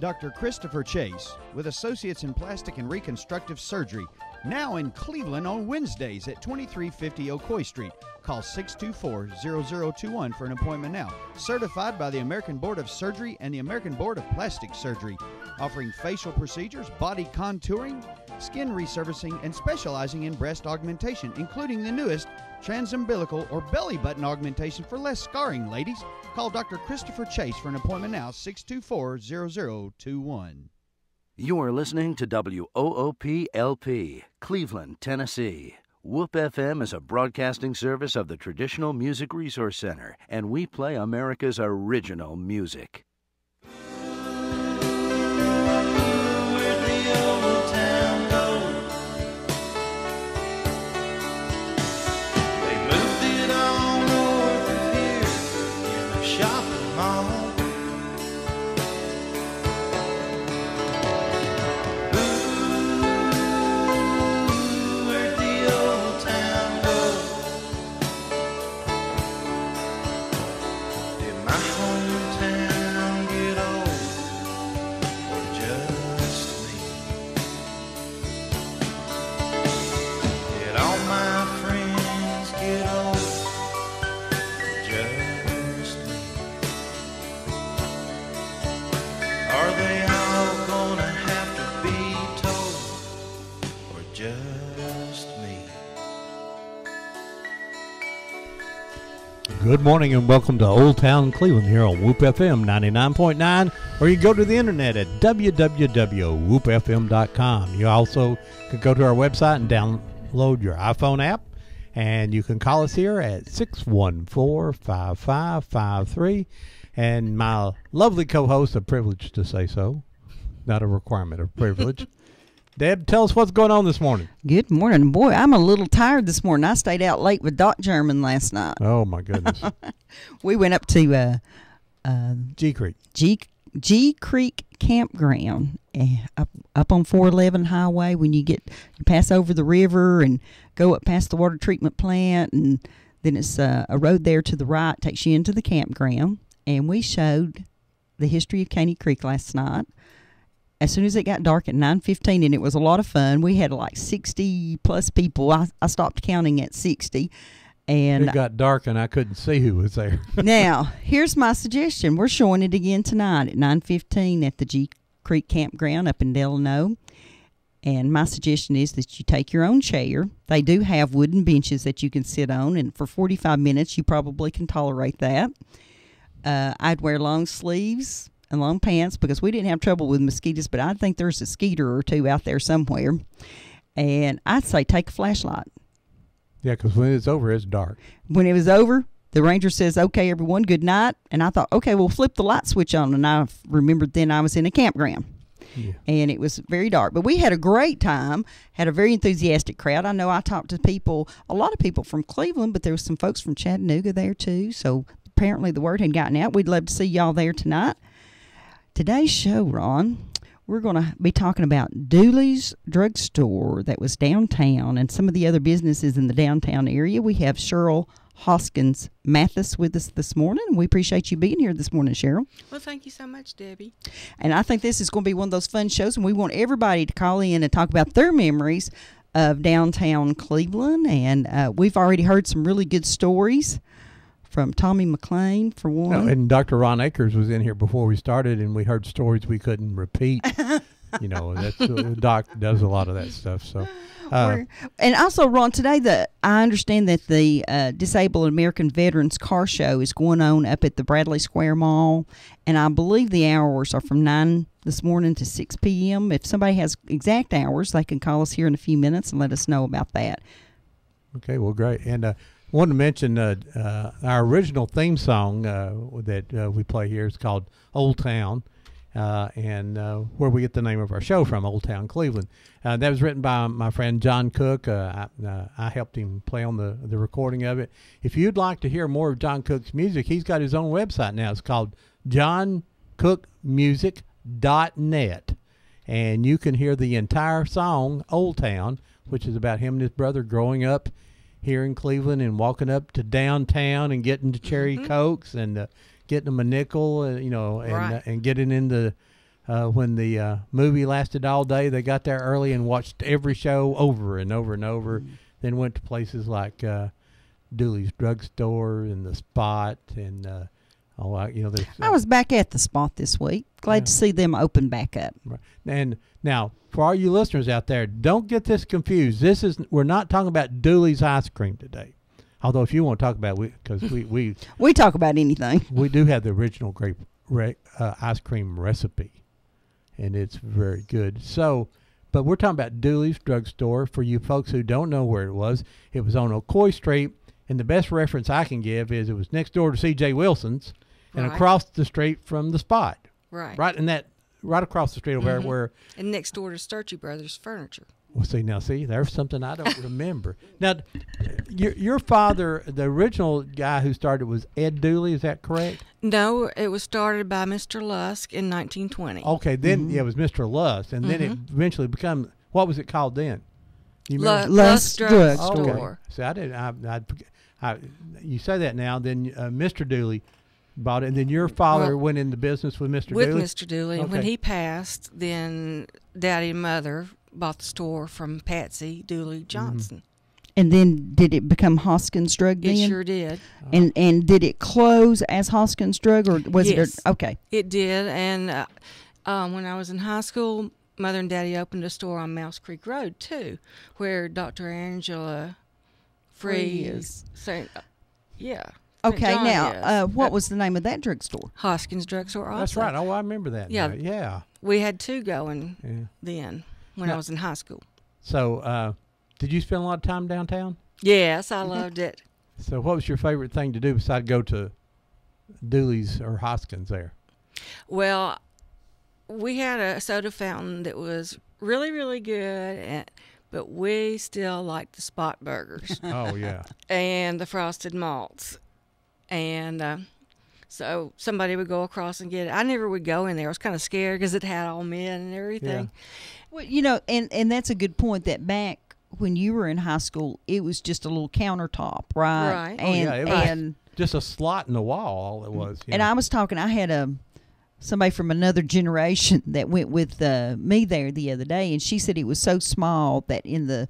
Dr. Christopher Chase, with Associates in Plastic and Reconstructive Surgery, now in Cleveland on Wednesdays at 2350 Ocoee Street. Call 624-0021 for an appointment now. Certified by the American Board of Surgery and the American Board of Plastic Surgery. Offering facial procedures, body contouring, skin resurfacing, and specializing in breast augmentation, including the newest transumbilical or belly button augmentation for less scarring, ladies. Call Dr. Christopher Chase for an appointment now, 624-0021. You are listening to WOOP-LP, Cleveland, Tennessee. WOOP FM is a broadcasting service of the Traditional Music Resource Center, and we play America's original music. Where'd the old town go? They moved it on north of here in the shopping mall. Good morning and welcome to Old Town Cleveland here on WOOP FM 99.9, or you can go to the internet at www.woopfm.com. You also can go to our website and download your iPhone app, and you can call us here at 614-5553. And my lovely co-host, a privilege to say so, not a requirement, a privilege. Deb, tell us what's going on this morning. Good morning. Boy, I'm a little tired this morning. I stayed out late with Doc German last night. Oh, my goodness. We went up to G Creek. G Creek Campground up on 411 Highway. When you pass over the river and go up past the water treatment plant, and then it's a road there to the right takes you into the campground. And we showed the history of Caney Creek last night. As soon as it got dark at 9:15, and it was a lot of fun. We had like 60-plus people. I stopped counting at 60. And it got dark, and I couldn't see who was there. Now, here's my suggestion. We're showing it again tonight at 9:15 at the G Creek Campground up in Delano. And my suggestion is that you take your own chair. They do have wooden benches that you can sit on, and for 45 minutes, you probably can tolerate that. I'd wear long sleeves and long pants because we didn't have trouble with mosquitoes, but I think there's a skeeter or two out there somewhere. And I'd say take a flashlight. Yeah, because when it's over, it's dark. When it was over, the ranger says, okay, everyone, good night. And I thought, okay, we'll flip the light switch on. And I remembered then I was in a campground. Yeah. And it was very dark. But we had a great time, had a very enthusiastic crowd. I know I talked to people, a lot of people from Cleveland, but there was some folks from Chattanooga there too. So apparently the word had gotten out. We'd love to see y'all there tonight. Today's show, Ron, we're going to be talking about Dooley's Drugstore that was downtown and some of the other businesses in the downtown area. We have Cheryl Hoskins Mathis with us this morning. We appreciate you being here this morning, Cheryl. Well, thank you so much, Debbie. And I think this is going to be one of those fun shows, and we want everybody to call in and talk about their memories of downtown Cleveland. And we've already heard some really good stories from Tommy McLean, for one. And Dr. Ron Akers was in here before we started, and we heard stories we couldn't repeat. You know, that's Doc does a lot of that stuff. So, and also, Ron, today I understand that the Disabled American Veterans Car Show is going on up at the Bradley Square Mall, and I believe the hours are from 9 this morning to 6 p.m. If somebody has exact hours, they can call us here in a few minutes and let us know about that. Okay, well, great. And wanted to mention our original theme song that we play here is called Old Town, and where we get the name of our show from, Old Town Cleveland. That was written by my friend John Cook. I helped him play on the recording of it. If you'd like to hear more of John Cook's music, he's got his own website now. It's called johncookmusic.net, and you can hear the entire song, Old Town, which is about him and his brother growing up here in Cleveland and walking up to downtown and getting to Cherry Cokes and getting them a nickel, and getting in the when the movie lasted all day, they got there early and watched every show over and over and over. Then went to places like Dooley's Drugstore and the Spot and there's. I was back at the Spot this week. Glad to see them open back up. Right. And now, for all you listeners out there, don't get this confused. We're not talking about Dooley's ice cream today. Although, if you want to talk about it, because we We talk about anything. we do have the original grape ice cream recipe, and it's very good. So, but we're talking about Dooley's Drugstore. For you folks who don't know where it was on Ocoee Street, and the best reference I can give is it was next door to C.J. Wilson's and Right. across the street from the Spot. Right. Right across the street over there where. And next door to Sturgey Brothers Furniture. Well, see, there's something I don't remember. Now, your father, the original guy who started was Ed Dooley, is that correct? No, it was started by Mr. Lusk in 1920. Okay, then it was Mr. Lusk, and then it eventually became, what was it called then? You remember? Lusk Drug Drugstore. Store. See, I didn't. You say that now. Then Mr. Dooley bought it, and then your father went into business with Mr. With Dooley. Mr. Dooley. And when he passed, then Daddy and Mother bought the store from Patsy Dooley Johnson. And then did it become Hoskins Drug then? It sure did. And did it close as Hoskins Drug, or was Yes. it? Okay. It did. And when I was in high school, Mother and Daddy opened a store on Mouse Creek Road, too, where Dr. Angela Free is. Yeah. St. Okay. John Now, is. what was the name of that drugstore? Hoskins Drugstore also. That's right. Oh, I remember that. Yeah. now. Yeah. We had two going Yeah. then when I was in high school. So, did you spend a lot of time downtown? Yes, I loved it. So, what was your favorite thing to do besides go to Dooley's or Hoskins there? Well, we had a soda fountain that was really, really good, but we still liked the Spot Burgers Oh, yeah. and the Frosted Malts. And so somebody would go across and get it. I never would go in there. I was kind of scared because it had all men and everything. Well, and that's a good point. That back when you were in high school, it was just a little countertop, right? Right. Oh, And, yeah, it was and just a slot in the wall, all it was. And I was talking. I had somebody from another generation that went with me there the other day, and she said it was so small that in the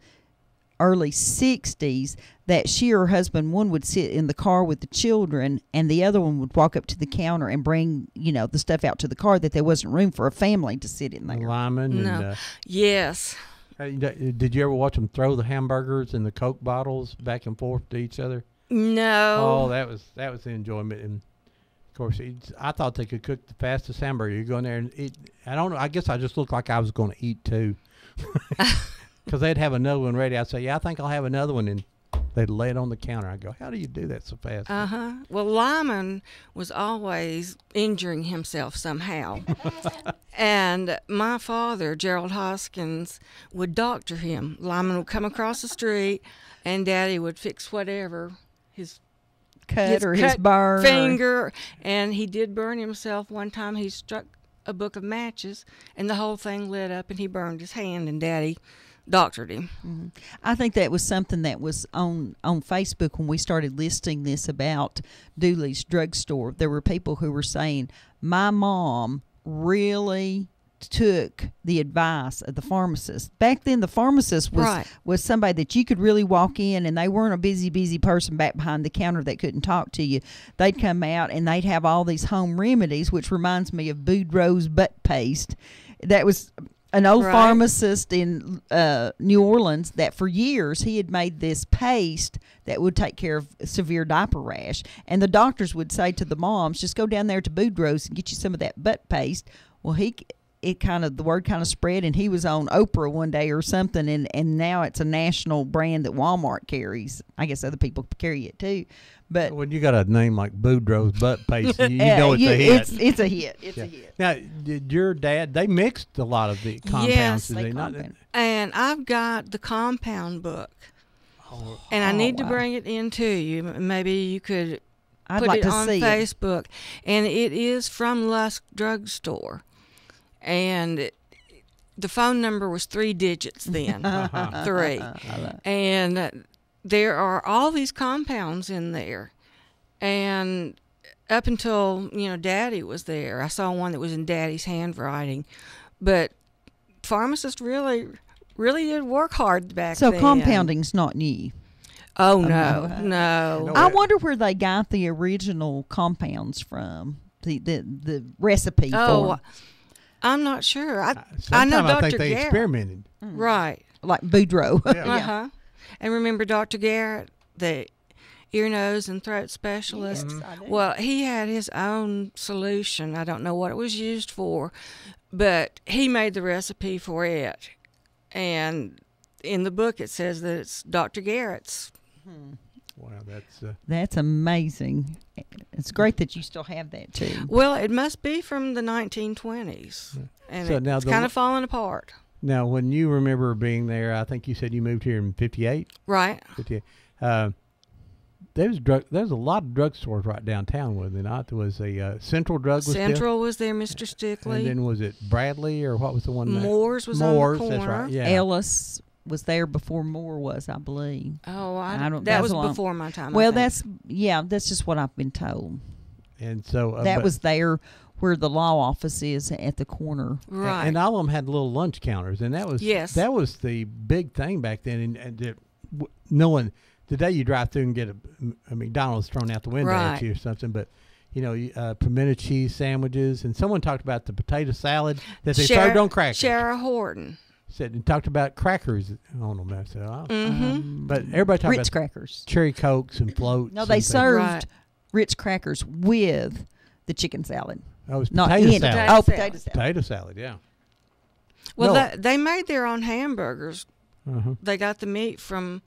early 60s that she or her husband, one would sit in the car with the children and the other one would walk up to the counter and bring the stuff out to the car, that there wasn't room for a family to sit in there. Lyman. No. And, Yes. did you ever watch them throw the hamburgers and the Coke bottles back and forth to each other? No. Oh, that was the enjoyment. And of course, I thought they could cook the fastest hamburger. You go in there and eat. I don't know. I guess I just looked like I was going to eat too, because they'd have another one ready. I'd say, "Yeah, I think I'll have another one," and they'd lay it on the counter. I go, "How do you do that so fast?" Well, Lyman was always injuring himself somehow. And my father, Gerald Hoskins, would doctor him. Lyman would come across the street, and Daddy would fix whatever, his Cut or his burn. finger. And he did burn himself one time. He struck a book of matches, and the whole thing lit up, and he burned his hand, and Daddy doctored him. I think that was something that was on Facebook when we started listing this about Dooley's Drugstore. There were people who were saying, my mom really took the advice of the pharmacist. Back then, the pharmacist was somebody that you could really walk in, and they weren't a busy person back behind the counter that couldn't talk to you. They'd come out, and they'd have all these home remedies, which reminds me of Boudreaux's butt paste. That was an old pharmacist in New Orleans that for years he had made this paste that would take care of severe diaper rash. And the doctors would say to the moms, just go down there to Boudreaux's and get you some of that butt paste. Well, the word kind of spread, and he was on Oprah one day or something, and now it's a national brand that Walmart carries. I guess other people carry it too. But when you got a name like Boudreaux's butt paste, you know it's a hit. It's a hit. It's a hit. Now, did your dad? They mixed a lot of the compounds. Yes, did they not? And I've got the compound book, and I need to bring it in to you. Maybe you could put like it to on see Facebook. And it is from Lusk Drugstore, and the phone number was 3 digits then, 3, and there are all these compounds in there, and up until, Daddy was there. I saw one that was in Daddy's handwriting. But pharmacists really did work hard back So then. compounding's not new. Oh, no. No. I wonder where they got the original compounds from. The recipe Oh, for 'em. I'm not sure. I know Sometime I Dr. think they Garrett. experimented. Right. Like Boudreaux. Yeah. Uh-huh. And remember Dr. Garrett, the ear, nose, and throat specialist? Yes, I do. Well, he had his own solution. I don't know what it was used for, but he made the recipe for it. And in the book, it says that it's Dr. Garrett's. Wow, that's That's amazing. It's great that you still have that too. Well, it must be from the 1920s. And So now it's the- kind of falling apart. now. When you remember being there, I think you said you moved here in '58. Right. 58. There's a lot of drugstores right downtown, was there not? There was a Central Drug was there. Central was there, Mr. Stickley. And then was it Bradley or what was the one? there? Moore's was Moore's, on the that's corner. right. Yeah. Ellis was there before Moore was, I believe. Oh, I don't- that that was was a long- before my time. I Well, think. that's just what I've been told. And so That but- was there where the law office is at the corner. right. And all of them had little lunch counters, and that was Yes. that was the big thing back then. And no one today you drive through and get a McDonald's thrown out the window at Right. you or something, but. Pimento cheese sandwiches, and someone talked about the potato salad that they served on crackers. Shara Horton. Said and talked about crackers on them. I said, oh. Mm-hmm. But everybody talked Ritz about crackers. cherry cokes and floats. No, and they things. served Right. Ritz crackers with the chicken salad. Oh, it was Not potato in it. salad. Potato Oh, salad. potato salad. Potato salad, yeah. Well, No. they made their own hamburgers. Uh-huh. They got the meat from,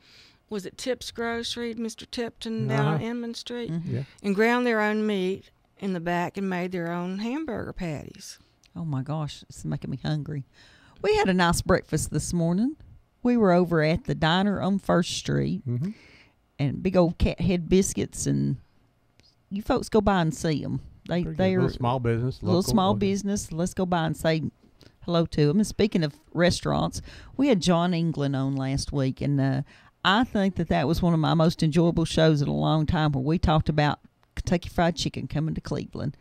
was it Tip's Grocery, Mr. Tipton down on Uh-huh. Inman Street? Yeah. And ground their own meat in the back and made their own hamburger patties. Oh my gosh, it's making me hungry. We had a nice breakfast this morning. We were over at the diner on First Street, Mm-hmm. and big old cat head biscuits, and you folks go by and see them. They A are little small business. little local, small local. business. Let's go by and say hello to them. And speaking of restaurants, we had John England on last week, and I think that was one of my most enjoyable shows in a long time, where we talked about Kentucky Fried Chicken coming to Cleveland.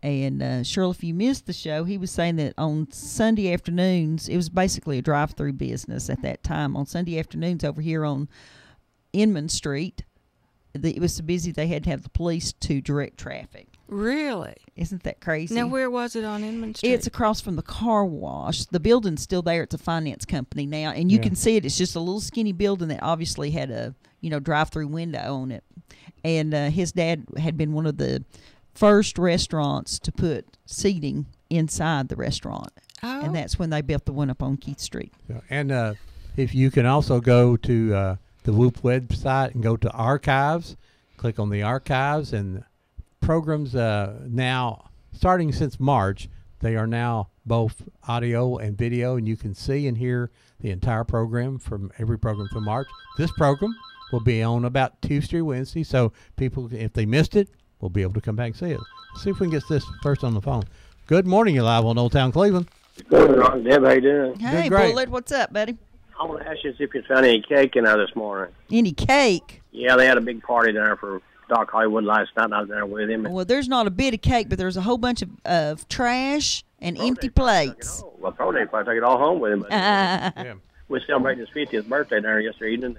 And Shirley, if you missed the show, he was saying that on Sunday afternoons, it was basically a drive-through business at that time. On Sunday afternoons over here on Inman Street, it was so busy they had to have the police to direct traffic. Really? Isn't that crazy? Now, where was it on Inman Street? It's across from the car wash. The building's still there. It's a finance company now, and you Yeah. can see it. It's just a little skinny building that obviously had a drive-through window on it. And his dad had been one of the first restaurants to put seating inside the restaurant, Oh. and that's when they built the one up on Keith Street. So, and if you can also go to the Whoop website and go to archives, click on the archives, and programs now starting since March, they are now both audio and video, and you can see and hear the entire program from every program from March. This program will be on about Tuesday, Wednesday, so people, if they missed it, will be able to come back and see it. See if we can get this first on the phone. Good morning, you're live on Old Town Cleveland. Good morning, Deb. How you doing? Hey, great. Bullet, what's up, buddy? I want to ask you if you found any cake in there this morning. Any cake? Yeah, they had a big party there for Doc Hollywood last night, and I was there with him. Well, there's not a bit of cake, but there's a whole bunch of trash and empty plates. Oh, well, Pro probably took it all home with him. But Yeah. we celebrated his 50th birthday there yesterday evening,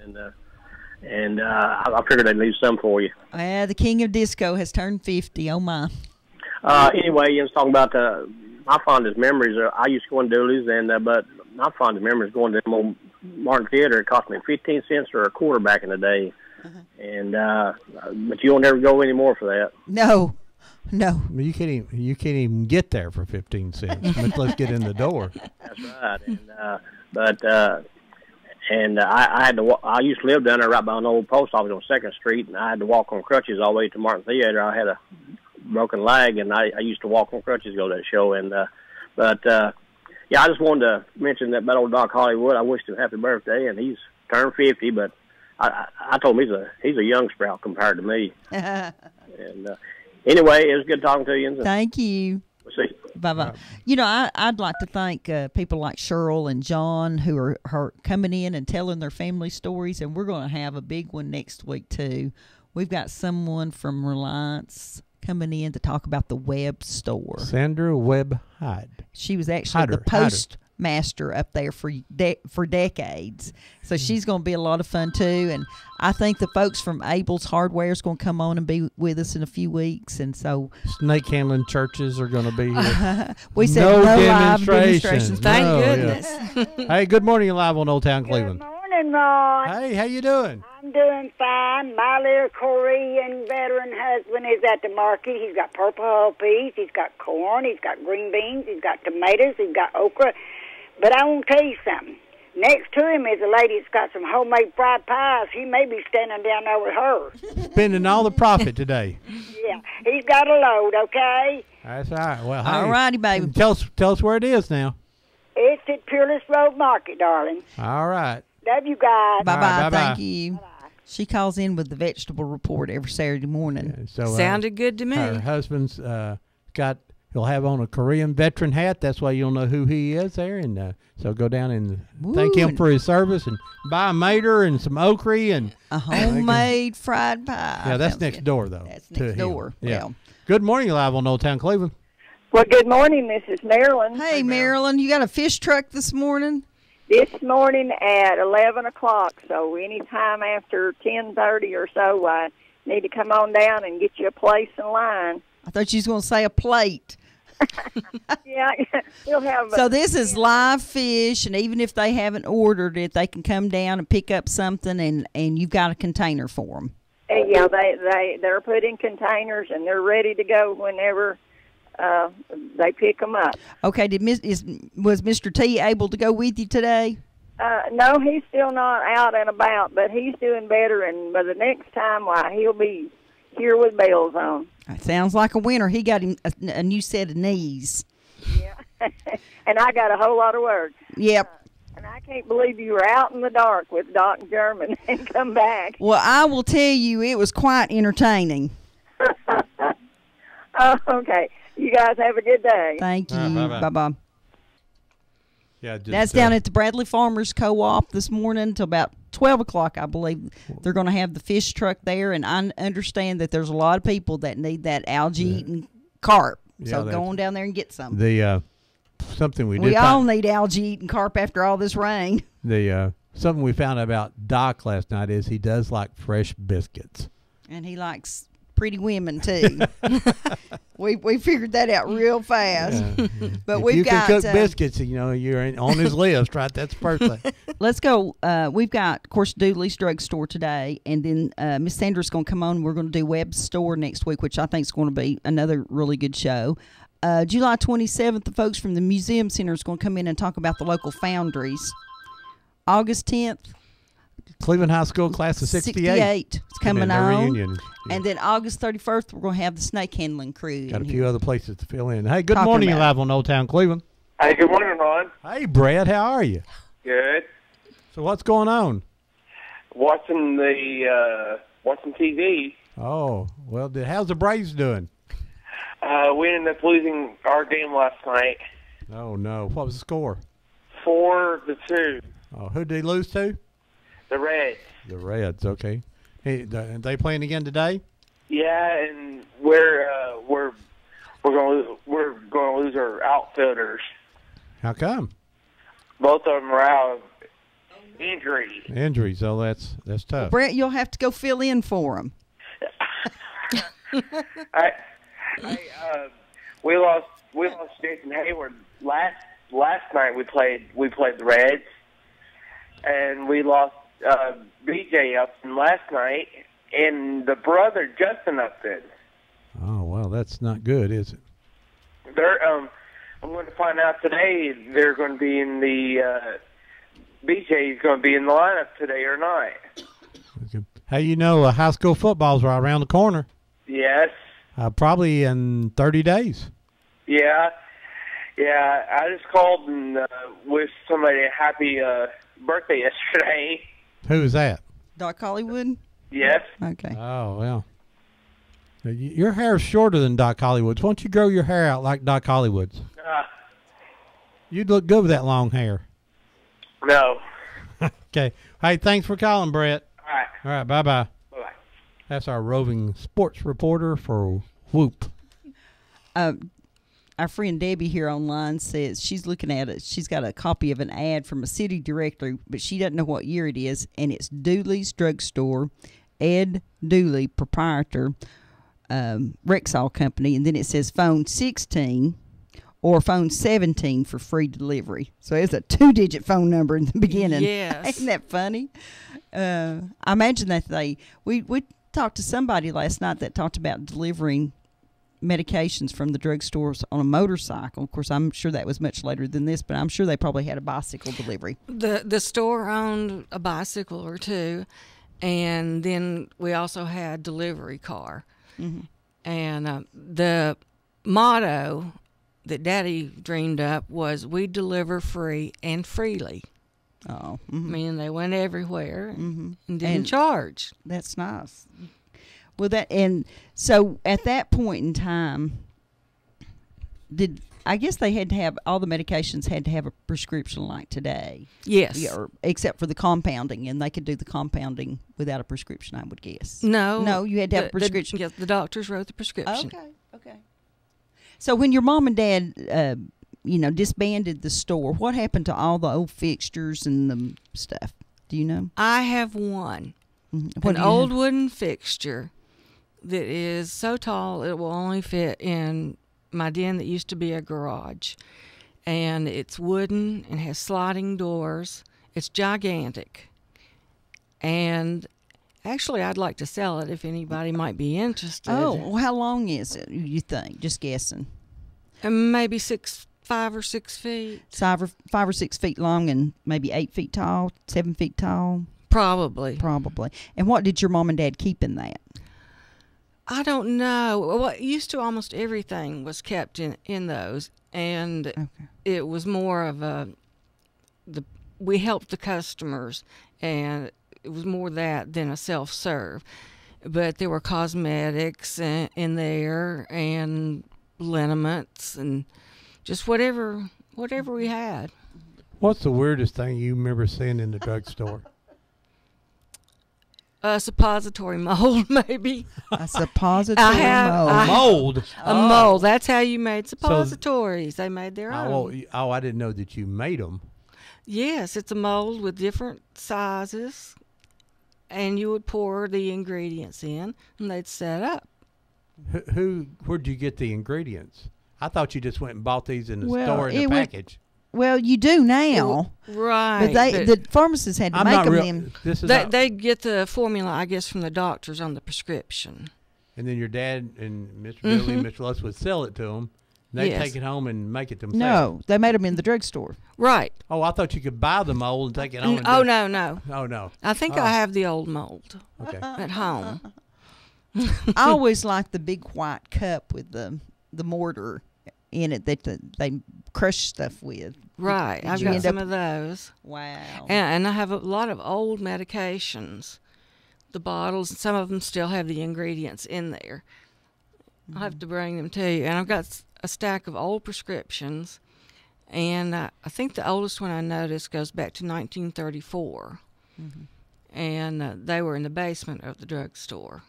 and I figured I'd leave some for you. The king of disco has turned 50. Oh, my. Anyway, you was talking about my fondest memories. I used to go in Dooley's, but my fondest memories going to the old Martin Theater. It cost me 15 cents or a quarter back in the day. And but you don't ever go anymore for that. No. Well, you can't even get there for 15 cents. Much less get in the door. That's right. And I had to. I used to live down there right by an old post office on 2nd Street, and I had to walk on crutches all the way to Martin Theater. I had a broken leg, and I used to walk on crutches to go to that show. Yeah, I just wanted to mention that about old Doc Hollywood. I wished him happy birthday, and he's turned 50, but I told him he's a young sprout compared to me. And anyway, it was good talking to you. And Thank you. we'll see. Bye-bye. I'd like to thank people like Cheryl and John who are coming in and telling their family stories, and we're going to have a big one next week, too. We've got someone from Reliance coming in to talk about the web store. Sandra Webb Hyde. She was actually the postmaster up there for decades. So she's going to be a lot of fun too. And I think the folks from Abel's Hardware is going to come on and be with us in a few weeks. And so snake handling churches are going to be here. We said no live demonstrations. demonstrations. Thank goodness. Yeah. Hey, good morning, live on Old Town Cleveland. Good morning, Ron. Hey, how you doing? I'm doing fine. My little Korean veteran husband is at the market. He's got purple hull peas. He's got corn. He's got green beans. He's got tomatoes. He's got okra. But I want to tell you something. Next to him is a lady that's got some homemade fried pies. He may be standing down there with her. Spending all the profit today. Yeah, he's got a load, okay? That's all right. Well, all righty, baby. Tell us where it is now. It's at Peerless Road Market, darling. All right. Love you guys. Bye-bye. Bye-bye. Thank you. Bye-bye. She calls in with the vegetable report every Saturday morning. Yeah, so, Sounded good to me. Her husband's he'll have on a Korean veteran hat. That's why you'll know who he is there. And so go down and thank him for his service and buy a mater and some okra and a homemade fried pie. Yeah, that's next door, though. That's next door. Yeah. Well. Good morning, live on Old Town Cleveland. Well, good morning. This is Marilyn. Hey, Marilyn. You got a fish truck this morning? This morning at 11 o'clock, so any time after 10:30 or so, I need to come on down and get you a place in line. I thought you was going to say a plate. Yeah, you'll have. So this is live fish, and even if they haven't ordered it, they can come down and pick up something, and you've got a container for them. Yeah, they're put in containers, and they're ready to go whenever they pick them up. Okay, was Mr. T able to go with you today? No, he's still not out and about, but he's doing better, and by the next time, he'll be here with bells on. That sounds like a winner. He got him a new set of knees. Yeah, and I got a whole lot of work. Yep. And I can't believe you were out in the dark with Doc German and come back. Well, I will tell you, it was quite entertaining. Oh, okay. You guys have a good day. Thank you. Bye-bye. Bye-bye. Yeah, that's down at the Bradley Farmers Co-op this morning until about 12 o'clock, I believe. They're going to have the fish truck there, and I understand that there's a lot of people that need that algae-eating carp. So go on down there and get some. Something we did. We all need algae-eating carp after all this rain. Something we found out about Doc last night is he does like fresh biscuits. And he likes pretty women, too. We figured that out real fast. Yeah. But if you can cook biscuits, you're on his list, right? That's the first thing. Let's go. We've got, of course, Dooley's Drugstore today, and then Miss Sandra's going to come on. We're going to do Webb's Store next week, which I think is going to be another really good show. July 27th, the folks from the Museum Center is going to come in and talk about the local foundries. August 10th, Cleveland High School class of 68. It's coming on. Reunion. Yeah. And then August 31st, we're going to have the snake handling crew. Got a few other places to fill in. Hey, good morning, you live on Old Town Cleveland. Hey, good morning, Ron. Hey, Brad, how are you? Good. So what's going on? Watching TV. Oh, well, how's the Braves doing? We ended up losing our game last night. Oh, no. What was the score? 4-2. Oh, who did they lose to? The Reds. The Reds, okay. Hey, they playing again today? Yeah, and we're going to lose our outfielders. How come? Both of them are out of injury. Injuries, so that's tough. Well, Brett, you'll have to go fill in for them. We lost Jason Hayward last night. We played the Reds, and we lost BJ Upton last night, and the brother Justin Upton. Oh well, that's not good, is it? I'm going to find out today. They're going to be in the BJ is going to be in the lineup today or not. Hey, high school football's right around the corner. Yes. Probably in 30 days. Yeah. I just called and wished somebody a happy birthday yesterday. Who is that? Doc Hollywood? Yes. Okay. Oh, well. Your hair's shorter than Doc Hollywood's. Why don't you grow your hair out like Doc Hollywood's? You'd look good with that long hair. No. Okay. Hey, thanks for calling, Brett. All right. All right, bye-bye. Bye-bye. That's our roving sports reporter for Whoop. Our friend Debbie here online says she's looking at it. She's got a copy of an ad from a city directory, but she doesn't know what year it is, and it's Dooley's Drugstore, Ed Dooley, proprietor, Rexall Company, and then it says phone 16 or phone 17 for free delivery. So it's a 2-digit phone number in the beginning. Yes. Isn't that funny? I imagine that we talked to somebody last night that talked about delivering medications from the drugstores on a motorcycle. Of course, I'm sure that was much later than this, but I'm sure they probably had a bicycle delivery. The store owned a bicycle or two, and then we also had delivery car. Mm-hmm. And the motto that Daddy dreamed up was, "We deliver free and freely." Oh, I mean, they went everywhere mm-hmm. and didn't charge. That's nice. Well, so at that point in time, I guess they had to have, all the medications had to have a prescription like today. Yes. Yeah, except for the compounding, and they could do the compounding without a prescription, I would guess. No, you had to have a prescription. Yes, the doctors wrote the prescription. Okay. So when your mom and dad, disbanded the store, what happened to all the old fixtures and the stuff? Do you know? I have one. Mm-hmm. An old wooden fixture that is so tall it will only fit in my den that used to be a garage. And it's wooden and has sliding doors. It's gigantic. And actually, I'd like to sell it if anybody might be interested. Oh, well, how long is it, you think? Just guessing. Maybe 5 or 6 feet. 5 or 6 feet long and maybe 8 feet tall, 7 feet tall? Probably. And what did your mom and dad keep in that? I don't know. Well, used to almost everything was kept in those, and it was more of we helped the customers, and it was more that than a self-serve. But there were cosmetics in there and liniments and just whatever we had. What's the weirdest thing you remember seeing in the drugstore? A suppository mold, maybe. A suppository mold. Mold? A mold. That's how you made suppositories. They made their own. I didn't know that you made them. Yes, it's a mold with different sizes, and you would pour the ingredients in, and they'd set up. Where'd you get the ingredients? I thought you just went and bought these in the store in a package. Well, you do now. Right. But the pharmacists had to make them. They get the formula, I guess, from the doctors on the prescription. And then your dad and Mr. Billy and Mr. Lutz would sell it to them. They take it home and make it themselves. No, they made them in the drugstore. Right. Oh, I thought you could buy the mold and take it home. No. Oh, no. I think I have the old mold at home. I always liked the big white cup with the mortar in it that they crush stuff with. Right. I've got some of those. Wow. And I have a lot of old medications. The bottles, some of them still have the ingredients in there. I'll have to bring them to you. And I've got a stack of old prescriptions. And I think the oldest one I noticed goes back to 1934. Mm-hmm. And they were in the basement of the drugstore.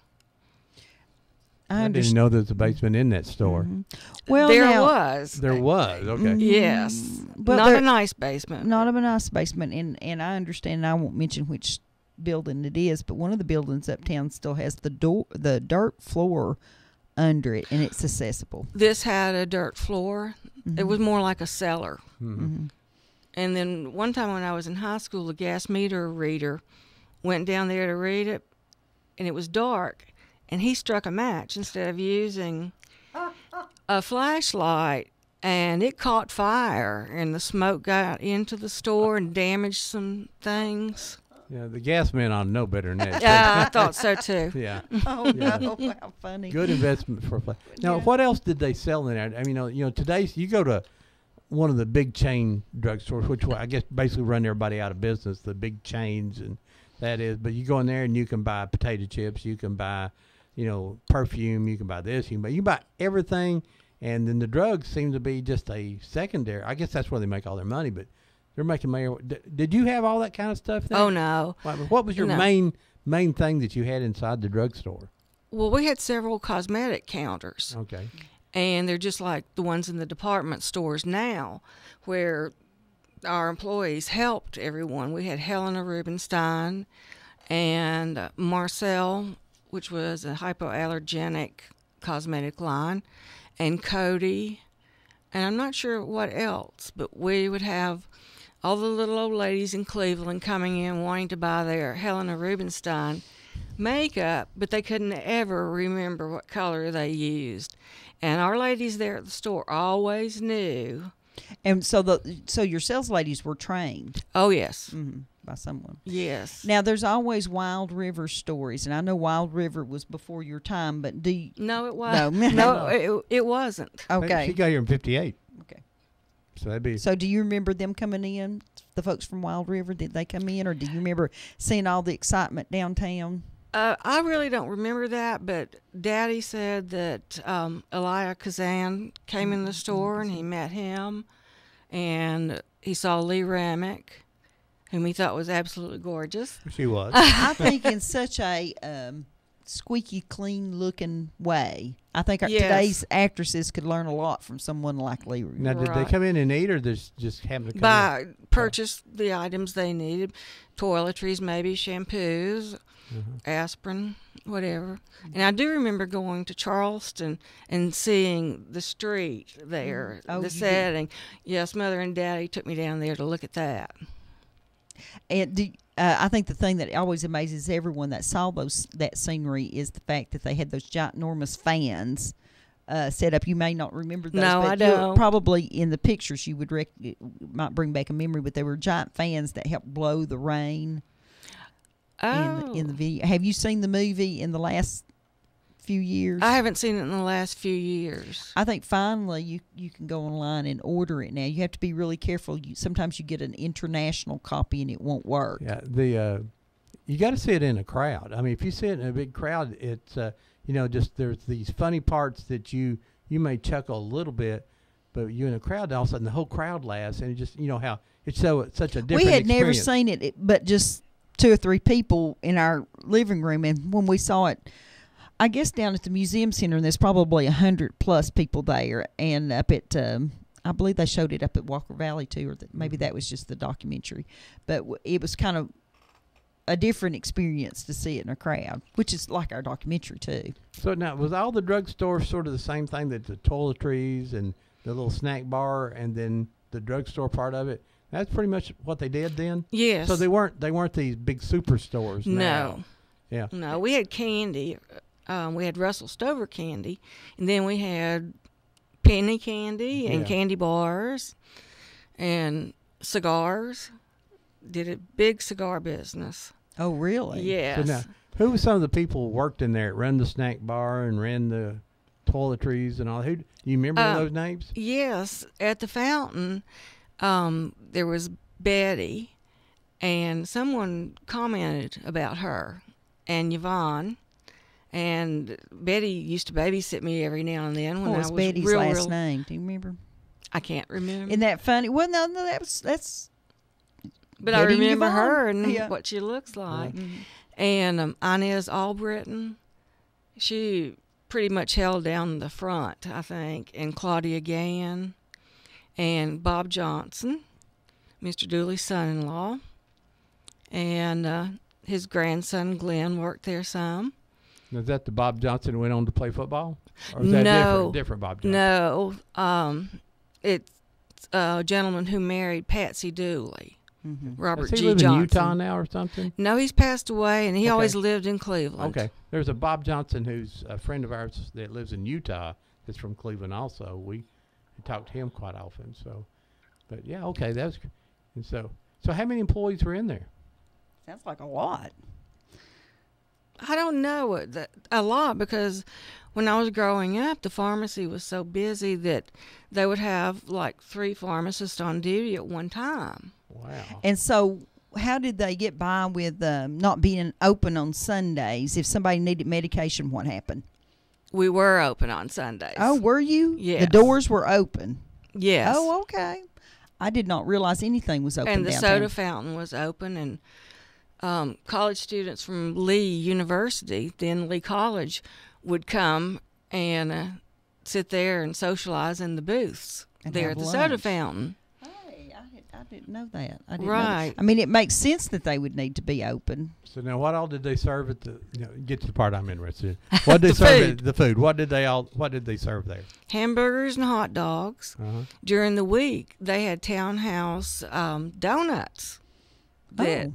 I didn't know there was a basement in that store. Mm-hmm. Well, there was. There was, okay. Yes. But not a nice basement. Not a nice basement. And I understand, and I won't mention which building it is, but one of the buildings uptown still has the dirt floor under it, and it's accessible. This had a dirt floor. Mm-hmm. It was more like a cellar. Mm-hmm. And then one time when I was in high school, the gas meter reader went down there to read it, and it was dark. And he struck a match instead of using a flashlight, and it caught fire, and the smoke got into the store and damaged some things. Yeah, the gas man ought to know better than that. Yeah, I thought so too. Yeah. Oh no, how funny! Good investment for a place. Now, what else did they sell in there? I mean, today you go to one of the big chain drugstores, which I guess basically run everybody out of business. The big chains and that is, but you go in there and you can buy potato chips, you can buy, perfume, you can buy this, you can buy everything, and then the drugs seem to be just a secondary. I guess that's where they make all their money, but they're making money. Did you have all that kind of stuff there? Oh, no. What was your main thing that you had inside the drugstore? Well, we had several cosmetic counters. Okay. And they're just like the ones in the department stores now, where our employees helped everyone. We had Helena Rubinstein and Marcel, which was a hypoallergenic cosmetic line, and Cody, and I'm not sure what else, but we would have all the little old ladies in Cleveland coming in wanting to buy their Helena Rubinstein makeup, but they couldn't ever remember what color they used. And our ladies there at the store always knew. And so your sales ladies were trained. Oh, yes. Mm-hmm. By someone. Yes. Now, there's always Wild River stories, and I know Wild River was before your time, but do you... No, it wasn't. No, no it wasn't. Okay. She got here in 58. Okay. So that'd be... So do you remember them coming in, the folks from Wild River? Did they come in, or do you remember seeing all the excitement downtown? I really don't remember that, but Daddy said that Elia Kazan came in the store, and he met him, and he saw Lee Ramick, whom he thought was absolutely gorgeous. She was. I think in such a squeaky clean looking way. I think today's actresses could learn a lot from someone like Lee. Now, did they come in and eat, or just happen to come in? Purchase the items they needed, toiletries, maybe shampoos, aspirin, whatever. And I do remember going to Charleston and seeing the street there, the setting. Yes, Mother and Daddy took me down there to look at that. And I think the thing that always amazes everyone that saw that scenery is the fact that they had those ginormous fans set up. You may not remember those. No, but I don't. Probably in the pictures you would might bring back a memory, but they were giant fans that helped blow the rain. In the video. Have you seen the movie in the last few years? I haven't seen it in the last few years. I think finally you can go online and order it now. You have to be really careful. Sometimes you get an international copy and it won't work. Yeah, you got to see it in a crowd. I mean, if you see it in a big crowd, it's just there's these funny parts that you may chuckle a little bit, but you're in a crowd, all of a sudden the whole crowd laughs, and it just how it's such a different. We had experience. never seen it, but just 2 or 3 people in our living room, and when we saw it, I guess down at the museum center, and there's probably 100+ people there, and up at I believe they showed it up at Walker Valley too, or maybe that was just the documentary, but it was kind of a different experience to see it in a crowd, which is like our documentary too. So now, was all the drugstores sort of the same thing, that the toiletries and the little snack bar, and then the drugstore part of it? That's pretty much what they did then? Yes. So they weren't these big superstores now. No. Yeah. No, we had candy. We had Russell Stover candy, and then we had penny candy and candy bars and cigars. Did a big cigar business. Oh, really? Yes. So now, who were some of the people who worked in there, ran the snack bar and ran the toiletries and all? Who do you remember those names? Yes. At the fountain, there was Betty, and someone commented about her, and Yvonne. And Betty used to babysit me every now and then when what I was was Betty's last name? Do you remember? I can't remember. Isn't that funny? Well, no, that's. But Betty I remember Yvonne. her and Yeah. what she looks like. Mm-hmm. And Inez Albritton, she pretty much held down the front, I think. And Claudia Gann and Bob Johnson, Mr. Dooley's son-in-law. And his grandson Glenn worked there some. Is that the Bob Johnson who went on to play football? Or is that different Bob Johnson? No. It's a gentleman who married Patsy Dooley. Mm-hmm. Robert Does he G. live Johnson. in Utah now or something? No, he's passed away, and he always lived in Cleveland. Okay. There's a Bob Johnson who's a friend of ours that lives in Utah that's from Cleveland also. We talk to him quite often. So, but yeah, okay. So how many employees were in there? Sounds like a lot. I don't know a lot, because when I was growing up, the pharmacy was so busy that they would have like 3 pharmacists on duty at one time. Wow. And so how did they get by with not being open on Sundays? If somebody needed medication, what happened? We were open on Sundays. Oh, were you? Yes. The doors were open. Yes. Oh, okay. I did not realize anything was open And the downtown. soda fountain was open, and college students from Lee University, then Lee College, would come and sit there and socialize in the booths And there have at the soda lunch. fountain. Hey, I didn't know that. I didn't know Right. that. I mean, it makes sense that they would need to be open. So now, what all did they serve at the? Get to the part I'm interested in. What did they The serve? food. The food. What did they serve there? Hamburgers and hot dogs. Uh-huh. During the week, they had Townhouse donuts that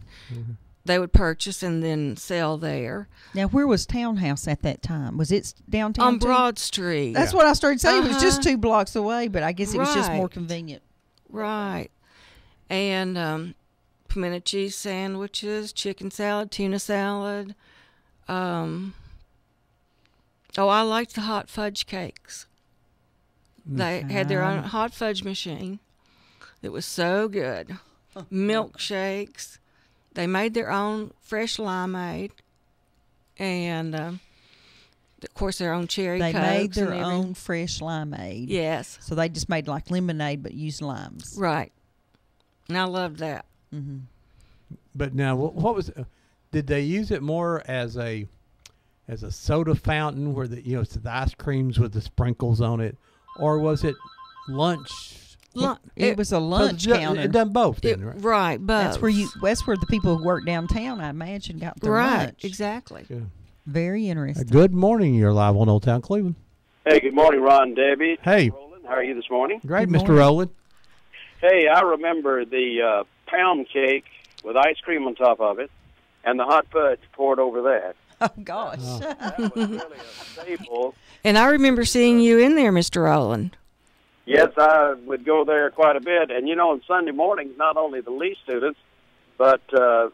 they would purchase and then sell there. Now, where was Townhouse at that time? Was it downtown? On too? Broad Street. That's what I started saying. It was just Uh-huh. 2 blocks away, but I guess it was just more Right. convenient. Right. And pimento cheese sandwiches, chicken salad, tuna salad. I liked the hot fudge cakes. They had their own hot fudge machine. It was so good. Milkshakes. They made their own fresh limeade. And, of course, their own cherry They Cokes. made their and everything. own fresh limeade. Yes. So they just made like lemonade but used limes. Right. And I loved that. Mm-hmm. But now, what was? Did they use it more as a soda fountain, where the ice creams with the sprinkles on it, or was it lunch? It was a lunch counter. It done both, then, right? Right, but That's where the people who work downtown, I imagine, got their right, lunch. exactly. Yeah. Very interesting. Good morning. You're live on Old Town Cleveland. Hey, good morning, Ron and Debbie. Hey. Roland, how are you this morning? Great, Good Mr. morning. Rowland. Hey, I remember the pound cake with ice cream on top of it and the hot fudge poured over that. Oh, gosh. That was really a staple. And I remember seeing you in there, Mr. Rowland. Yes, I would go there quite a bit. And, on Sunday mornings, not only the Lee students, but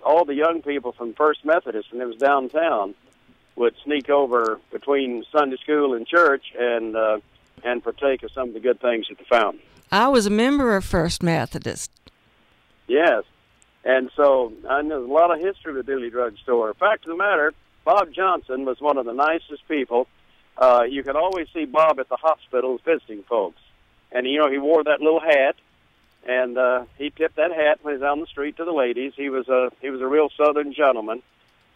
all the young people from First Methodist, and it was downtown, would sneak over between Sunday school and church and partake of some of the good things at the fountain. I was a member of First Methodist. Yes. And so I know there's a lot of history with Dooley Drug Store. Fact of the matter, Bob Johnson was one of the nicest people. You could always see Bob at the hospitals visiting folks. And, he wore that little hat, and he tipped that hat when he was on the street to the ladies. He was a real Southern gentleman.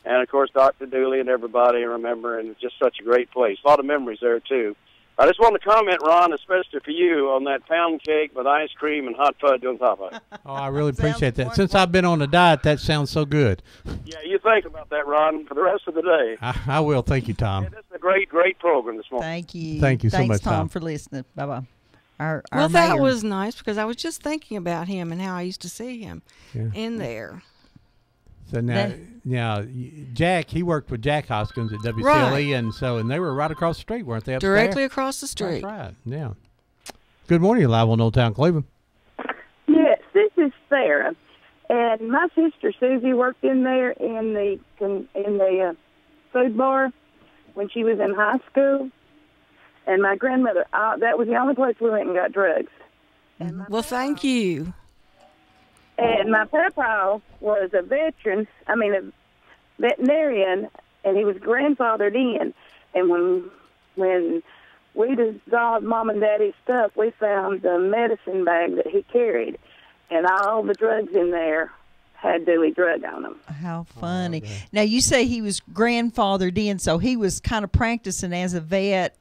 And, of course, Dr. Dooley and everybody remember, and it's just such a great place. A lot of memories there, too. I just want to comment, Ron, especially for you, on that pound cake with ice cream and hot fudge on top of it. Oh, I really appreciate that. Since I've been on a diet, that sounds so good. Yeah, you think about that, Ron, for the rest of the day. I will. Thank you, Tom. Yeah, this is a great, great program this morning. Thank you. Thank you so Thanks, much, Tom. for listening. Bye-bye. Our Well, that mayor- was nice because I was just thinking about him and how I used to see him Yeah. in there. So now, Jack, he worked with Jack Hoskins at WCLE, and they were right across the street, weren't they? Upstairs? Directly across the street. That's right. Yeah. Good morning. You're live on Old Town Cleveland. Yes, this is Sarah, and my sister Susie worked in there in the food bar when she was in high school, and my grandmother. That was the only place we went and got drugs. Well, thank you. And my papa was a a veterinarian, and he was grandfathered in. And when we dissolved Mom and Daddy's stuff, we found the medicine bag that he carried, and all the drugs in there had Dewey Drug on them. How funny. Now, you say he was grandfathered in, so he was kind of practicing as a vet,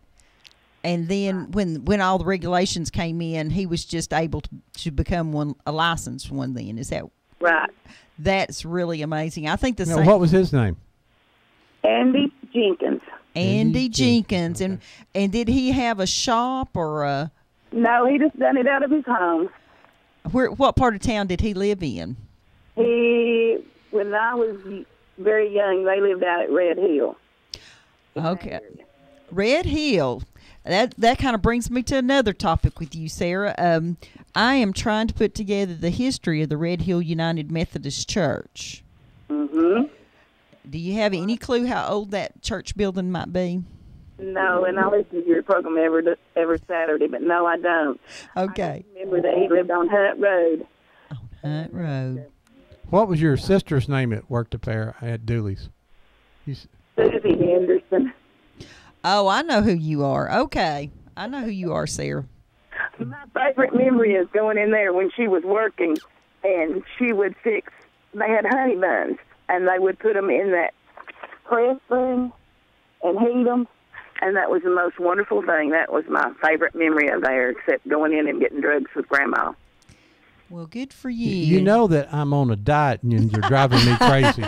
and then when all the regulations came in, he was just able to become a licensed one then. Is that right? That's really amazing. I think Now, what was his name? Andy Jenkins. Andy Jenkins. Okay. And did he have a shop or a... No, he just done it out of his home. What part of town did he live in? When I was very young, they lived out at Red Hill. Okay. Red Hill. That kind of brings me to another topic with you, Sarah. I am trying to put together the history of the Red Hill United Methodist Church. Mm-hmm. Do you have any clue how old that church building might be? No, and I listen to your program every Saturday, but no, I don't. Okay. I remember that he lived on Hunt Road. On Hunt Road. What was your sister's name that worked up there at Dooley's? Susie Henderson. Oh, I know who you are. Okay. I know who you are, Sarah. My favorite memory is going in there when she was working, and she would fix, they had honey buns, and they would put them in that press thing and heat them. And that was the most wonderful thing. That was my favorite memory of there, except going in and getting drugs with Grandma. Well, good for you. You know that I'm on a diet and you're driving me crazy.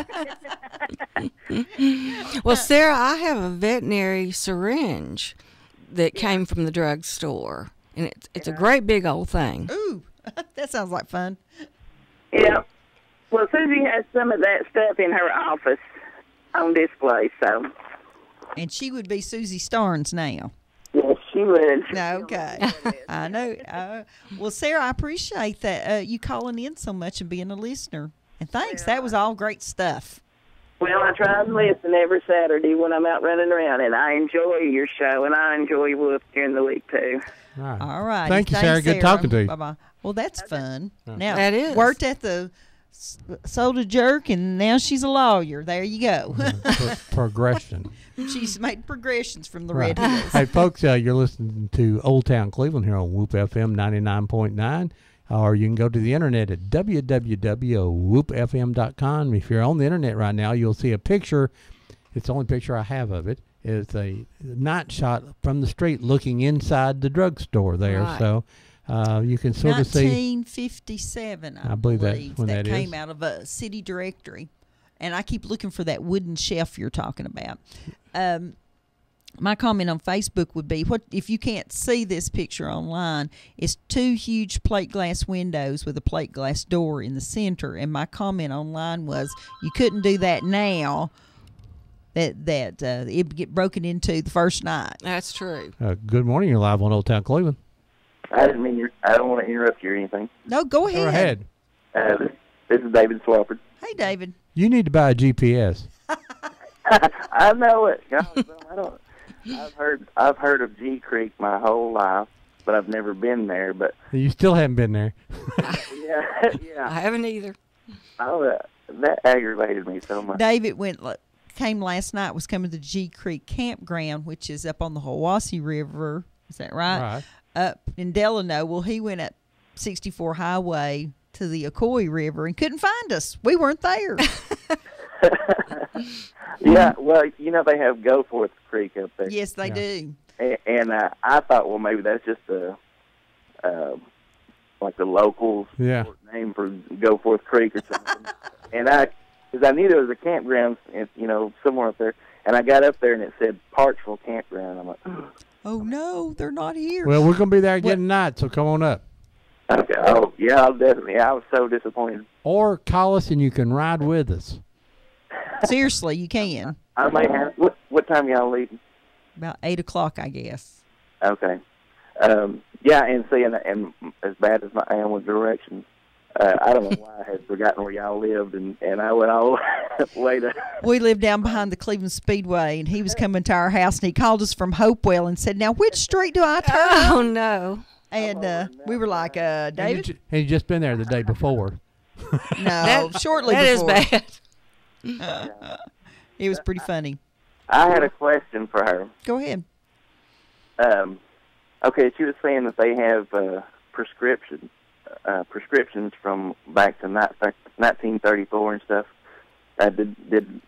Well, Sarah, I have a veterinary syringe that came from the drugstore, and it's a great big old thing. Ooh, that sounds like fun. Yeah. Well, Susie has some of that stuff in her office on display, so. And she would be Susie Starnes now. Yes, she would. Okay. I know. Well, Sarah, I appreciate that you calling in so much and being a listener. And thanks. That was all great stuff. Well, I try and listen every Saturday when I'm out running around, and I enjoy your show, and I enjoy Whoop during the week, too. All right. Thank you, Sarah. Good talking to you. Bye-bye. Well, that's fun. Now, that is. Worked at the Soda Jerk, and now she's a lawyer. There you go. Progression. She's made progressions from the Right. Red Hills. Hey, folks, you're listening to Old Town Cleveland here on Whoop FM 99.9, or you can go to the internet at www.whoopfm.com. If you're on the internet right now, you'll see a picture. It's the only picture I have of it. It's a night shot from the street looking inside the drugstore there. Right. So you can sort of see. 1957, I believe that's when that came is. out of a city directory. And I keep looking for that wooden shelf you're talking about. My comment on Facebook would be, what if you can't see this picture online, it's 2 huge plate glass windows with a plate glass door in the center. And my comment online was, you couldn't do that now, that it would get broken into the first night. That's true. Good morning. You're live on Old Town Cleveland. I didn't mean I don't want to interrupt you or anything. No, go ahead. Go ahead. This is David Swafford. Hey, David. You need to buy a GPS. I know it. God, I don't. I've heard of G Creek my whole life, but I've never been there. But You still haven't been there. yeah. I haven't either. Oh, that aggravated me so much. David came last night, was coming to G Creek Campground, which is up on the Hiwassee River. Is that right? Right. Up in Delano. Well, he went up 64 Highway to the Ocoee River and couldn't find us. We weren't there. Yeah, well, they have Goforth Creek up there. Yes, they do. And I thought, well, maybe that's just like the local name for Goforth Creek or something. And because I knew there was a campground, somewhere up there, and I got up there and it said Parksville Campground. I'm like, oh no, they're not here. Well, we're going to be there again tonight, so come on up. okay, oh yeah, I'll definitely. I was so disappointed. Or call us and you can ride with us. Seriously, you can. I may have. What time y'all leaving? About 8 o'clock, I guess. Okay. Yeah, and see, and as bad as I am with directions, I don't know why I had forgotten where y'all lived, and I went all the way to. We lived down behind the Cleveland Speedway, and he was coming to our house, and he called us from Hopewell and said, "Now, which street do I turn?" Oh no! And we were like, "David." And you just been there the day before. No, shortly that before. That is bad. It was pretty funny. I had a question for her. Go ahead. Okay, she was saying that they have prescriptions from back to 1934 and stuff. Did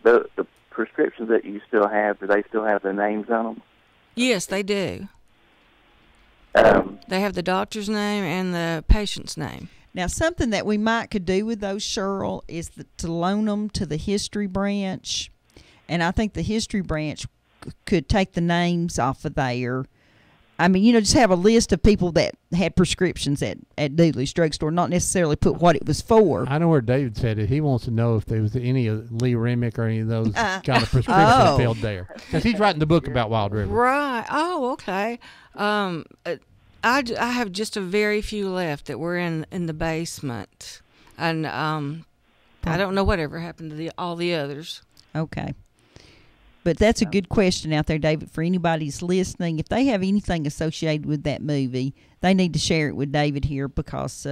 the prescriptions that you still have, do they still have their names on them? Yes, they do. They have the doctor's name and the patient's name. Now, something that we could do with those, Cheryl, is to loan them to the history branch. And I think the history branch could take the names off of there. I mean, just have a list of people that had prescriptions at Dooley's drugstore, not necessarily put what it was for. I know where David said it. He wants to know if there was any of Lee Remick or any of those kind of prescriptions filled there. Because he's writing the book about Wild River. Right. Oh, okay. I have just a very few left that were in the basement. And I don't know whatever happened to all the others. Okay. But that's a good question out there, David, for anybody who's listening. If they have anything associated with that movie, they need to share it with David here because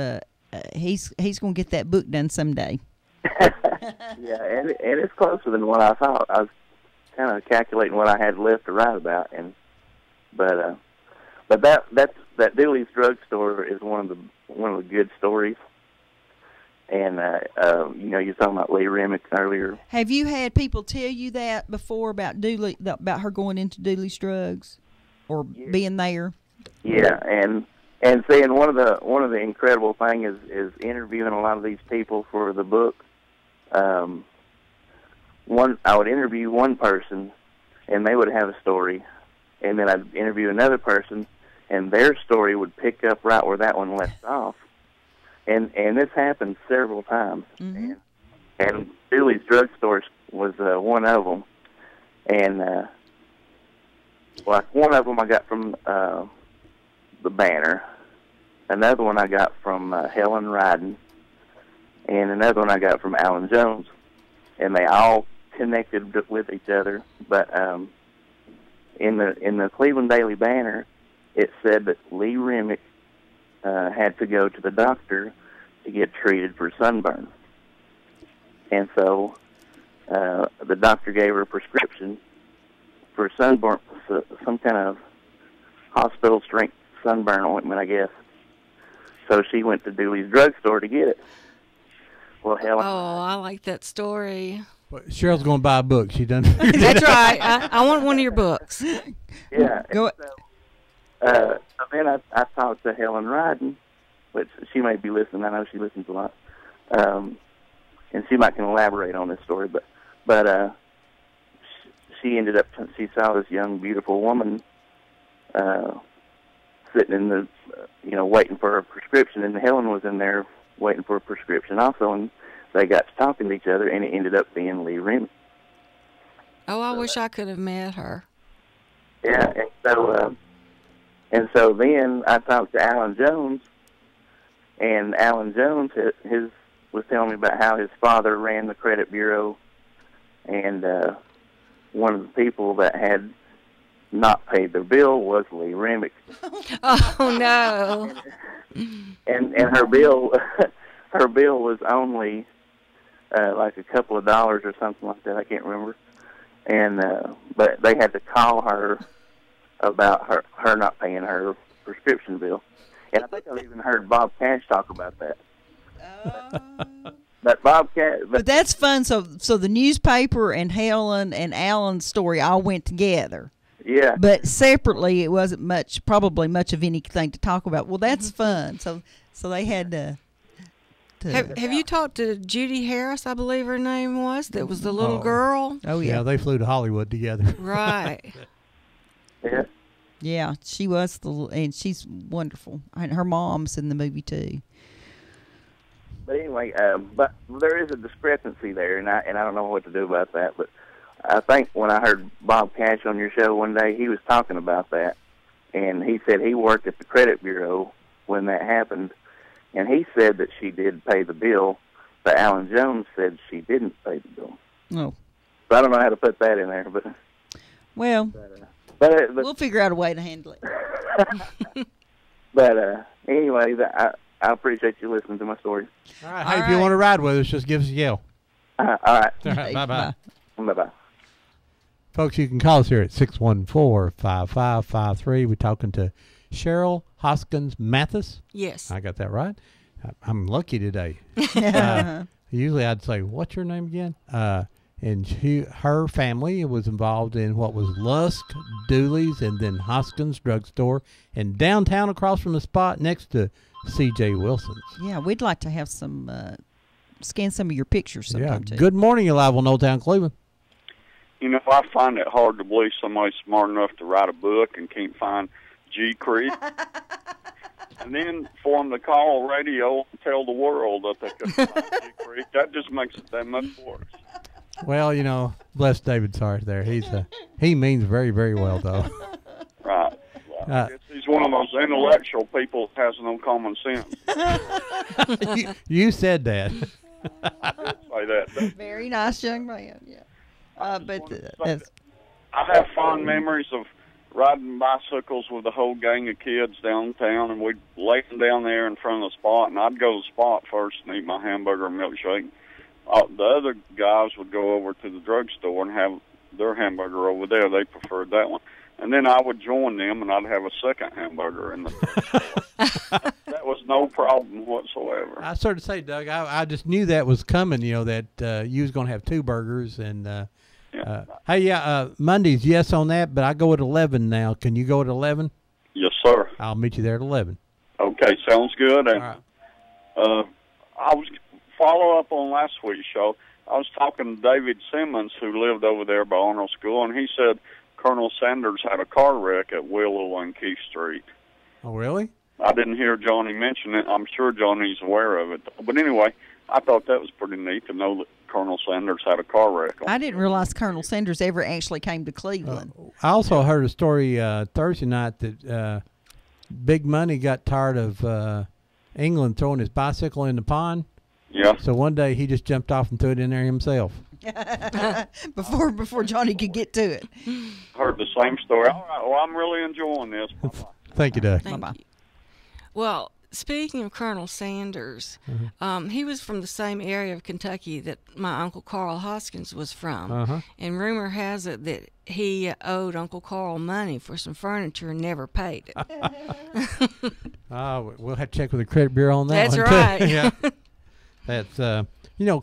he's going to get that book done someday. Yeah, and it's closer than what I thought. I was kind of calculating what I had left to write about, but that Dooley's drugstore is one of the good stories. And you're talking about Lee Remick earlier. Have you had people tell you that before about Dooley, about her going into Dooley's drugs, or being there? Yeah, and seeing one of the incredible things is interviewing a lot of these people for the book. I would interview one person, and they would have a story, and then I'd interview another person, and their story would pick up right where that one left off. And this happened several times. Mm-hmm. And Dooley's Drugstore was one of them. And one of them I got from the Banner. Another one I got from Helen Ryden. And another one I got from Alan Jones. And they all connected with each other. But in the Cleveland Daily Banner, it said that Lee Remick had to go to the doctor to get treated for sunburn. And so the doctor gave her a prescription for sunburn, some kind of hospital-strength sunburn ointment, I guess. So she went to Dooley's Drugstore to get it. Well, Helen... Oh, I like that story. Well, Cheryl's going to buy a book. She done. That's right. I want one of your books. Yeah. Go So then I talked to Helen Ryden, which she may be listening. I know she listens a lot, and she might can elaborate on this story. But she ended up. She saw this young, beautiful woman sitting in the, waiting for her prescription, and Helen was in there waiting for a prescription also, and they got to talking to each other, and it ended up being Lee Remick. Oh, I wish I could have met her. Yeah, and so then I talked to Alan Jones, and Alan Jones was telling me about how his father ran the credit bureau, and one of the people that had not paid their bill was Lee Remick. Oh no! And her bill was only like a couple of dollars or something like that. I can't remember. And but they had to call her about her not paying her prescription bill. And I think I've even heard Bob Cash talk about that. But Bob Cash... But that's fun. So the newspaper and Helen and Alan's story all went together. Yeah. But separately, it wasn't probably much of anything to talk about. Well, that's fun. So they had to... Have you talked to Judy Harris, I believe her name was, that was the little girl? Oh, yeah. Yeah, they flew to Hollywood together. Right. Yeah. Yeah, she was and she's wonderful. And her mom's in the movie too. But anyway, but there is a discrepancy there, and I don't know what to do about that. But I think when I heard Bob Cash on your show one day, he was talking about that, and he said he worked at the credit bureau when that happened, and he said that she did pay the bill, but Alan Jones said she didn't pay the bill. Oh. So I don't know how to put that in there, but well. But we'll figure out a way to handle it. But anyway, I appreciate you listening to my story. All right. Hey, if you want to ride with us, just give us a yell. All right. Bye-bye. Bye-bye. Folks, you can call us here at 614-5553. We're talking to Cheryl Hoskins Mathis. Yes. I got that right. I'm lucky today. Usually I'd say, what's your name again? And her family was involved in what was Lusk, Dooley's, and then Hoskins Drugstore, and downtown across from the spot next to C.J. Wilson's. Yeah, we'd like to have some, scan some of your pictures sometime too. Good morning, you're live on Old Town Cleveland. I find it hard to believe somebody's smart enough to write a book and can't find G Creek. And then for them to call radio and tell the world that they couldn't find G Creek, that just makes it that much worse. Well, bless David Sarge there. He means very, very well, though. Right. I guess he's one of those intellectual people that has no common sense. You said that. I did say that. Very nice young man, yeah. But I have fond memories of riding bicycles with a whole gang of kids downtown, and we'd lay them down there in front of the spot, and I'd go to the spot first and eat my hamburger and milkshake. The other guys would go over to the drugstore and have their hamburger over there. They preferred that one. And then I would join them, and I'd have a second hamburger in the drugstore. That was no problem whatsoever. I sort of say, Doug, I just knew that was coming, that you was going to have two burgers. And Mondays, yes on that, but I go at 11 now. Can you go at 11? Yes, sir. I'll meet you there at 11. Okay, sounds good. And, All right. I was follow up on last week's show. I was talking to David Simmons, who lived over there by Arnold School, and he said Colonel Sanders had a car wreck at Willow and Keith Street. Oh, really? I didn't hear Johnny mention it. I'm sure Johnny's aware of it. But anyway, I thought that was pretty neat to know that Colonel Sanders had a car wreck. I didn't realize Colonel Sanders ever actually came to Cleveland. I also heard a story Thursday night that Big Money got tired of England throwing his bicycle in the pond. Yeah. So one day he just jumped off and threw it in there himself. before Johnny could get to it. Heard the same story. All right. Well, I'm really enjoying this. Thank you, Doug. Thank you. Well, speaking of Colonel Sanders, he was from the same area of Kentucky that my Uncle Carl Hoskins was from. And rumor has it that he owed Uncle Carl money for some furniture and never paid it. We'll have to check with the credit bureau on that. That's one right. Too. Yeah. That's of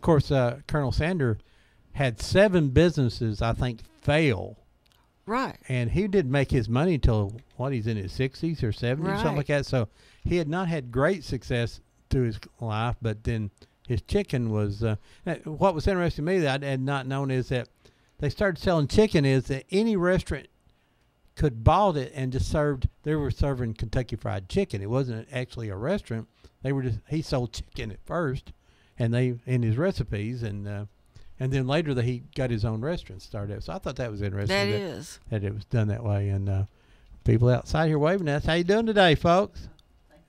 course, Colonel Sanders had 7 businesses, I think, fail. Right. And he didn't make his money until, he's in his 60s or 70s, something like that. So he had not had great success through his life, but then his chicken was, what was interesting to me that I had not known is that they started selling chicken is that any restaurant could bought it and just they were serving Kentucky Fried Chicken. It wasn't actually a restaurant. He sold chicken at first, and in his recipes, and then later he got his own restaurant started. So I thought that was interesting. That it was done that way. And people outside here waving at us. How you doing today, folks?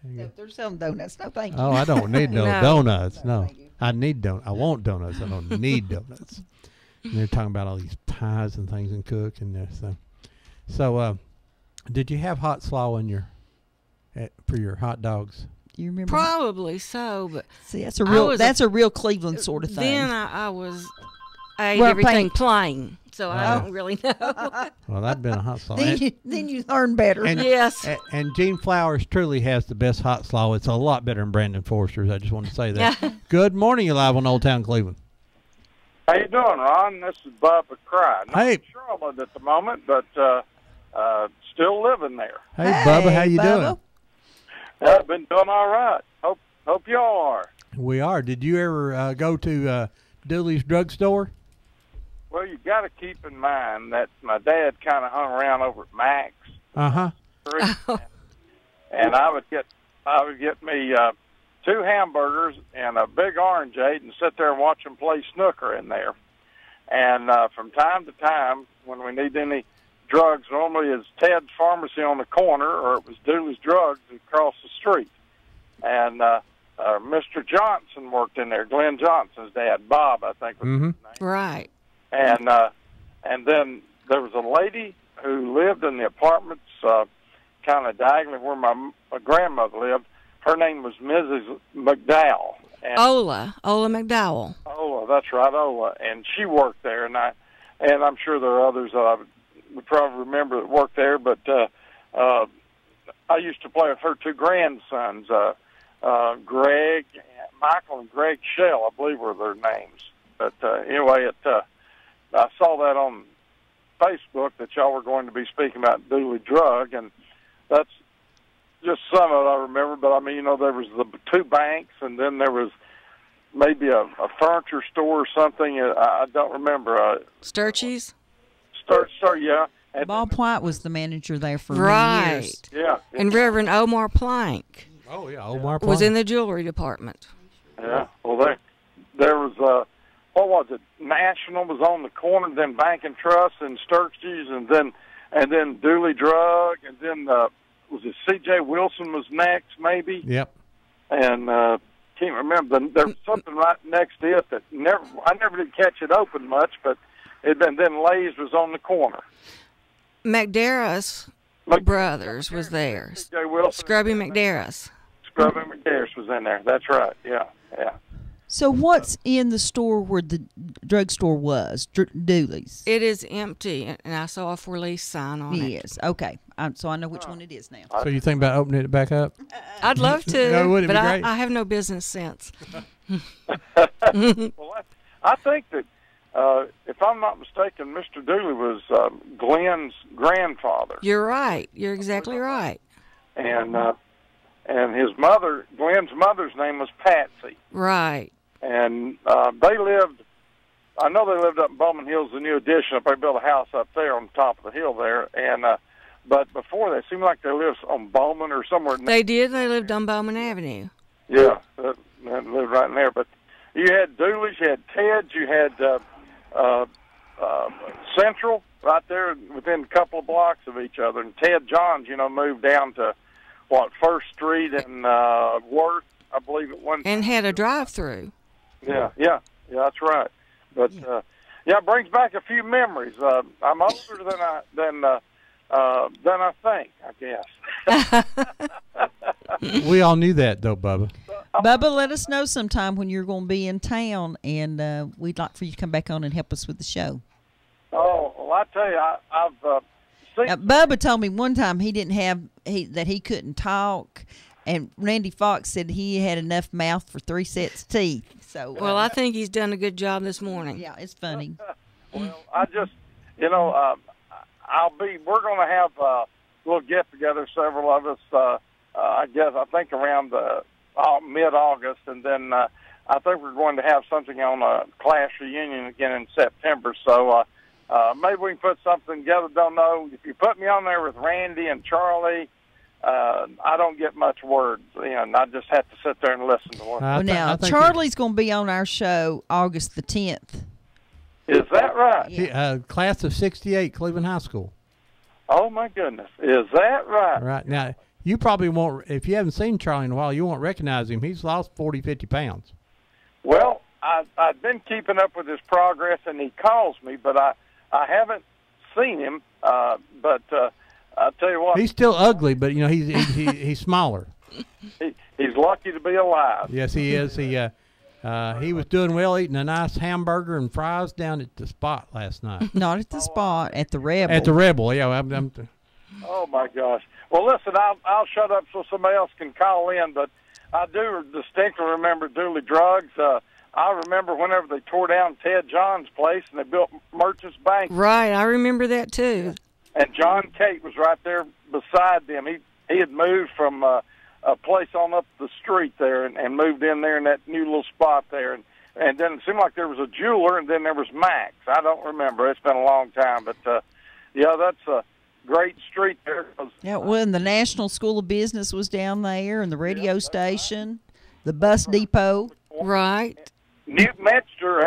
They're selling donuts. No, thank you. Oh, I don't need no donuts. No, I need donuts. I want donuts. I don't need donuts. And they're talking about all these pies and things and cook and this. So, did you have hot slaw for your hot dogs? Do you remember? Probably so, but see, that's a real Cleveland sort of thing. Then I ate everything plain, so I don't really know. Well, that'd been a hot slaw. Then you learn better. Yes. And Gene Flowers truly has the best hot slaw. It's a lot better than Brandon Forster's. I just want to say that. Good morning, you're live on Old Town Cleveland. How you doing, Ron? This is Bubba Cry. Not in Charlotte at the moment, but still living there. Hey, Bubba, how you doing? I've been doing all right. Hope y'all are. We are. Did you ever go to Dooley's drugstore? Well, you got to keep in mind that my dad kind of hung around over at Max. And I would get me 2 hamburgers and a big orangeade and sit there and watch them play snooker in there. And from time to time, when we need any drugs, normally it's Ted's Pharmacy on the corner, or it was Dooley's Drugs across the street. And Mr. Johnson worked in there, Glenn Johnson's dad, Bob, I think was his name. Right. And then there was a lady who lived in the apartments kind of diagonally where my grandmother lived. Her name was Mrs. McDowell. And Ola McDowell. Ola, that's right, Ola. And she worked there, and I'm sure there are others that I would probably remember that worked there, but I used to play with her 2 grandsons, Greg, Michael and Greg Shell, I believe were their names. But anyway, I saw that on Facebook that y'all were going to be speaking about Dooley Drug, and that's just some of it I remember. But I mean, there was the 2 banks, and then there was maybe a furniture store or something. I don't remember. Sturchie's? Yeah. And Bob White was the manager there for many years. Yeah. And Reverend Omar Plank. Oh, yeah, Omar Plank. Was in the jewelry department. Yeah. Well, there was, what was it? National was on the corner, then Bank and Trust and Sturgis, and then Dooley Drug, and then was it C.J. Wilson was next, maybe? Yep. And can't remember. There was something right next to it that I never did catch it open much, but then Lay's was on the corner. McDarris Brothers was there. C.J. Wilson. Scrubby McDarris. Scrubby McDarris was in there. That's right. Yeah. So what's in the store where the drugstore was, Dooley's? It is empty, and I saw a for lease sign on it. Yes. Okay. So I know which one it is now. So you think about opening it back up? I'd love to, No, wouldn't it but be great? I have no business sense. Well, I think that if I'm not mistaken, Mr. Dooley was Glenn's grandfather, You're right. You're exactly right. and his mother, Glenn's mother's name was Patsy, Right. and they lived. I know they lived up in Bowman Hills, the new addition. They built a house up there on top of the hill there, and but before that, it seemed like they lived on Bowman or somewhere. They did. They lived on Bowman Avenue. Yeah, they lived right in there. But you had Dooley's, you had Ted's, you had Central right there within a couple of blocks of each other. And Ted Johns, moved down to, First Street and Worth, I believe at one time. And had a drive-through. Yeah, that's right. But, it brings back a few memories. I'm older than I think, I guess. We all knew that, though, Bubba. Bubba, let us know sometime when you're going to be in town, and we'd like for you to come back on and help us with the show. Oh, well, I tell you, I've seen... Now, Bubba told me one time that he couldn't talk, and Randy Fox said he had enough mouth for 3 sets of teeth. So, Well, I think he's done a good job this morning. Yeah, it's funny. Well, I just, we're going to have a little get-together, several of us, I think around mid-August, and then I think we're going to have something on a class reunion again in September, so maybe we can put something together, don't know. If you put me on there with Randy and Charlie, I don't get much words, and I just have to sit there and listen to one. Well, now, Charlie's going to be on our show August the 10th. Is that right? Yeah. Class of 68, Cleveland High School. Oh, my goodness. Is that right? Right. Now, you probably won't, if you haven't seen Charlie in a while, you won't recognize him. He's lost 40, 50 pounds. Well, I've been keeping up with his progress, and he calls me, but I haven't seen him. But I'll tell you what. He's still ugly, but, he's smaller. He's lucky to be alive. Yes, he is. He was doing well, eating a nice hamburger and fries down at the Spot last night. Not at the Spot, at the Rebel. At the Rebel, yeah. Oh, my gosh. Well, listen, I'll shut up so somebody else can call in, but I do distinctly remember Dooley Drugs. I remember whenever they tore down Ted John's place and they built Merchants Bank. Right, I remember that too. And John Cate was right there beside them. He had moved from a place on up the street there and moved in there in that new little spot there. And then it seemed like there was a jeweler, and then there was Max. I don't remember. It's been a long time. But, that's a great street there. Yeah, well, and the National School of Business was down there, and the radio station, the bus depot. Right. Newt Metzger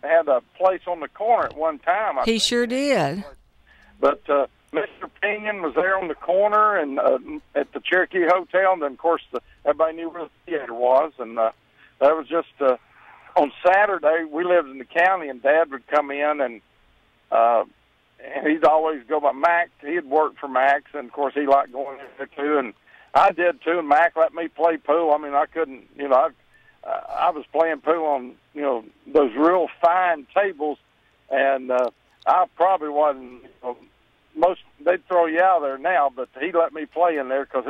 had a place on the corner at one time. He sure did. But Mr. Pinion was there on the corner and at the Cherokee Hotel, and then, of course, everybody knew where the theater was. And that was just on Saturday, we lived in the county, and Dad would come in, and he'd always go by Mac. He'd work for Max, and, of course, he liked going there, too. And I did, too, and Mac let me play pool. I mean, I couldn't, I was playing pool on, those real fine tables, and I probably wasn't, they'd throw you out there now, but he let me play in there because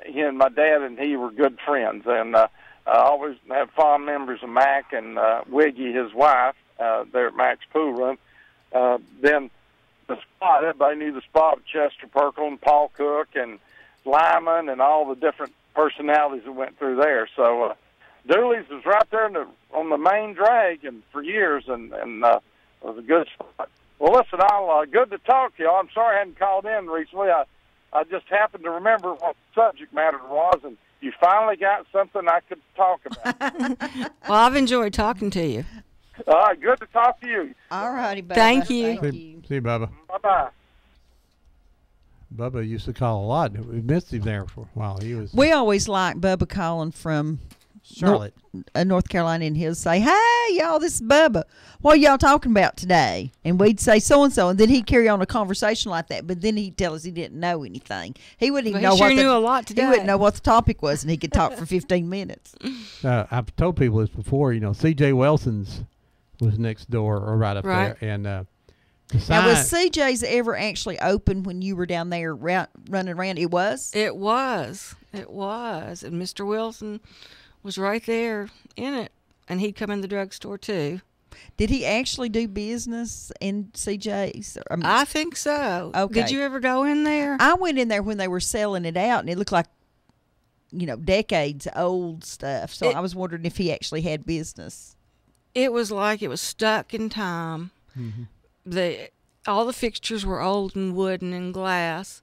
he and my dad and he were good friends, and I always have fond memories of Mac and Wiggy, his wife, there at Mac's pool room. Then the Spot, everybody knew the Spot with Chester Perkle and Paul Cook and Lyman and all the different personalities that went through there. So Dooley's was right there on the main drag and for years, and it was a good spot. Well, listen, good to talk to you. I'm sorry I hadn't called in recently. I just happened to remember what the subject matter was, and you finally got something I could talk about. Well, I've enjoyed talking to you. All right, good to talk to you. All righty, Bubba. Thank you. See you, Bubba. Bye-bye. Bubba used to call a lot. We missed him there for a while. We always liked Bubba calling from Charlotte. North Carolina, and he'll say, "Hey, y'all, this is Bubba. What are y'all talking about today?" And we'd say so and so, and then he'd carry on a conversation like that. But then he'd tell us he didn't know anything. He wouldn't even Well, know he what sure knew a lot today. He wouldn't know what the topic was, and he could talk for 15 minutes. I've told people this before. C.J. Wilson's was next door or right up there, and the sign. Now, was CJ's ever actually open when you were down there running around? It was. It was. And Mr. Wilson was right there in it, and he'd come in the drugstore too. Did he actually do business in CJ's? I think so. Okay. Did you ever go in there? I went in there when they were selling it out, and it looked like, decades old stuff. So I was wondering if he actually had business. It was like it was stuck in time. Mm-hmm. All the fixtures were old and wooden and glass,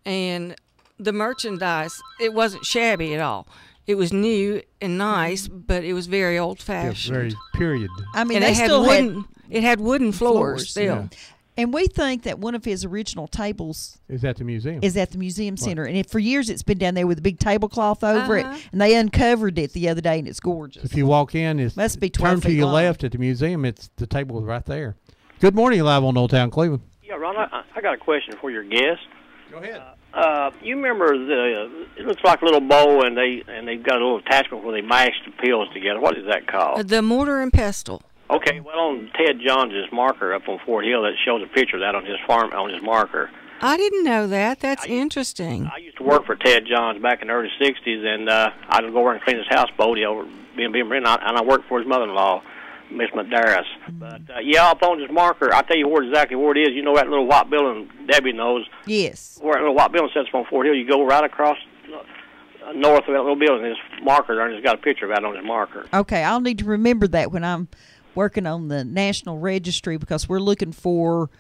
and the merchandise, it wasn't shabby at all. It was new and nice, but it was very old-fashioned. Very period. I mean, and they still had wooden floors still. Yeah. And we think that one of his original tables is at the museum. Center. And for years it's been down there with a big tablecloth over it. And they uncovered it the other day, and it's gorgeous. If you walk in, it's must be 12 turn to feet your long. left at the museum. It's the table is right there. Good morning, live on Old Town Cleveland. Yeah, Ron, I got a question for your guest. Go ahead. You remember it looks like a little bowl, and they've got a little attachment where they mash the pills together. What is that called? The mortar and pestle. Okay, well, on Ted Johns' marker up on Fort Hill, that shows a picture of that on his farm, on his marker. I didn't know that. That's interesting. I used to work for Ted Johns back in the early 60s, and I'd go over and clean his houseboat over and I worked for his mother-in-law, Miss Madaris. But, up on his marker, I'll tell you exactly where it is. You know that little white building Debbie knows? Yes. Where that little white building sits on Fort Hill, you go right across north of that little building. His marker there, and it's got a picture of that on his marker. Okay, I'll need to remember that when I'm working on the National Registry, because we're looking for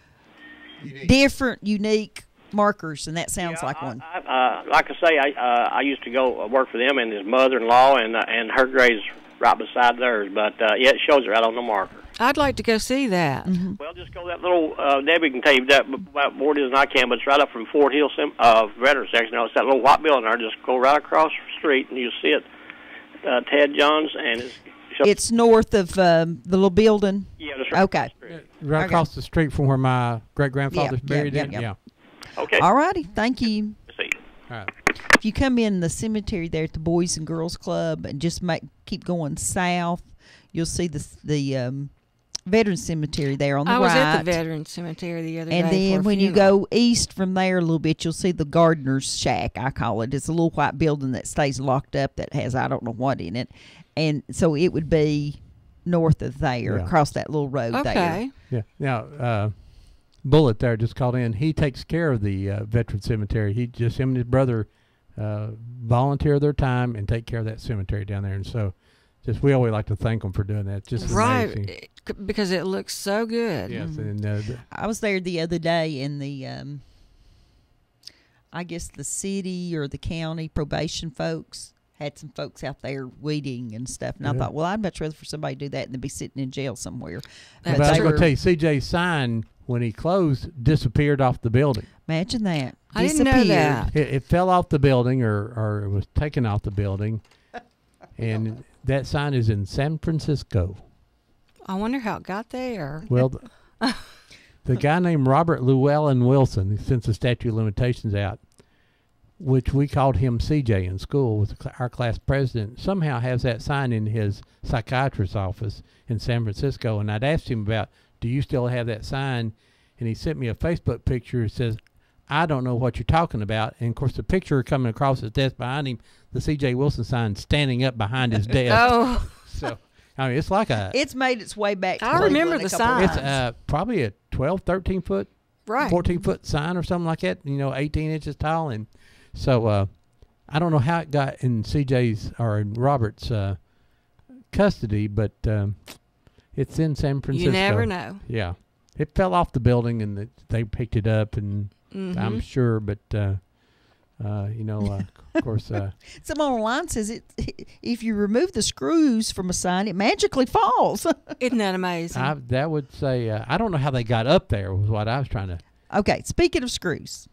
different, unique markers, and that sounds like one. Like I say, I used to go work for them, and his mother-in-law, and her grave's right beside theirs. But it shows it right on the marker. I'd like to go see that. Mm-hmm. Well, just go that little. Debbie can tell you that about more it is than I can, but it's right up from Fort Hill Veterans Section. It's that little white building there. Just go right across the street, and you see it. Ted Johns, and it's north of the little building. Yeah, that's right. Okay. Right across the street from where my great-grandfather's buried in. Yeah. Okay. All righty. Thank you. See you. All right. If you come in the cemetery there at the Boys and Girls Club and just keep going south, you'll see the Veterans Cemetery there on the right. I was at the Veterans Cemetery the other day. And then when you go east from there a little bit, you'll see the Gardener's Shack, I call it. It's a little white building that stays locked up that has I don't know what in it. And so it would be north of there, across that little road there. Yeah. Now, Bullet there just called in. He takes care of the Veteran Cemetery. Him and his brother volunteer their time and take care of that cemetery down there. And so we always like to thank them for doing that. Just amazing. Right, because it looks so good. Yes, Mm-hmm. and I was there the other day, and the I guess the city or the county probation folks had some folks out there weeding and stuff, and I thought, well, I'd much rather for somebody to do that than be sitting in jail somewhere. But I was going to tell you, CJ's sign, when he closed, disappeared off the building. Imagine that. I didn't know that. It fell off the building, or it was taken off the building, and that sign is in San Francisco. I wonder how it got there. Well, the guy named Robert Llewellyn Wilson, since the statute of limitations out, which we called him CJ in school, was our class president, somehow has that sign in his psychiatrist's office in San Francisco. And I'd asked him about, do you still have that sign? And he sent me a Facebook picture that says, I don't know what you're talking about. And, of course, the picture coming across his desk behind him, the C.J. Wilson sign standing up behind his desk. Oh. So, I mean, it's like it's made its way back to I remember the sign. It's probably a 12, 13-foot, 14-foot sign or something like that, 18 inches tall. And so I don't know how it got in C.J.'s or in Robert's custody, but it's in San Francisco. You never know. Yeah. It fell off the building, and they picked it up, and I'm sure, but, of course. Someone online says if you remove the screws from a sign, it magically falls. Isn't that amazing? That would say, I don't know how they got up there was what I was trying to. Okay, speaking of screws,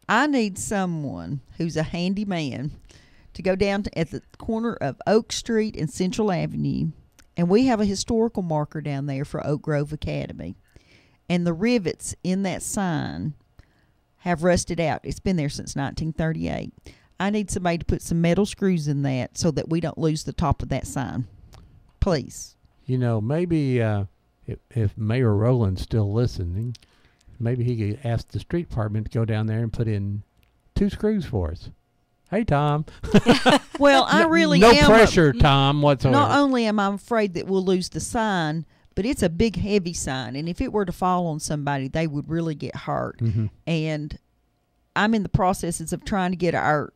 I need someone who's a handyman to go down at the corner of Oak Street and Central Avenue, and we have a historical marker down there for Oak Grove Academy. And the rivets in that sign have rusted out. It's been there since 1938. I need somebody to put some metal screws in that so that we don't lose the top of that sign. Please. You know, maybe if Mayor Rowland's still listening, maybe he could ask the street department to go down there and put in 2 screws for us. Hey, Tom. Well, I really no am. Pressure, Tom, whatsoever. Not only am I afraid that we'll lose the sign, but it's a big, heavy sign. And if it were to fall on somebody, they would really get hurt. Mm-hmm. And I'm in the processes of trying to get our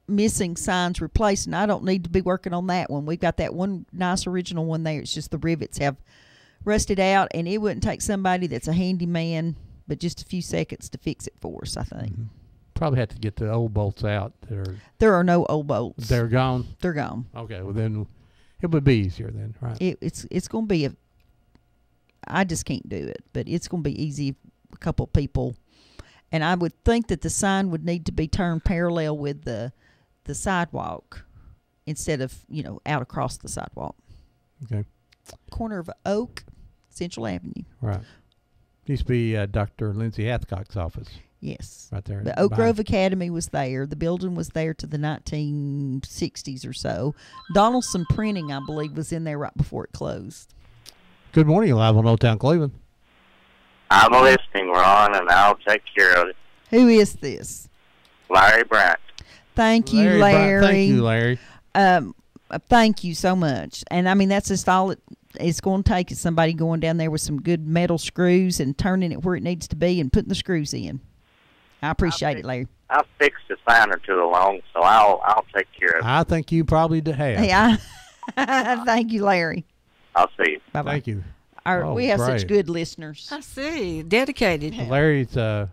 missing signs replaced, and I don't need to be working on that one. We've got that one nice original one there. It's just the rivets have rusted out, and it wouldn't take somebody that's a handyman but just a few seconds to fix it for us, I think. Mm-hmm. Probably have to get the old bolts out. There are no old bolts. They're gone? They're gone. Okay, well then it would be easier then, right? It's going to be I just can't do it, but it's going to be easy if a couple of people. And I would think that the sign would need to be turned parallel with the sidewalk instead of, out across the sidewalk. Okay. Corner of Oak, Central Avenue. Right. Used to be Dr. Lindsay Hathcock's office. Yes. Right there. The Oak Grove Academy was there. The building was there to the 1960s or so. Donaldson Printing, I believe, was in there right before it closed. Good morning, live on Old Town Cleveland. I'm listening, Ron, and I'll take care of it. Who is this? Larry Bryant. Thank you, Larry. Thank you, Larry. Thank you so much. And, I mean, that's just all it's going to take is somebody going down there with some good metal screws and turning it where it needs to be and putting the screws in. I appreciate it, Larry. I've fixed a sign or two along, so I'll take care of it. I think you probably have. Hey, thank you, Larry. I'll see you. Bye-bye. Thank you. We have great. such good listeners. I see. Dedicated. Larry's does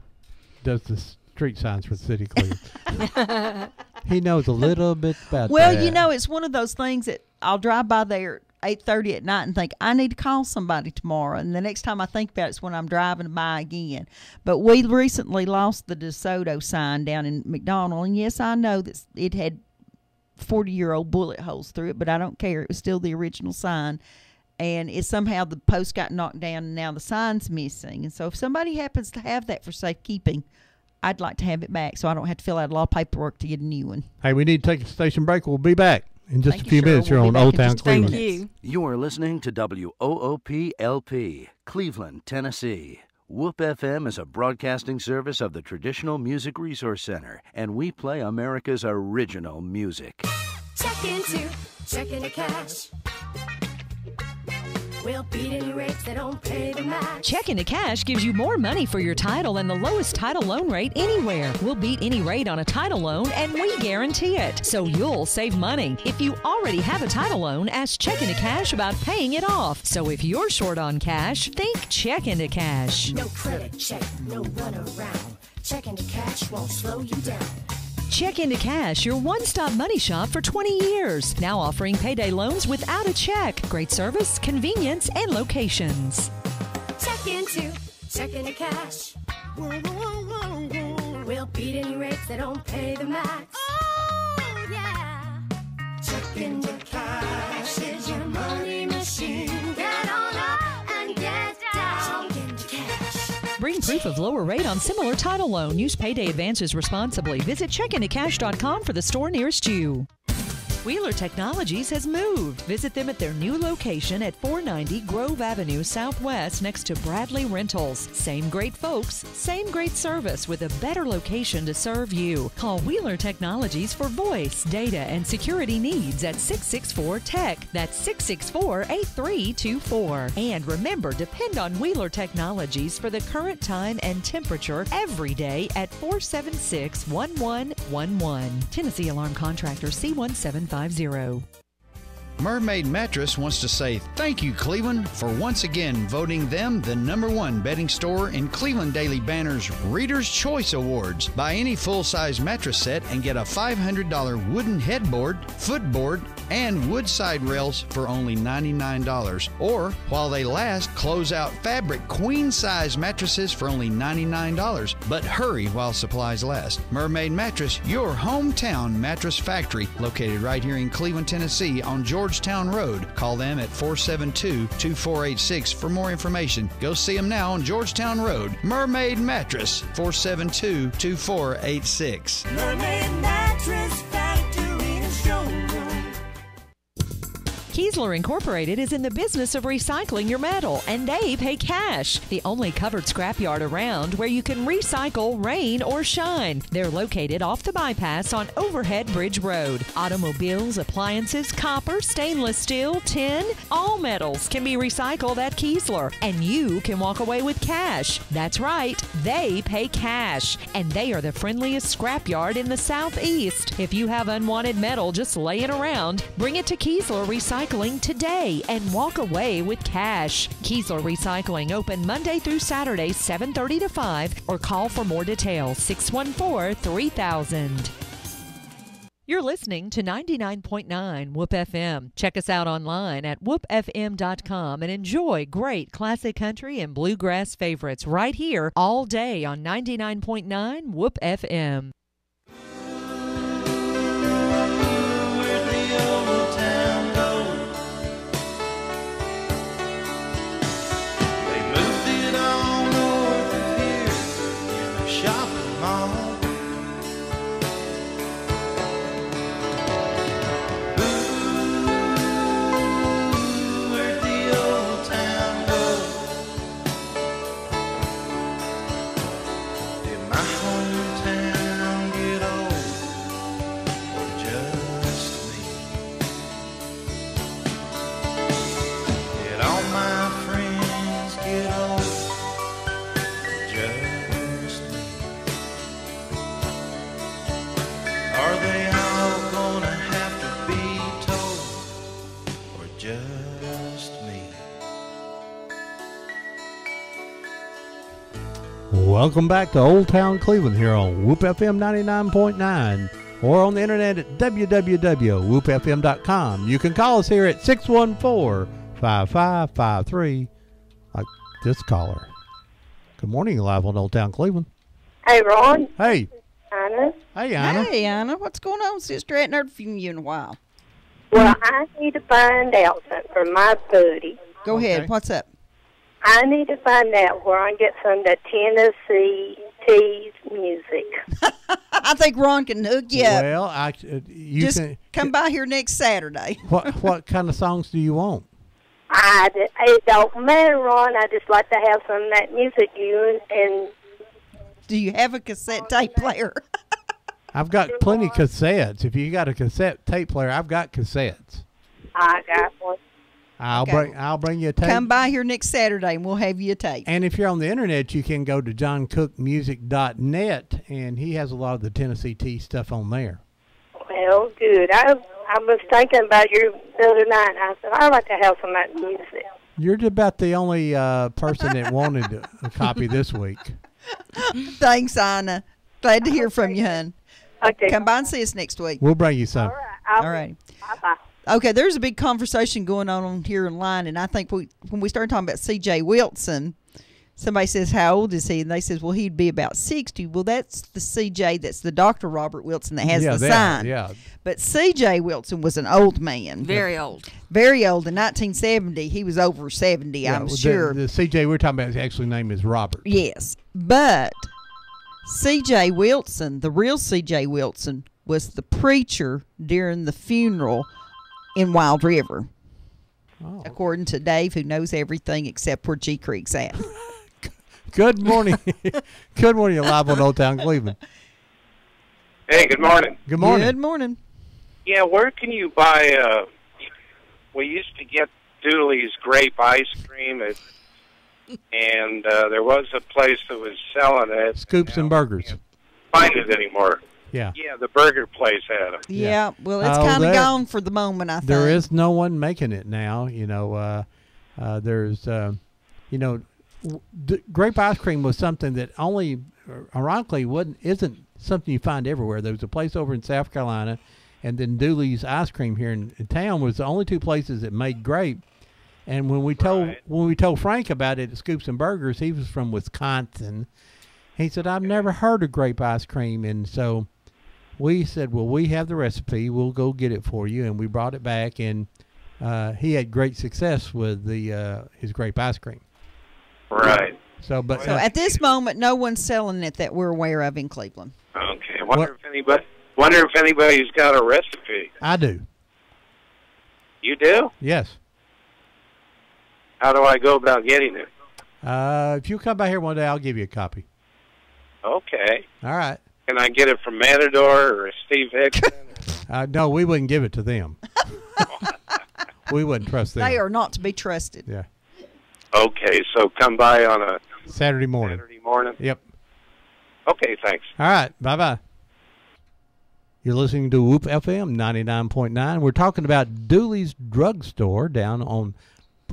the street signs for the city of Cleveland. He knows a little bit about that. Well, it's one of those things that I'll drive by there at 8:30 at night and think, I need to call somebody tomorrow. And the next time I think about it is when I'm driving by again. But we recently lost the DeSoto sign down in McDonald. And, yes, I know that it had 40-year-old bullet holes through it, but I don't care. It was still the original sign. And somehow the post got knocked down and now the sign's missing. And so if somebody happens to have that for safekeeping, I'd like to have it back so I don't have to fill out a lot of paperwork to get a new one. Hey, we need to take a station break. We'll be back in just Thank a few you, minutes here Cheryl. on We'll Old be back in Town just a few Cleveland. minutes. You are listening to WOOP-LP, Cleveland, Tennessee. WOOP FM is a broadcasting service of the Traditional Music Resource Center, and we play America's original music. Checking the cash. We'll beat any rates that don't pay the match. Check into Cash gives you more money for your title and the lowest title loan rate anywhere. We'll beat any rate on a title loan, and we guarantee it. So you'll save money. If you already have a title loan, ask Check into Cash about paying it off. So if you're short on cash, think Check into Cash. No credit check, no run around. Check into Cash won't slow you down. Check into Cash, your one-stop money shop for 20 years. Now offering payday loans without a check. Great service, convenience, and locations. Check into Cash. We'll beat any rates that don't pay the max. Oh, yeah. Check into Cash is your money machine. Get on up and get down. Check into Cash. Bring proof of lower rate on similar title loan. Use payday advances responsibly. Visit checkintocash.com for the store nearest you. Wheeler Technologies has moved. Visit them at their new location at 490 Grove Avenue Southwest next to Bradley Rentals. Same great folks, same great service with a better location to serve you. Call Wheeler Technologies for voice, data, and security needs at 664-TECH. That's 664-8324. And remember, depend on Wheeler Technologies for the current time and temperature every day at 476-1111. Tennessee Alarm Contractor C1750. Mermaid Mattress wants to say thank you, Cleveland, for once again voting them the #1 bedding store in Cleveland Daily Banner's Reader's Choice Awards. Buy any full-size mattress set and get a $500 wooden headboard, footboard, and wood side rails for only $99. Or, while they last, close out fabric queen-size mattresses for only $99. But hurry while supplies last. Mermaid Mattress, your hometown mattress factory, located right here in Cleveland, Tennessee on Georgetown Road. Call them at 472-2486 for more information. Go see them now on Georgetown Road. Mermaid Mattress, 472-2486. Mermaid Mattress Factory and Showroom. Kiesler Incorporated is in the business of recycling your metal, and they pay cash. The only covered scrapyard around where you can recycle rain or shine. They're located off the bypass on Overhead Bridge Road. Automobiles, appliances, copper, stainless steel, tin, all metals can be recycled at Kiesler, and you can walk away with cash. That's right, they pay cash, and they are the friendliest scrapyard in the Southeast. If you have unwanted metal just laying around, bring it to Kiesler Recycling today and walk away with cash. Kiesler Recycling open Monday through Saturday, 7:30 to 5, or call for more details, 614-3000. You're listening to 99.9 Whoop FM. Check us out online at whoopfm.com and enjoy great classic country and bluegrass favorites right here all day on 99.9 Whoop FM. Welcome back to Old Town Cleveland here on Whoop FM 99.9 or on the internet at www.whoopfm.com. You can call us here at 614-5553 like this caller. Good morning, live on Old Town Cleveland. Hey, Ron. Hey. Anna. Hey, Anna. Hey, Anna. What's going on, sister? I hadn't heard from you in a while. Well, I need to find out something from my buddy. Go ahead. What's up? I need to find out where I can get some of the Tennessee Teas music. I think Ron can hook you up. Well, you just can come by here next Saturday. What kind of songs do you want? It don't matter, Ron. I just like to have some of that music. And do you have a cassette tape player? I've got plenty of cassettes. If you got a cassette tape player, I've got cassettes. I got one. I'll bring you a tape. Come by here next Saturday and we'll have you a tape. And if you're on the internet, you can go to johncookmusic.net, and he has a lot of the Tennessee Tea stuff on there. Well, good. I was thinking about you the other night, and I said, I'd like to have some of that music. You're about the only person that wanted a copy this week. Thanks, Anna. Glad to hear from you, hon. Okay. Come by and see us next week. We'll bring you some. All right. Bye-bye. Okay, there's a big conversation going on here in line, and I think when we started talking about C.J. Wilson, somebody says, how old is he? And they says, well, he'd be about 60. Well, that's the C.J., that's the Dr. Robert Wilson that has the sign. Yeah. But C.J. Wilson was an old man. Very old. Very old. In 1970, he was over 70, I'm sure. The C.J. we're talking about, his actual name is Robert. Yes. But C.J. Wilson, the real C.J. Wilson, was the preacher during the funeral in Wild River, according to Dave, who knows everything except where G Creek's at. Good morning. Good morning. You're live on Old Town Cleveland. Hey, good morning. Good morning. Good morning. Yeah, where can you buy, we used to get Dooley's grape ice cream, and there was a place that was selling it. Scoops and Burgers. Find it anymore. Yeah. Yeah, the burger place had them. Yeah. Well, it's Oh, kind of there- gone for the moment, I think. There is no one making it now. There's, grape ice cream was something that only, ironically, isn't something you find everywhere. There was a place over in South Carolina, and then Dooley's Ice Cream here in town was the only two places that made grape. And when we told Frank about it at Scoops and Burgers, he was from Wisconsin. He said, "I've never heard of grape ice cream," and so we said, "Well, we have the recipe. We'll go get it for you." And we brought it back, and he had great success with his grape ice cream. Right. So at this moment, no one's selling it that we're aware of in Cleveland. Okay. I wonder if anybody's got a recipe. I do. You do? Yes. How do I go about getting it? If you come by here one day, I'll give you a copy. Okay. All right. Can I get it from Matador or Steve Hickson? No, we wouldn't give it to them. We wouldn't trust them. They are not to be trusted. Yeah. Okay, so come by on a Saturday morning. Yep. Okay, thanks. All right. Bye-bye. You're listening to Whoop FM 99.9. We're talking about Dooley's Drug Store down on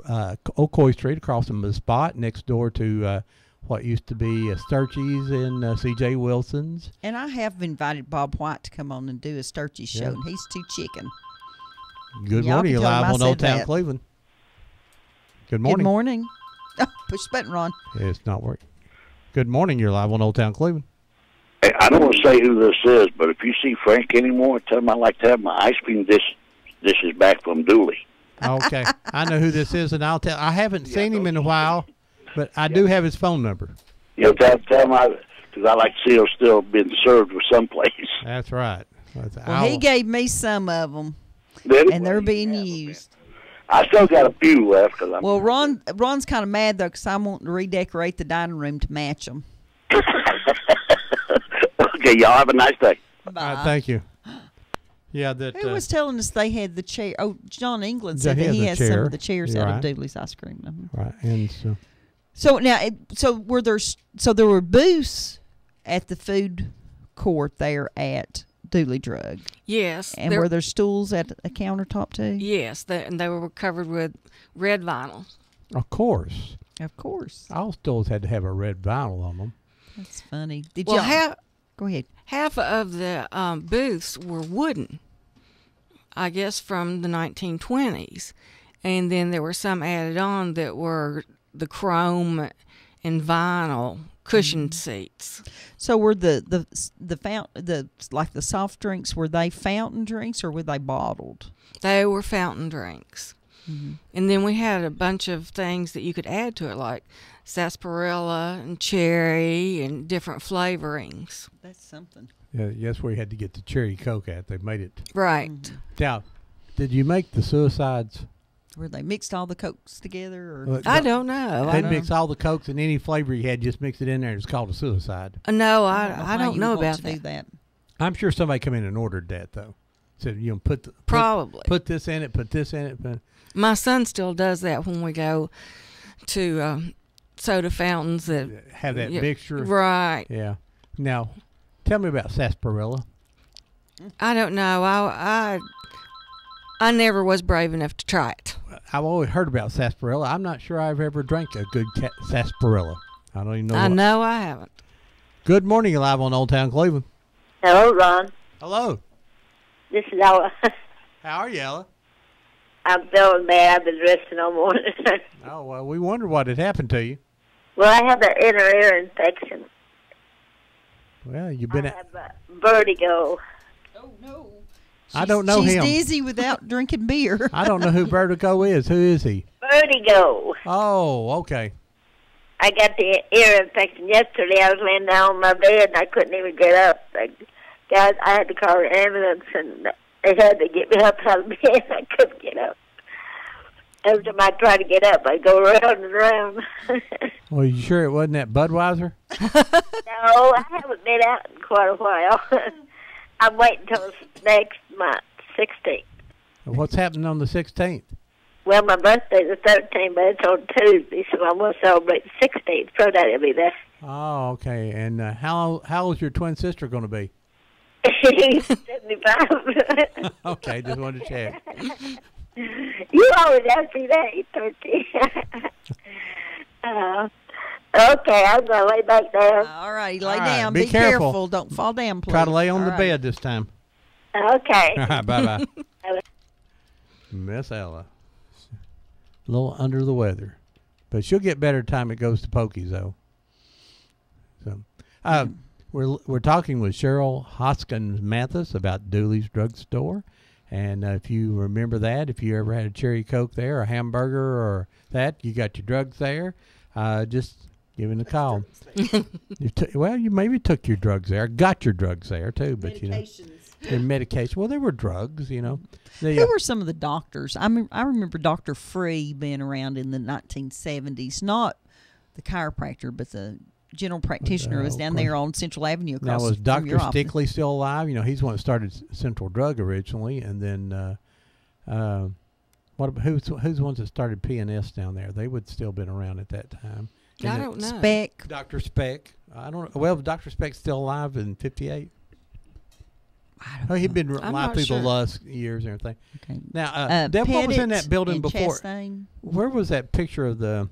Ocoee Street across from the spot next door to what used to be Sturkey's and C.J. Wilson's. And I have invited Bob White to come on and do a Sturkey's show, Yeah. and he's too chicken. Good Y'all morning. can You're tell him live I on said Old Town that. Cleveland. Good morning. Good morning. Oh, push the button, Ron. It's not working. Good morning. You're live on Old Town Cleveland. Hey, I don't want to say who this is, but if you see Frank anymore, tell him I'd like to have my ice cream dishes back from Dooley. Okay. I know who this is, and I haven't seen him in a while, but I do have his phone number. Tell him because I like to see him still being served with someplace. That's right. Well, he gave me some of them, and they're being used. I still got a few left. Well, Ron's kind of mad, though, because I'm wanting to redecorate the dining room to match them. Okay, y'all have a nice day. Bye. Thank you. Yeah, Who was telling us they had the chair? Oh, John England Yeah, said he that has he a has chair. some of the chairs out Right. of Dooley's Ice Cream. Right, and so So now, there were booths at the food court there at Dooley Drug. Yes. And were there stools at a countertop too? Yes, and they were covered with red vinyl. of course, all stools had to have a red vinyl on them. That's funny. Did Well, y'all go ahead? Half of the booths were wooden, I guess from the 1920s. And then there were some added on that were the chrome and vinyl cushioned seats. So were the soft drinks, were they fountain drinks or were they bottled? They were fountain drinks. Mm-hmm. And then we had a bunch of things that you could add to it, like sarsaparilla and cherry and different flavorings. That's something. Yeah, yes, we had to get the cherry Coke out. They made it. Right. Now, did you make the suicides? Where they mixed all the Cokes together? Or I don't know. They'd mix all the Cokes and any flavor you had, just mix it in there. It's called a suicide. No, I don't know about to do that. I'm sure somebody come in and ordered that, though. Said, Probably. Put this in it, put this in it. My son still does that when we go to soda fountains that have that mixture. Right. Yeah. Now, tell me about sarsaparilla. I don't know. I never was brave enough to try it. I've always heard about sarsaparilla. I'm not sure I've ever drank a good sarsaparilla. I don't even know. I know I haven't. Good morning. You're live on Old Town Cleveland. Hello, Ron. Hello. This is Ella. How are you, Ella? I'm feeling bad. I've been resting all morning. Oh, well, we wondered what had happened to you. Well, I have an inner ear infection. Well, you've been I have vertigo. Oh, no. I don't know She's him. dizzy without drinking beer. I don't know who Vertigo is. Who is he? Vertigo. Oh, okay. I got the ear infection yesterday. I was laying down on my bed and I couldn't even get up. Guys, I had to call an ambulance and they had to get me up out of bed. I couldn't get up. Every time I try to get up, I go around and around. Well, you sure it wasn't that Budweiser? No, I haven't been out in quite a while. I'm waiting until next month, 16th. What's happening on the 16th? Well, my birthday's the 13th, but it's on Tuesday, so I'm going to celebrate the 16th. So that'll be there. Oh, okay. And how old's your twin sister going to be? He's 75. Okay, just wanted to check. You always ask me that, you turkey. Okay, I'm going to lay back down. All right, lay All right, down. be Be careful. careful. Don't fall down, please. Try to lay on All the right. bed this time. Okay. All right, bye-bye. Miss Ella. A little under the weather. But she'll get better time it goes to Pokies, though. So, we're talking with Cheryl Hoskins Mathis about Dooley's Drugstore. And if you remember that, if you ever had a cherry Coke there, a hamburger or that, you got your drugs there, just give it a call. You maybe took your drugs there, got your drugs there too, but and medication. Well, they were drugs, you know. Who were some of the doctors? I remember Dr. Free being around in the 1970s. Not the chiropractor, but the general practitioner was down there on Central Avenue across now, was from Dr. your office. Stickley still alive? You know, he's the one that started Central Drug originally, and then who's the ones that started PNS down there? They would still been around at that time. I don't know. Speck. Dr. Speck. I don't know. Well, Dr. Speck's still alive in 58. He'd been alive through the last years and everything. Okay. Now, Deb, what was in that building before? Chastain. Where was that picture of the?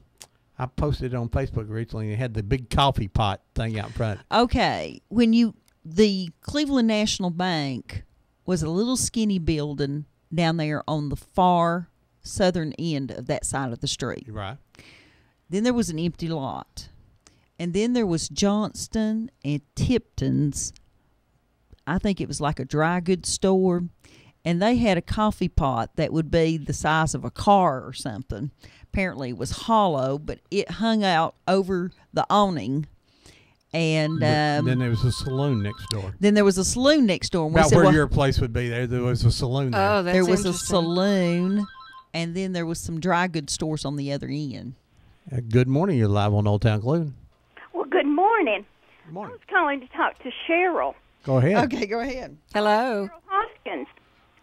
I posted it on Facebook recently. It had the big coffee pot thing out front. Okay, the Cleveland National Bank was a little skinny building down there on the far southern end of that side of the street. Right. Then there was an empty lot, and then there was Johnston and Tipton's. I think it was like a dry goods store, and they had a coffee pot that would be the size of a car or something. Apparently it was hollow, but it hung out over the awning. And then there was a saloon next door. Then there was a saloon next door. And About where your place would be, there was a saloon there. Oh, that's there was a interesting. saloon, and then there was some dry goods stores on the other end. Good morning. You're live on Old Town Cleveland. Well, good morning. Good morning. I was calling to talk to Cheryl. Go ahead. Okay, go ahead. Hello. Hoskins.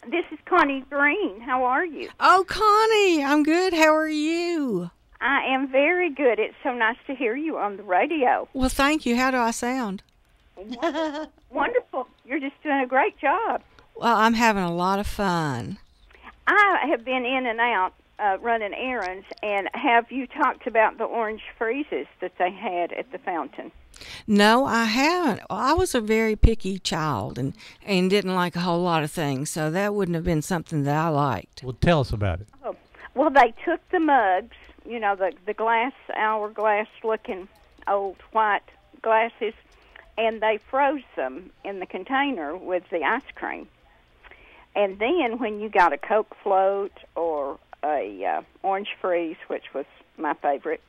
This is Connie Green. How are you? Oh, Connie, I'm good. How are you? I am very good. It's so nice to hear you on the radio. Well, thank you. How do I sound? Wonderful. You're just doing a great job. Well, I'm having a lot of fun. I have been in and out running errands, and have you talked about the orange freezes that they had at the fountain? No, I haven't. I was a very picky child and didn't like a whole lot of things, so that wouldn't have been something that I liked. Well, tell us about it. Oh, well, they took the mugs, you know, the glass, hourglass-looking old white glasses, and they froze them in the container with the ice cream. And then when you got a Coke float or a orange freeze, which was my favorite,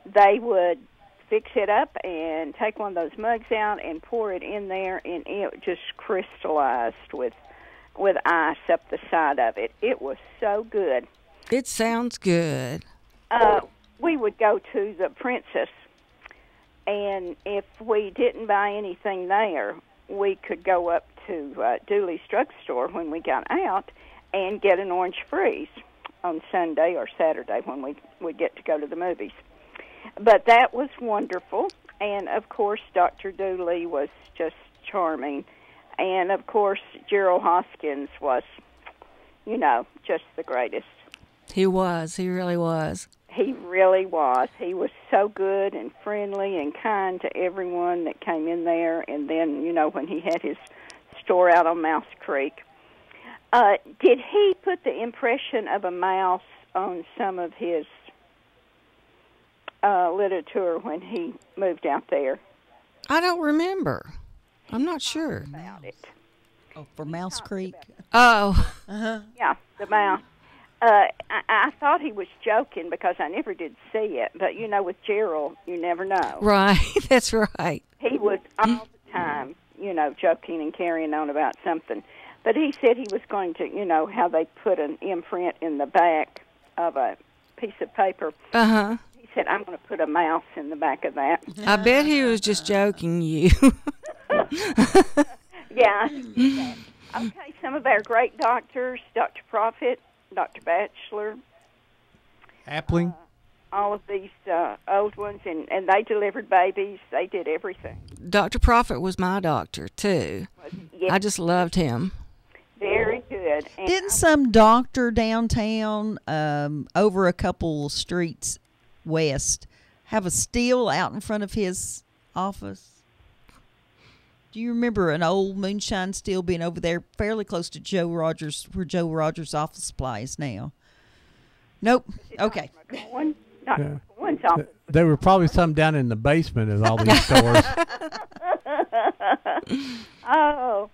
they would fix it up and take one of those mugs out and pour it in there, and it just crystallized with ice up the side of it. It was so good. It sounds good. We would go to the Princess, and if we didn't buy anything there, we could go up to Dooley's Drugstore when we got out and get an orange freeze on Sunday or Saturday when we would get to go to the movies. But that was wonderful, and of course Dr. Dooley was just charming, and of course Gerald Hoskins was, you know, just the greatest. He was. He really was. He really was. He was so good and friendly and kind to everyone that came in there, and then, you know, when he had his store out on Mouse Creek. Did he put the impression of a mouse on some of his literature when he moved out there? I don't remember. I'm not sure. About it. Oh, for Mouse Creek? Oh. Uh-huh. Yeah, the mouse. I thought he was joking because I never did see it, but, you know, with Gerald, you never know. Right, that's right. He was all the time, you know, joking and carrying on about something. But he said he was going to, you know, how they put an imprint in the back of a piece of paper. Uh-huh. He said, I'm going to put a mouse in the back of that. I bet he was just joking you. Yeah. Okay, some of our great doctors, Dr. Profit, Dr. Batchelor. Appling. All of these old ones, and they delivered babies. They did everything. Dr. Profit was my doctor, too. Yes. I just loved him. Very good. And Didn't some doctor downtown, over a couple streets west, have a steel out in front of his office? Do you remember an old moonshine still being over there fairly close to Joe Rogers, where Joe Rogers' office supply is now? Nope. Okay. Dr. McCoy's office. There were probably some down in the basement of all these stores. Oh,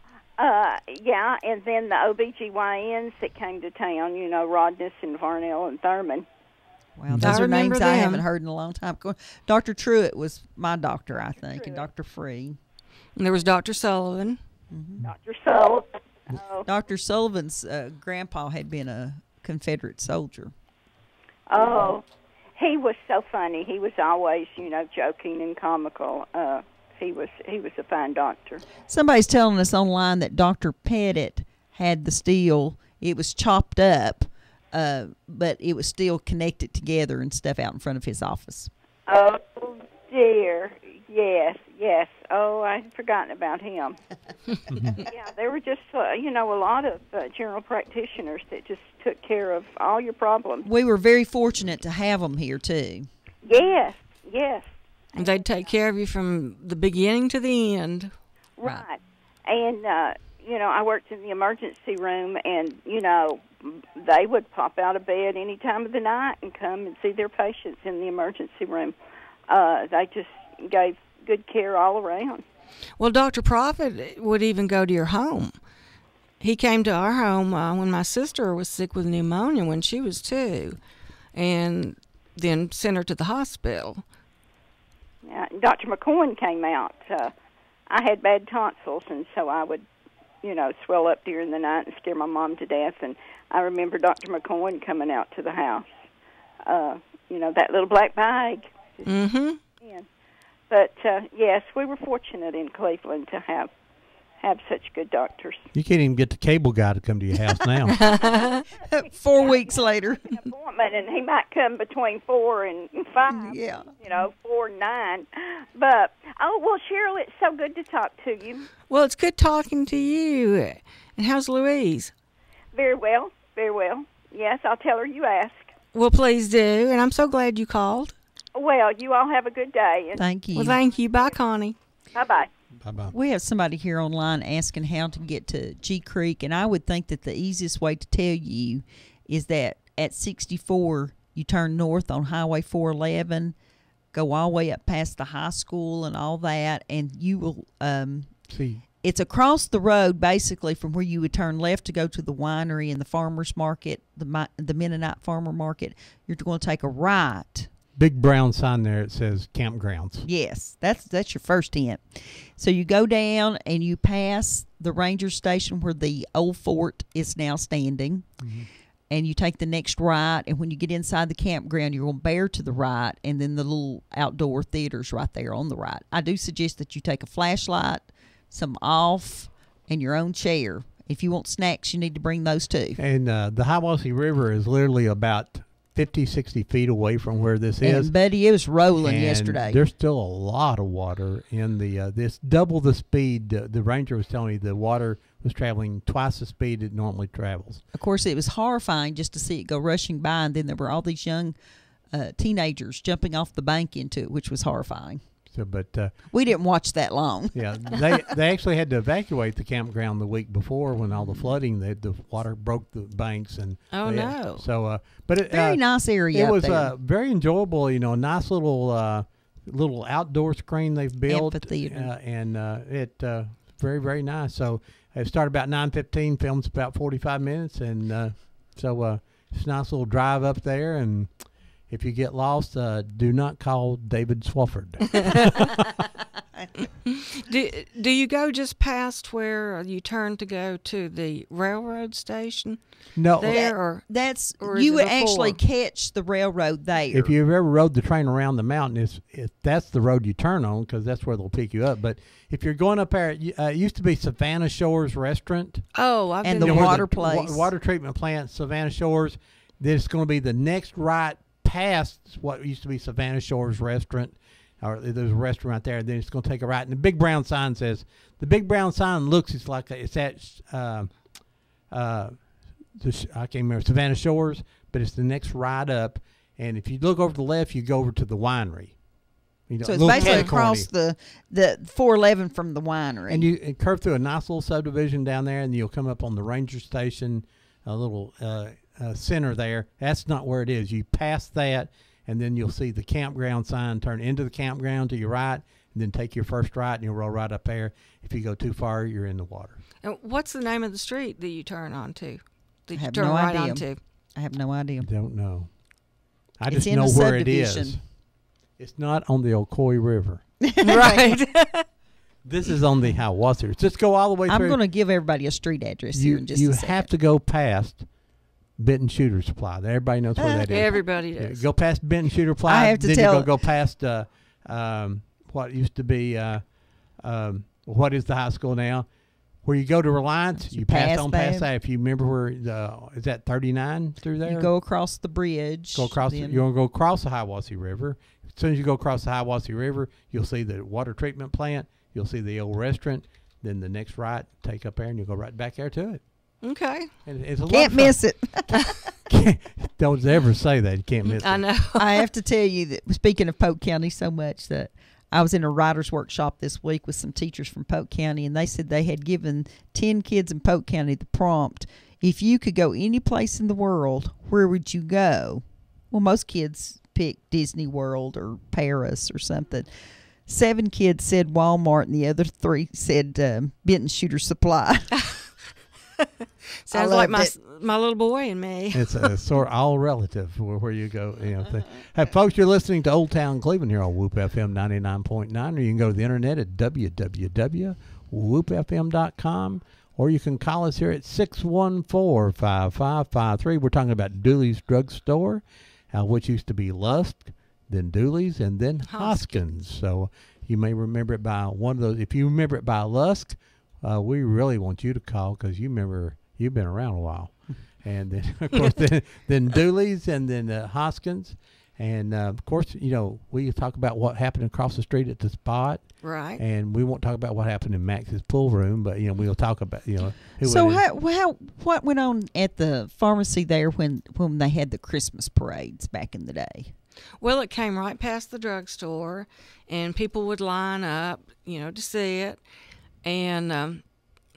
yeah, and then the OBGYNs that came to town, you know, Rodness and Varnell and Thurman. Wow, those are names I haven't heard in a long time. Dr. Truitt was my doctor, I think, and Dr. Free. And there was Dr. Sullivan. Mm-hmm. Dr. Sullivan. Oh. Dr. Sullivan's grandpa had been a Confederate soldier. Oh, he was so funny. He was always, you know, joking and comical. He was a fine doctor. Somebody's telling us online that Dr. Pettit had the steel. It was chopped up, but it was still connected together and stuff out in front of his office. Oh, dear. Yes. Oh, I'd forgotten about him. Yeah, there were just, you know, a lot of general practitioners that just took care of all your problems. We were very fortunate to have them here, too. Yes. And they'd take care of you from the beginning to the end. Right. And, you know, I worked in the emergency room, and, you know, they would pop out of bed any time of the night and come and see their patients in the emergency room. They just gave good care all around. Well, Dr. Prophet would even go to your home. He came to our home when my sister was sick with pneumonia when she was 2, and then sent her to the hospital. Yeah, Dr. McCoy came out. I had bad tonsils, and so I would, you know, swell up during the night and scare my mom to death. And I remember Dr. McCoy coming out to the house. You know, that little black bag. Mm-hmm. Yeah. But, yes, we were fortunate in Cleveland to have such good doctors. You can't even get the cable guy to come to your house now. 4 weeks later. An appointment, and he might come between 4 and 5. Yeah. You know, 4 and 9. But, oh, well, Cheryl, it's so good to talk to you. Well, it's good talking to you. And how's Louise? Very well. Yes, I'll tell her you asked. Well, please do. And I'm so glad you called. Well, you all have a good day. Thank you. Well, thank you. Bye, Connie. Bye-bye. Bye-bye. We have somebody here online asking how to get to G Creek, and I would think that the easiest way to tell you is that at 64, you turn north on Highway 411, go all the way up past the high school and all that, and you will see. It's across the road, basically, from where you would turn left to go to the winery and the farmer's market, the Mennonite farmer market. You're going to take a right. Big brown sign there. It says campgrounds. Yes, that's your first hint. So you go down and you pass the ranger station where the old fort is now standing, and you take the next right. And when you get inside the campground, you're going to bear to the right, and then the little outdoor theater's right there on the right. I do suggest that you take a flashlight, some off, and your own chair. If you want snacks, you need to bring those too. And the Hiwassee River is literally about 50, 60 feet away from where this is. And, buddy, it was rolling and yesterday. There's still a lot of water in the this double the speed. The ranger was telling me the water was traveling twice the speed it normally travels. Of course, it was horrifying just to see it go rushing by, and then there were all these young teenagers jumping off the bank into it, which was horrifying. So, but we didn't watch that long. Yeah, they actually had to evacuate the campground the week before when all the flooding. The water broke the banks and no. So, but it, very nice area. It was there. Very enjoyable. You know, a nice little outdoor screen they've built, amphitheater, and it very, very nice. So it started about 9:15. Films about 45 minutes, and so it's a nice little drive up there. And if you get lost, do not call David Swafford. Do you go just past where you turn to go to the railroad station? No, there that's or you would before? actually catch the railroad there. If you've ever rode the train around the mountain, that's the road you turn on because that's where they'll pick you up. But if you're going up there, it used to be Savannah Shores Restaurant. Oh, and the water place, water treatment plant, Savannah Shores. There's going to be the next right past what used to be Savannah Shores Restaurant. or there's a restaurant right there. And then it's going to take a right, and the big brown sign says. The big brown sign looks. It's like it's at. I can't remember Savannah Shores, but it's the next ride up. And if you look over to the left, you go over to the winery. You know, so it's basically across the 411 from the winery. And you curve through a nice little subdivision down there, and you'll come up on the ranger station, a little center there. That's not where it is. You pass that, and then you'll see the campground sign. Turn into the campground to your right, and then take your first right, and you'll roll right up there. If you go too far, you're in the water. And what's the name of the street that you turn onto? That you turn no right idea. onto? I have no idea. Don't know. I It's just in know a where it subdivision. is. It's not on the Ocoee River. Right. This is on the Hiwassee. Just go all the way through. I'm going to give everybody a street address here in just a second. You have to go past Benton Shooter Supply. Everybody knows where that is. Everybody does. Go past Benton Shooter Supply. I have to then tell- you go past what used to be what is the high school now? Where you go to Reliance, you pass on past that. If you remember where is that 39 through there? You go across the bridge. Go across. You're gonna go across the Hiwassee River. As soon as you go across the Hiwassee River, you'll see the water treatment plant. You'll see the old restaurant. Then the next right, take up there, and you'll go right back there to it. Okay. And it's a Can't miss it. Don't ever say that. You can't miss it. I know. I have to tell you that, speaking of Polk County so much, that I was in a writer's workshop this week with some teachers from Polk County, and they said they had given 10 kids in Polk County the prompt, if you could go any place in the world, where would you go? Well, most kids pick Disney World or Paris or something. 7 kids said Walmart, and the other 3 said Benton Shooter Supply. Sounds like my little boy and me. It's a sort of all relative where you go. You know, hey, folks, you're listening to Old Town Cleveland here on Whoop FM 99.9, or you can go to the internet at www.whoopfm.com, or you can call us here at 614-5553. We're talking about Dooley's Drug Store, which used to be Lusk, then Dooley's, and then Hoskins. So you may remember it by one of those. If you remember it by Lusk, we really want you to call because you remember you've been around a while. And then, of course, then Dooley's, and then Hoskins. And, of course, you know, we talk about what happened across the street at the spot. Right. And we won't talk about what happened in Max's pool room, but, you know, we'll talk about, you know. So what went on at the pharmacy there when they had the Christmas parades back in the day? Well, it came right past the drugstore, and people would line up, you know, to see it. And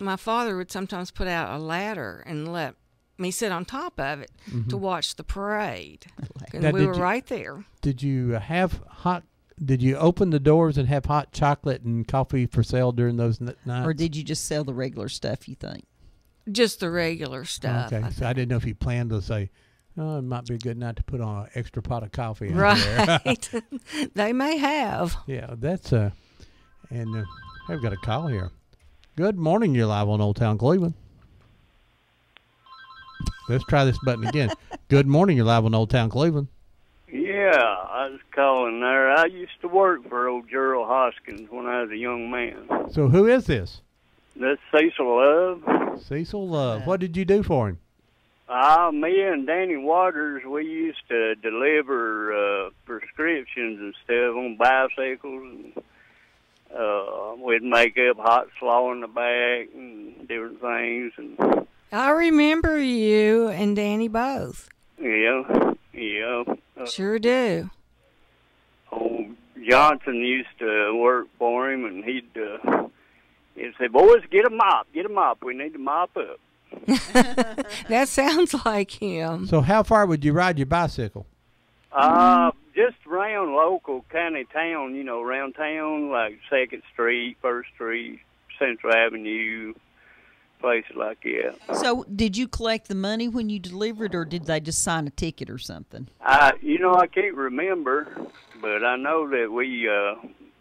my father would sometimes put out a ladder and let me sit on top of it to watch the parade. And we were right there. Did you Did you open the doors and have hot chocolate and coffee for sale during those nights? Or did you just sell the regular stuff, you think? Just the regular stuff. Okay, so I didn't know if you planned to say, oh, it might be a good night to put on an extra pot of coffee. Right. They may have. Yeah, that's and I've got a call here. Good morning, you're live on Old Town Cleveland. Let's try this button again. Good morning, you're live on Old Town Cleveland. Yeah, I was calling there. I used to work for old Gerald Hoskins when I was a young man. So who is this? That's Cecil Love. Cecil Love. What did you do for him? Me and Danny Waters, we used to deliver prescriptions and stuff on bicycles. And, we'd make up hot slaw in the back and different things. And I remember you and Danny both. Yeah. Sure do. Old Johnson used to work for him, and he'd say, "Boys, get a mop. We need to mop up." That sounds like him. So how far would you ride your bicycle? Just around local county town, you know, around town, like 2nd Street, 1st Street, Central Avenue, places like that. So did you collect the money when you delivered, or did they just sign a ticket or something? I can't remember, but I know that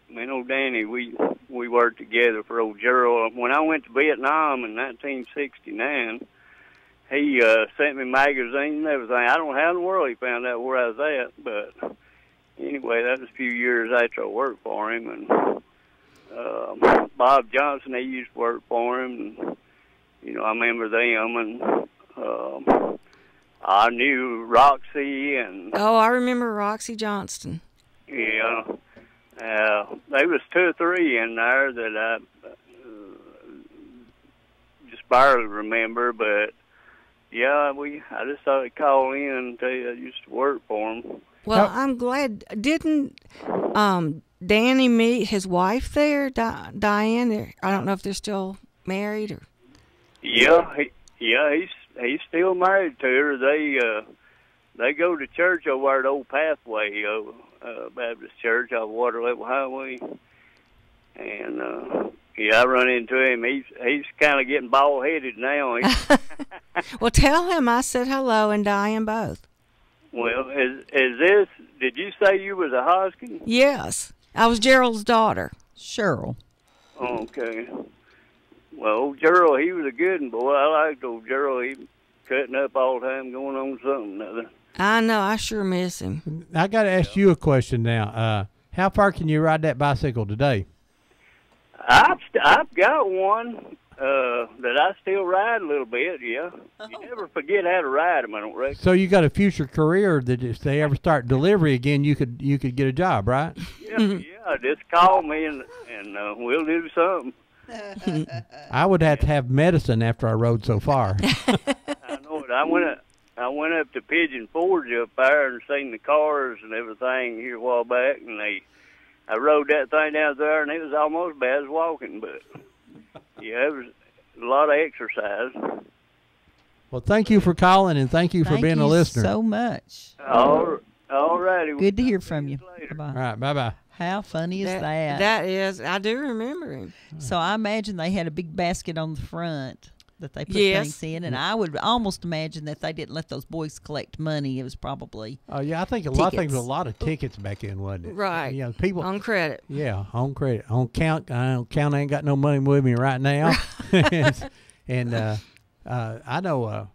me and old Danny, we worked together for old Gerald. When I went to Vietnam in 1969, he sent me magazines and everything. I don't know how in the world he found out where I was at, but anyway, that was a few years after I worked for him. And Bob Johnson, he used to work for him, and you know, I remember them, and I knew Roxy and... Oh, I remember Roxy Johnston. Yeah. There was 2 or 3 in there that I just barely remember, but yeah, I just thought I'd call in and tell you I used to work for him. Well, I'm glad. Didn't Danny meet his wife there, Diane? I don't know if they're still married or. Yeah, he's still married to her. They go to church over at Old Pathway Baptist Church off Water Level Highway, and I run into him. He's kind of getting bald headed now. Well, tell him I said hello and Diane both. Well, is this? Did you say you was a Hoskin? Yes, I was Gerald's daughter, Cheryl. Okay. Well, old Gerald, he was a good one, boy. I liked old Gerald. He cutting up all the time, going on something or other. I know. I sure miss him. I got to ask you a question now. How far can you ride that bicycle today? I've got one that I still ride a little bit. Yeah, you never forget how to ride them, I don't reckon. So you got a future career that if they ever start delivery again, you could get a job, right? Yeah, just call me and we'll do something. I would have to have medicine after I rode so far. I know it. I went up to Pigeon Forge up there and seen the cars and everything here a while back, and I rode that thing down there, and it was almost as bad as walking, but yeah, it was a lot of exercise. Well, thank you for calling, and thank you for being a listener. Thank you so much. All righty. Good to hear from you. Bye-bye. All right, bye-bye. How funny is that? That is. I do remember him. So I imagine they had a big basket on the front that they put Yes. things in, and I would almost imagine that they didn't let those boys collect money. It was probably yeah, I think a lot of tickets back in, wasn't it? Right. Yeah, people on credit. Yeah, on credit. On count, I ain't got no money with me right now. And I know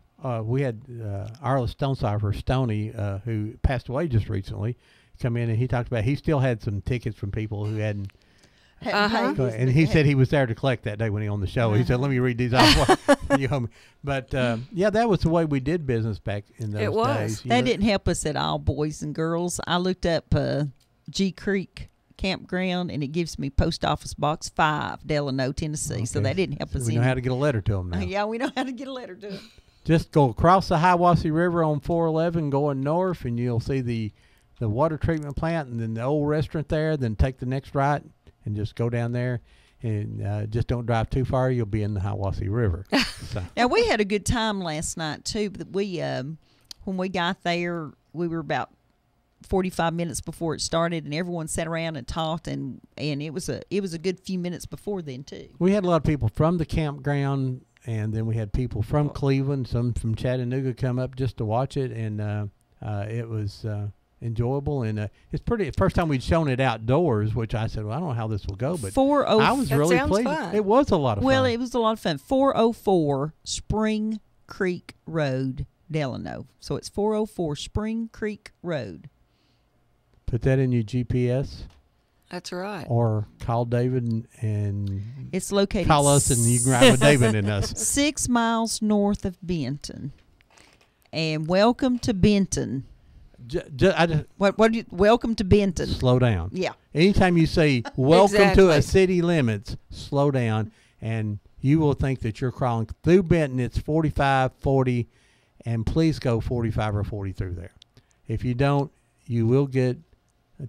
we had Arliss Stonecipher, Stoney, who passed away just recently, come in, and he talked about he still had some tickets from people who hadn't. And he said he was there to collect that day when he on the show. He said, "Let me read these off." But yeah, that was the way we did business back in those days. That didn't help us at all, boys and girls. I looked up G Creek Campground, and it gives me Post Office Box 5, Delano, Tennessee. Okay. So that didn't help us. We know how to get a letter to them now. Yeah, we know how to get a letter to them. Just go across the Hiwassee River on 411, going north, and you'll see the water treatment plant, and then the old restaurant there. Then take the next right. And just go down there, and just don't drive too far. You'll be in the Hiwassee River. So. Now, we had a good time last night, too. But we, when we got there, we were about 45 minutes before it started, and everyone sat around and talked, and it was a good few minutes before then, too. We had a lot of people from the campground, and then we had people from Cleveland, some from Chattanooga come up just to watch it, and it was enjoyable, and it's pretty. First time we'd shown it outdoors, which I said, well, I don't know how this will go, but I was really pleased. Fun. It was a lot of fun. Well, it was a lot of fun. 404 Spring Creek Road, Delano. So it's 404 Spring Creek Road. Put that in your GPS. That's right. Or call David and it's located. Call us, and you can ride with David and us. 6 miles north of Benton, and welcome to Benton. Welcome to Benton. Slow down. Yeah. Anytime you say welcome to a city limits, slow down, and you will think that you're crawling through Benton. It's 45, 40, and please go 45 or 40 through there. If you don't, you will get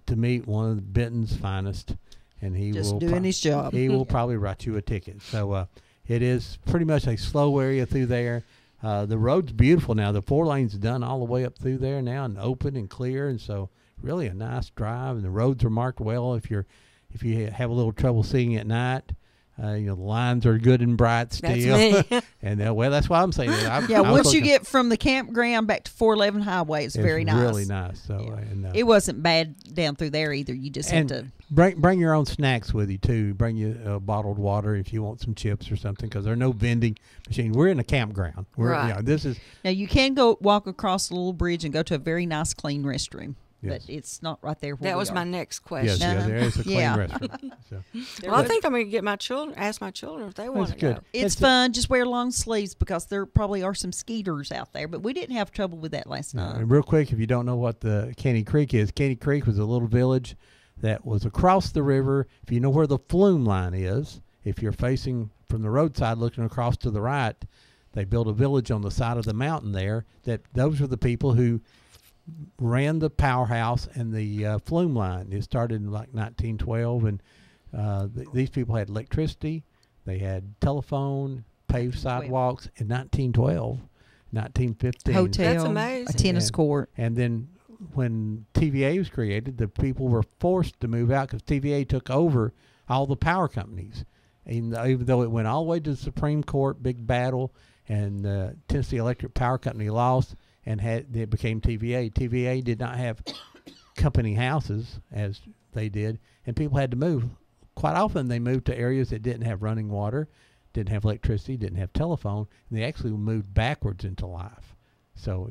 to meet one of Benton's finest, and he just will doing his job. He will probably write you a ticket. So it is pretty much a slow area through there. The road's beautiful now. The 4 lanes done all the way up through there now, and open and clear, and so really a nice drive. And the roads are marked well. If you have a little trouble seeing at night, the lines are good and bright still. That's me. And that's why I'm saying that. Once you get from the campground back to 411 Highway, it's very nice. Really nice. So it wasn't bad down through there either. You just had to bring your own snacks with you too. Bring you bottled water if you want some chips or something, because there are no vending machine. We're in a campground. Right. Now you can go walk across the little bridge and go to a very nice, clean restroom. Yes. But it's not right there. That was my next question. Yes, there is a clean restroom. So. Well, I think I'm going to get ask my children if they want to go. It's fun. Just wear long sleeves because there probably are some skeeters out there. But we didn't have trouble with that last night. And real quick, if you don't know what the Caney Creek is, Caney Creek was a little village that was across the river. If you know where the flume line is, if you're facing from the roadside looking across to the right, they built a village on the side of the mountain there. Those were the people who ran the powerhouse and the flume line. It started in like 1912, and these people had electricity, they had telephone, paved sidewalks in 1912, 1915. Hotel, That's amazing. a tennis court. And then when TVA was created, the people were forced to move out because TVA took over all the power companies. And even though it went all the way to the Supreme Court, big battle, and Tennessee Electric Power Company lost, and it became TVA. TVA did not have company houses as they did, and people had to move. Quite often they moved to areas that didn't have running water, didn't have electricity, didn't have telephone, and they actually moved backwards into life. So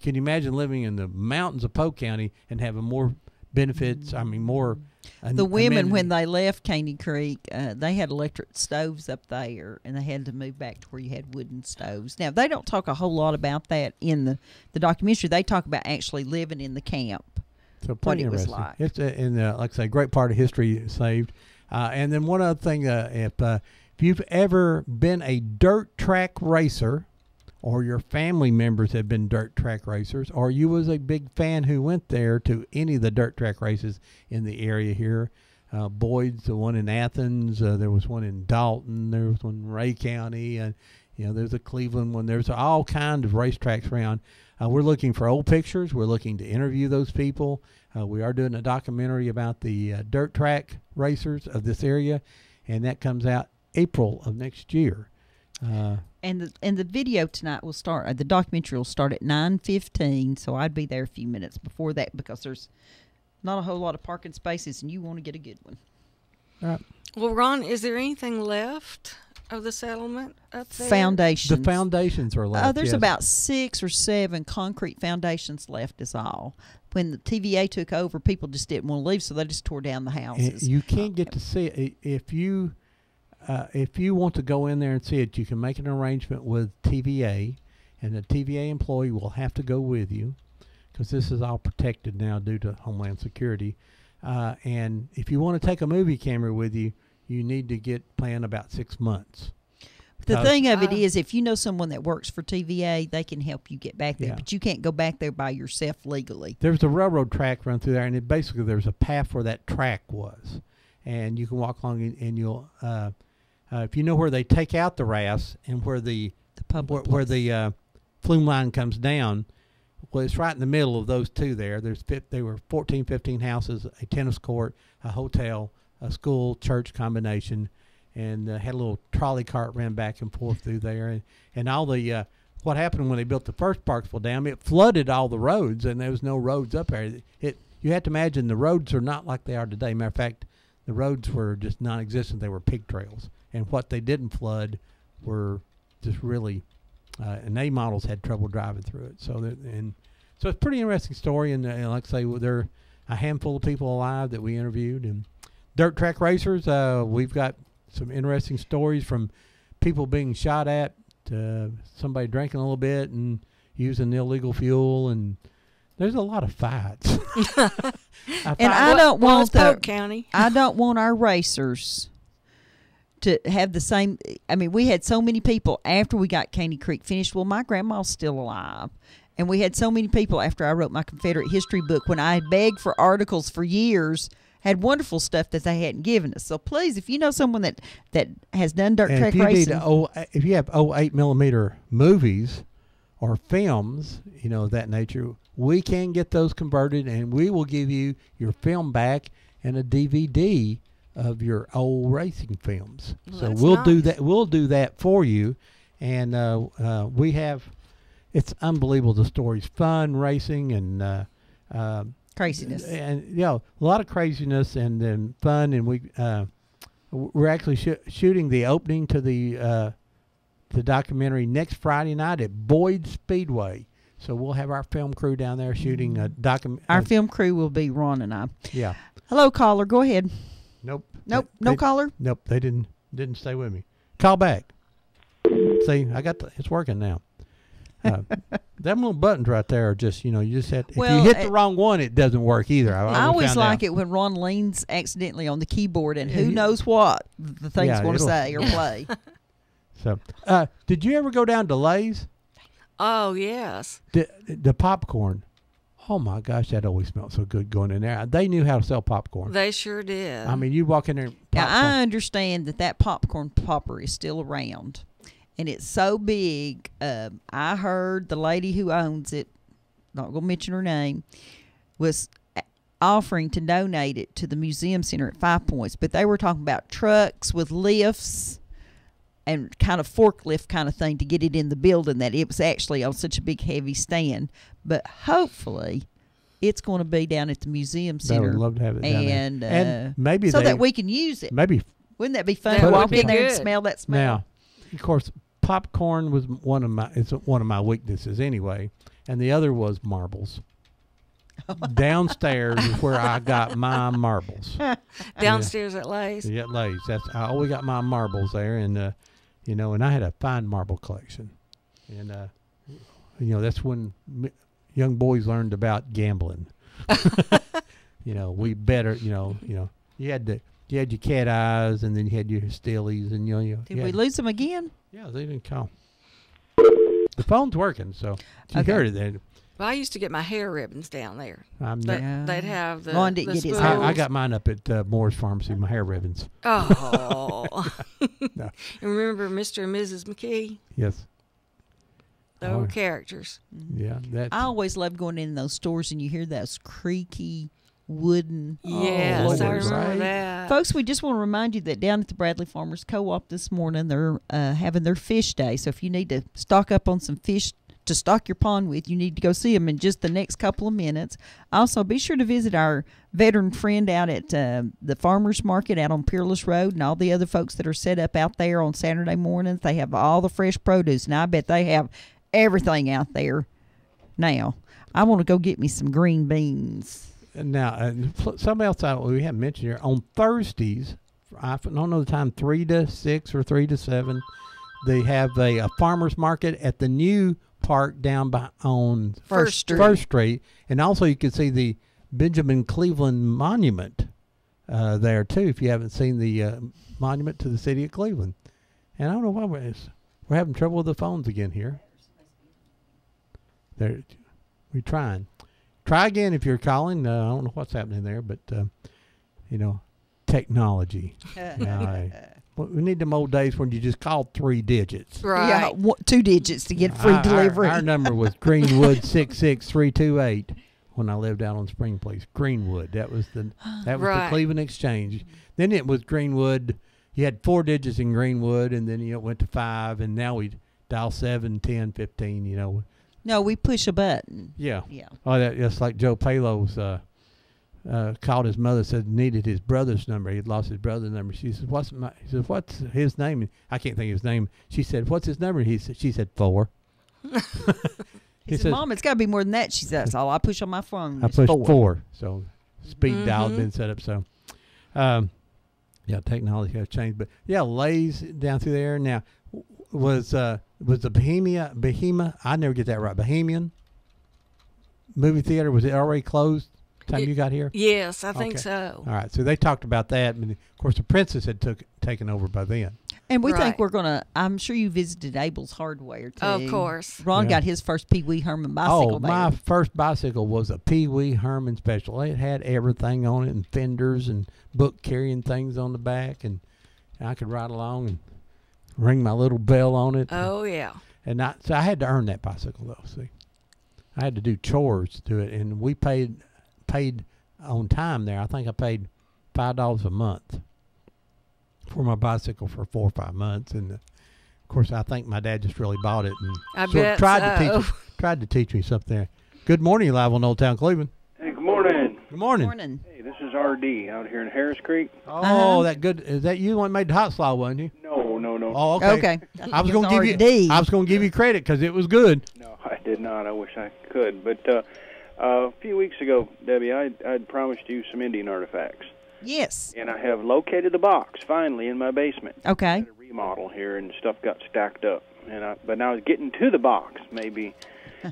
can you imagine living in the mountains of Polk County and having more benefits, more the women, when they left Caney Creek, they had electric stoves up there, and they had to move back to where you had wooden stoves. Now, they don't talk a whole lot about that in the documentary. They talk about actually living in the camp, so what it was like. It's like I say, great part of history saved. And then one other thing, if you've ever been a dirt track racer, or your family members have been dirt track racers, or you was a big fan who went there to any of the dirt track races in the area here. Boyd's, the one in Athens, there was one in Dalton, there was one in Ray County, and there's a Cleveland one. There's all kinds of racetracks around. We're looking for old pictures. We're looking to interview those people. We are doing a documentary about the dirt track racers of this area, and that comes out April of next year. And the video tonight will start. The documentary will start at 9:15, so I'd be there a few minutes before that because there's not a whole lot of parking spaces, and you want to get a good one. All right. Well, Ron, is there anything left of the settlement up there? Foundations. The foundations are left. There's yes. about 6 or 7 concrete foundations left is all. When the TVA took over, people just didn't want to leave, so they just tore down the houses. You can't get to see it. If you want to go in there and see it, you can make an arrangement with TVA, and the TVA employee will have to go with you because this is all protected now due to Homeland Security. And if you want to take a movie camera with you, you need to plan about 6 months. The thing of it is, if you know someone that works for TVA, they can help you get back there, but you can't go back there by yourself legally. There's a railroad track run through there, and basically there's a path where that track was, and you can walk along and you'll if you know where they take out the RAS and where the flume line comes down, well, it's right in the middle of those two there. There were 14, 15 houses, a tennis court, a hotel, a school, church combination, and had a little trolley cart ran back and forth through there. And all the what happened when they built the first Parksville Dam, it flooded all the roads, and there was no roads up there. You have to imagine the roads are not like they are today. Matter of fact, the roads were just non-existent. They were pig trails. And what they didn't flood were just really, and A models had trouble driving through it. So it's a pretty interesting story. And like I say, there are a handful of people alive that we interviewed. And dirt track racers, we've got some interesting stories from people being shot at, to somebody drinking a little bit and using illegal fuel, and there's a lot of fights. I don't want County. I don't want our racers to have the same. I mean, we had so many people after we got Caney Creek finished. Well, my grandma's still alive, and we had so many people after I wrote my Confederate history book, when I had begged for articles for years, had wonderful stuff that they hadn't given us. So please, if you know someone that has done dirt track racing, if you have 8mm movies or films, of that nature, we can get those converted, and we will give you your film back and a DVD of your old racing films. Well, so we'll do that. We'll do that for you, and we have. It's unbelievable. The story's fun racing and craziness, and a lot of craziness and then fun. And we're actually shooting the opening to the documentary next Friday night at Boyd Speedway. So we'll have our film crew down there shooting a documentary. Our film crew will be Ron and I. Yeah. Hello, caller. Go ahead. Nope. No caller. Nope. They didn't stay with me. Call back. See, it's working now. Them little buttons right there are just, you just have to, if Well, you hit the wrong one, it doesn't work either. I always found like out. it when Ron leans accidentally on the keyboard and who knows what the thing's Yeah, going to it'll- say or play. So, did you ever go down to Lay's? Oh, yes. The popcorn. Oh, my gosh, that always smelled so good going in there. They knew how to sell popcorn. They sure did. I mean, you walk in there. Now, I understand that popcorn popper is still around, and it's so big. I heard the lady who owns it, not going to mention her name, was offering to donate it to the museum center at 5 Points, but they were talking about trucks with lifts and kind of forklift kind of thing to get it in the building, that it was actually on such a big heavy stand. But hopefully it's going to be down at the museum They center. would love to have it down there. And maybe so they- that we can use it. Maybe. Wouldn't that be fun Put to it- walk in there and good. smell that smell? Now, of course, popcorn was one of my weaknesses anyway, and the other was marbles. Downstairs is where I got my marbles. Downstairs at Lay's. Yeah, Lay's. I always got my marbles there, and and I had a fine marble collection, and that's when young boys learned about gambling. We better, you had your cat eyes, and then you had your stillies, and Did we lose them again? Yeah, they didn't call. The phone's working, so you Okay. heard it there. Well, I used to get my hair ribbons down there. Yeah. They'd have the. Ron didn't the get his spools. I got mine up at Moore's Pharmacy, my hair ribbons. Oh. No. And remember Mr. and Mrs. McKee? Yes. They were characters. Yeah. I always love going in those stores and you hear those creaky wooden. Yes, I remember right? that. Folks, we just want to remind you that down at the Bradley Farmers Co-op this morning, they're having their fish day. So if you need to stock up on some fish to stock your pond with, you need to go see them in just the next couple of minutes. Also, be sure to visit our veteran friend out at the Farmers Market out on Peerless Road, and all the other folks that are set up out there on Saturday mornings. They have all the fresh produce, and I bet they have everything out there now. I want to go get me some green beans. Now, something else we haven't mentioned here, on Thursdays, I don't know the time, 3 to 6 or 3 to 7, they have a farmer's market at the new park down on First Street. Street. And also you can see the Benjamin Cleveland Monument there, too, if you haven't seen the monument to the city of Cleveland. And I don't know why we're having trouble with the phones again here. We're trying. Try again if you're calling. I don't know what's happening there, but, technology. We need them old days when you just called 3 digits. Right. Yeah, 2 digits to get free delivery. Our number was Greenwood 66328 when I lived out on Spring Place. Greenwood. That was the Right. Cleveland Exchange. Then it was Greenwood. You had 4 digits in Greenwood, and then it went to 5, and now we dial 7, 10, 15. No, we push a button. Yeah. Yeah. Oh, that's like Joe Palos called his mother, said needed his brother's number. He'd lost his brother's number. She said, he said, what's his name? And I can't think of his name. She said, what's his number? She said 4. He said, Mom, it's got to be more than that. She said, that's all I push on my phone. I is pushed 4. 4. So speed dial had been set up. So, technology has changed. But, Lay's down through there. Now, was the Bohemia, I never get that right, Bohemian movie theater, was it already closed time you got here? Yes, I think Okay. so. All right, so they talked about that. And of course, the Princess had taken over by then. And we think Right. we're going to, I'm sure you visited Abel's Hardware, too. Of course. Ron Yeah. got his first Pee Wee Herman bicycle there. My first bicycle was a Pee Wee Herman special. It had everything on it, and fenders and book carrying things on the back, and I could ride along and ring my little bell on it. Oh, yeah. So I had to earn that bicycle, though. See, I had to do chores to do it, and we paid on time there. I think I paid $5 a month for my bicycle for 4 or 5 months, and of course I think my dad just really bought it and I sort of bet tried to teach me something there. Good morning, you live on Old Town Cleveland. Hey, good morning. Good morning. Morning. Hey, this is RD out here in Harris Creek. Oh, that good. Is that you the one that made the hot slaw, wasn't you? No. Oh, okay. Okay. I was going to give RD. you. I was going to give you credit because it was good. No, I did not. I wish I could. But a few weeks ago, Debbie, I'd promised you some Indian artifacts. Yes. And I have located the box finally in my basement. Okay. I had a remodel here, and stuff got stacked up. but now it's getting to the box, maybe.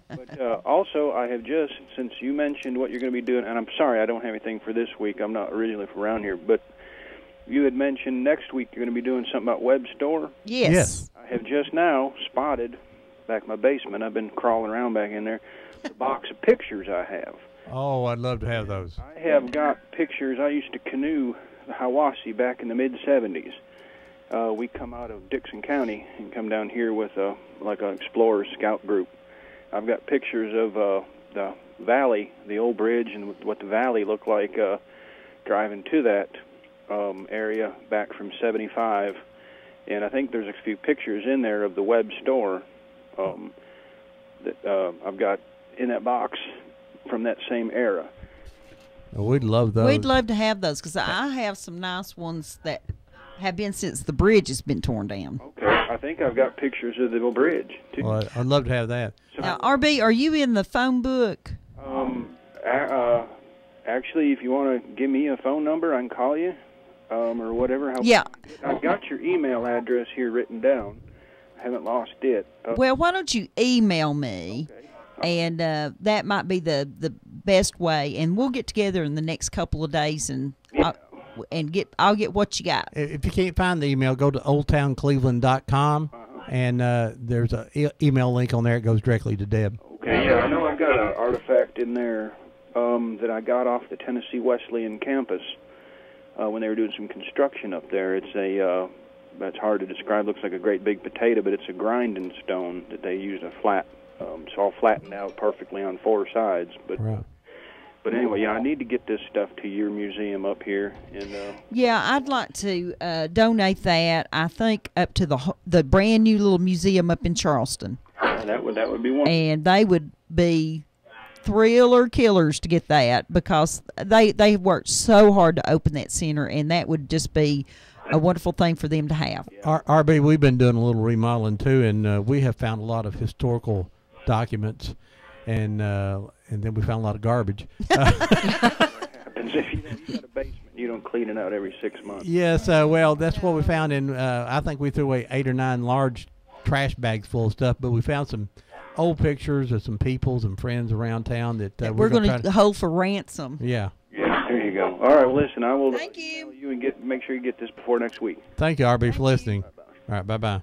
But also, I have just, since you mentioned what you're going to be doing, and I'm sorry I don't have anything for this week. I'm not originally from around here, but you had mentioned next week you're going to be doing something about web store. Yes. I have just now spotted back in my basement. I've been crawling around back in there. The box of pictures I have. Oh, I'd love to have those. I have got pictures. I used to canoe the Hiwassee back in the mid-'70s. We come out of Dixon County and come down here with like an explorer scout group. I've got pictures of the valley, the old bridge, and what the valley looked like driving to that area back from 75. And I think there's a few pictures in there of the web store that I've got in that box from that same era. Oh, we'd love those. We'd love to have those because I have some nice ones that have been since the bridge has been torn down. Okay, I think I've got pictures of the old bridge, too. Well, I'd love to have that. Now, RB, are you in the phone book? Actually, if you want to give me a phone number, I can call you or whatever. Yeah. I've got your email address here written down. I haven't lost it. Well, why don't you email me? Okay. And that might be the best way. And we'll get together in the next couple of days and I'll get what you got. If you can't find the email, go to oldtowncleveland.com, and there's an email link on there. It goes directly to Deb. Okay, yeah, I know I've got an artifact in there that I got off the Tennessee Wesleyan campus when they were doing some construction up there. It's that's hard to describe. Looks like a great big potato, but it's a grinding stone that they use a flat. It's all flattened out perfectly on four sides, but. Right. But anyway, yeah, I need to get this stuff to your museum up here. And yeah, I'd like to donate that. I think up to the brand new little museum up in Charleston. That would be wonderful. And they would be thriller killers to get that because they worked so hard to open that center, and that would just be a wonderful thing for them to have. RB, we've been doing a little remodeling too, and we have found a lot of historical documents. And then we found a lot of garbage. Happens if you got a basement, you don't clean it out every 6 months. Yes, well, that's what we found. And I think we threw away 8 or 9 large trash bags full of stuff. But we found some old pictures of some people, some friends around town that we're going to hold for ransom. Yeah. Yeah, there you go. All right, well, listen, I will thank you and make sure you get this before next week. Thank you, RB, for listening. Bye-bye. All right, bye-bye.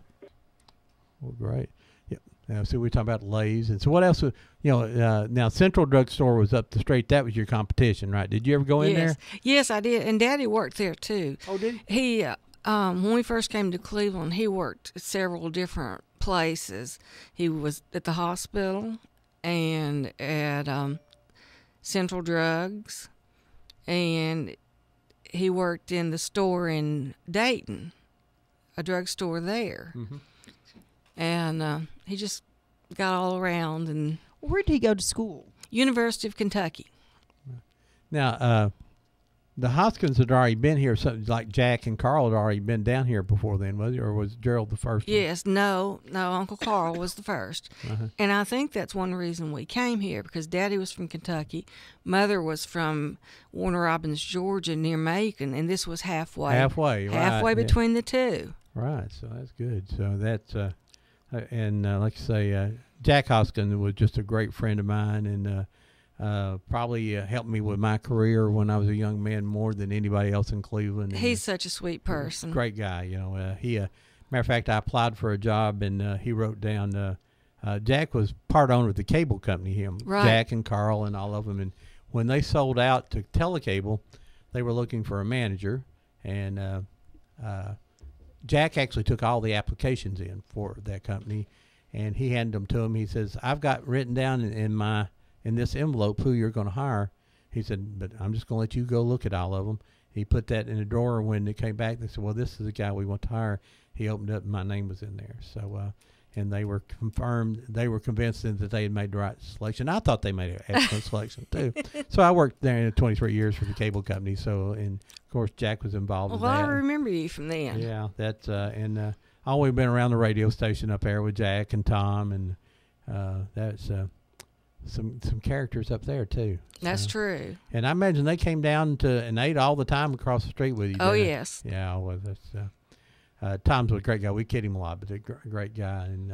Well, great. Now, so we talk about Lay's, and so what else? Now Central Drug Store was up the street. That was your competition, right? Did you ever go in there? Yes, I did, and Daddy worked there too. Oh, did he? He, when we first came to Cleveland, he worked at several different places. He was at the hospital and at Central Drugs, and he worked in the store in Dayton, a drugstore there. Mm-hmm. And he just got all around. And where did he go to school? University of Kentucky. Now, the Hoskins had already been here. Something like Jack and Carl had already been down here before then, was he? Or was Gerald the first? Yes, no, Uncle Carl was the first. Uh-huh. And I think that's one reason we came here, because Daddy was from Kentucky. Mother was from Warner Robins, Georgia, near Macon, and this was halfway. Halfway between the two. Right, so that's good. So that's... and like I say, Jack Hoskins was just a great friend of mine, and probably helped me with my career when I was a young man more than anybody else in Cleveland. He's such a sweet person. Great guy, He, matter of fact, I applied for a job, and he wrote down. Jack was part owner of the cable company. Right. Jack and Carl and all of them, and when they sold out to Telecable, they were looking for a manager, and Jack actually took all the applications in for that company, and he handed them to him. He says, "I've got written down in this envelope who you're going to hire." He said, "But I'm just going to let you go look at all of them." He put that in a drawer. When it came back, they said, "Well, this is the guy we want to hire." He opened up, and my name was in there. So, and they were confirmed. They were convinced that they had made the right selection. I thought they made an excellent selection too. So I worked there in 23 years for the cable company. So, and of course, Jack was involved in that. Well, I remember you from then. Yeah, that's and I've always been around the radio station up there with Jack and Tom, and that's some characters up there too. That's true. And I imagine they came down and ate all the time across the street with you. Oh yes. Yeah, well, that's Tom's a great guy. We kid him a lot, but a great guy. And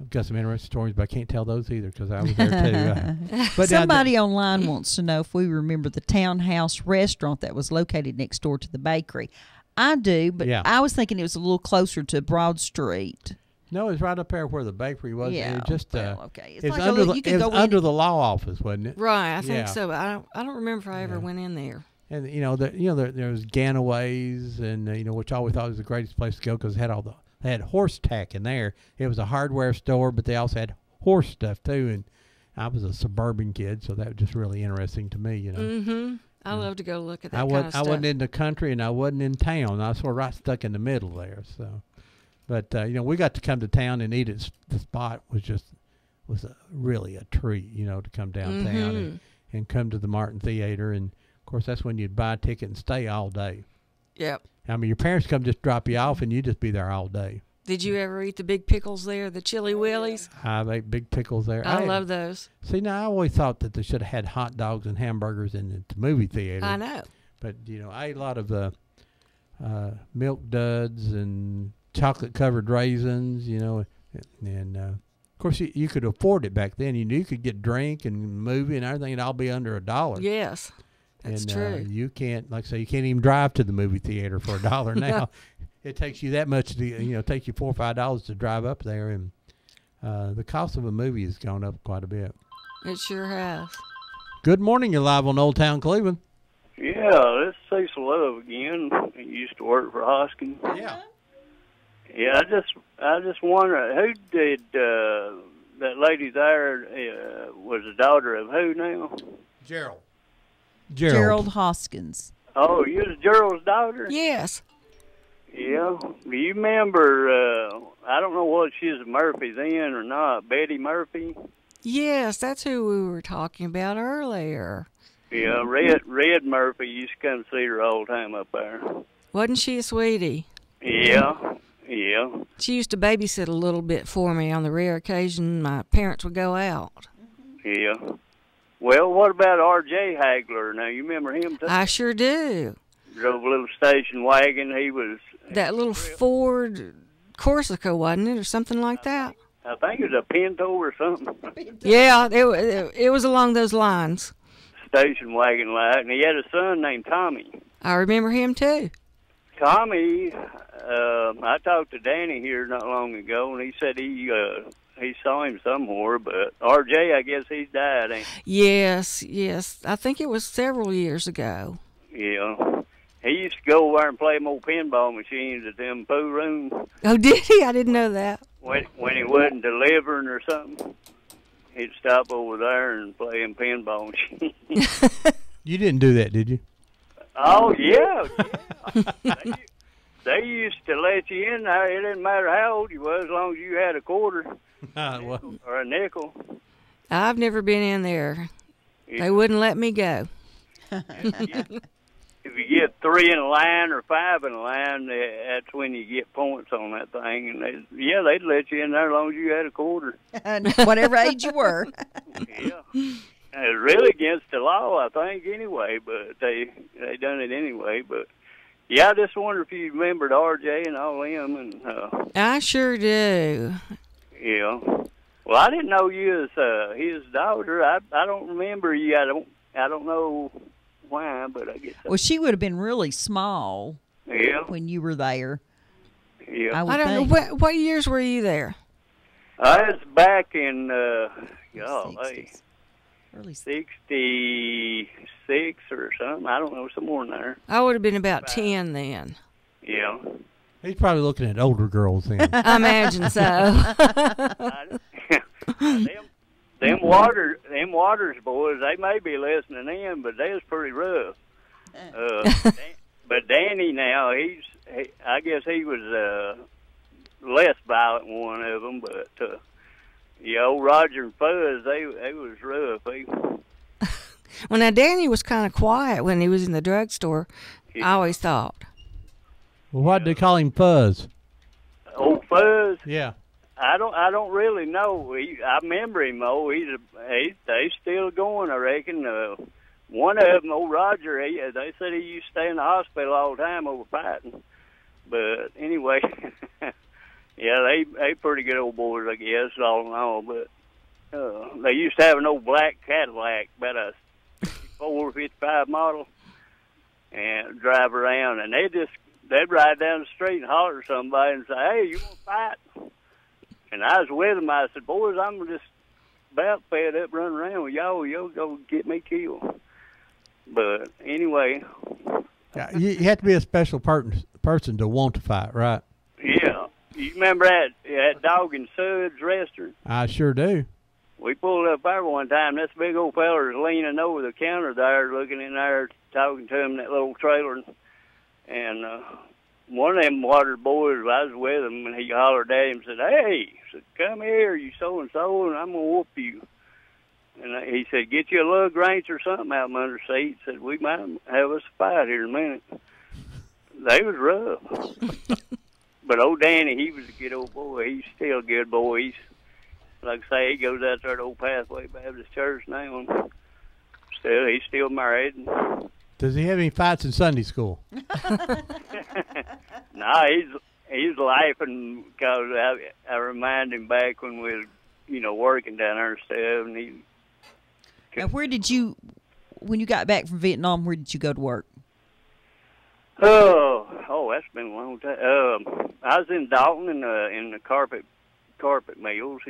I've got some interesting stories, but I can't tell those either because I was there too. But somebody online wants to know if we remember the Townhouse restaurant that was located next door to the bakery. I do, but I was thinking it was a little closer to Broad Street. No, it's right up there where the bakery was. Yeah, it just okay. It's like under the law office, wasn't it? Right, I think so. I don't remember if I ever went in there. And there was Ganaway's, and which I always thought was the greatest place to go because they had horse tack in there. It was a hardware store, but they also had horse stuff too. And I was a suburban kid, so that was just really interesting to me. Mm-hmm. I love to go look at that kind of stuff. I wasn't in the country and I wasn't in town. I was sort of right stuck in the middle there. So, but we got to come to town and eat at the spot was really a treat. To come downtown and come to the Martin Theater, and of course that's when you'd buy a ticket and stay all day. Yep. I mean, your parents come just drop you off, and you just be there all day. Did you ever eat the big pickles there, the Chili Willies? I've ate big pickles there. I love those. See, now I always thought that they should have had hot dogs and hamburgers in the movie theater. I know. But, I ate a lot of Milk Duds and chocolate-covered raisins, and of course, you could afford it back then. You could get drink and movie and everything, and all be under $1. Yes. That's true. You can't, like I say, you can't even drive to the movie theater for $1 now. It takes you that much to, take you $4 or $5 to drive up there, and the cost of a movie has gone up quite a bit. It sure has. Good morning. You're live on Old Town Cleveland. Yeah, this is Cecil Love again. He used to work for Hoskins. Yeah. Yeah, I just wonder who did that lady there was the daughter of who now? Gerald Hoskins. Oh, you was Gerald's daughter? Yes. Yeah. Do you remember, I don't know what she was Murphy then or not, Betty Murphy? Yes, that's who we were talking about earlier. Yeah, Red Murphy used to come see her all the time up there. Wasn't she a sweetie? Yeah. She used to babysit a little bit for me on the rare occasion my parents would go out. Yeah. Well, what about R.J. Hagler? Now, you remember him too? I sure do. Drove a little station wagon. He was... That little Ford Corsica, wasn't it, or something like that? I think it was a Pinto or something. Yeah, it was along those lines. Station wagon like, and he had a son named Tommy. I remember him too. Tommy, I talked to Danny here not long ago, and he said he saw him somewhere, but R.J., I guess he's died, ain't he? Yes. I think it was several years ago. Yeah. He used to go over there and play them old pinball machines at them pool rooms. Oh, did he? I didn't know that. When he wasn't delivering or something, he'd stop over there and play them pinball machines. You didn't do that, did you? Oh, yeah. They used to let you in there. It didn't matter how old you was, as long as you had a quarter or a nickel. I've never been in there. Yeah. They wouldn't let me go. If you get 3 in a line or 5 in a line, that's when you get points on that thing. And they'd let you in there as long as you had a quarter. Whatever age you were. Yeah. It's really against the law, I think, anyway, but they done it anyway. But, yeah, I just wonder if you remembered R.J. and all them. And I sure do. Yeah. Well, I didn't know you was his daughter. I don't remember you. I don't know why, but I guess. Well, she would have been really small. Yeah. When you were there. Yeah. I don't know what years were you there. I was back in early 66 or something. I don't know, somewhere in there. I would have been about 10 then. Yeah. He's probably looking at older girls then. I imagine so. Them Waters boys, they may be listening in, but they was pretty rough. But Danny now, I guess he was less violent one of them, but old Roger and Fuzz, they was rough. Well, now Danny was kind of quiet when he was in the drugstore. I always thought. Well, why'd they call him Fuzz? Old Fuzz? Yeah. I don't really know. I remember him. They still going, I reckon. one of them, old Roger, they said he used to stay in the hospital all the time over fighting. But anyway, yeah, they pretty good old boys, I guess, all in all. But they used to have an old black Cadillac, about a 54, 55 model, and drive around, and they'd ride down the street and holler at somebody and say, "Hey, you want to fight?" And I was with them. I said, "Boys, I'm just about fed up running around with y'all. Y'all go get me killed." But anyway, yeah, you have to be a special person to want to fight, right? yeah. You remember that Dog and Suds restaurant? I sure do. We pulled up there one time. This big old feller was leaning over the counter there, looking in there, talking to him in that little trailer. And one of them water boys, I was with him, and he hollered at him and said, "Hey," said, "come here, you so-and-so, and I'm going to whoop you." And he said, "Get you a lug wrench or something out from under the seat." He said, "We might have us a fight here in a minute." They was rough. But old Danny, he was a good old boy. He's still a good boy. He's, like I say, he goes out there to Old Pathway Baptist Church now. And he's still married. Does he have any fights in Sunday school? No, he's laughing because I remind him back when we were, working down there and stuff. And now, where did you, when you got back from Vietnam, where did you go to work? Oh, that's been a long time. I was in Dalton in the carpet mills.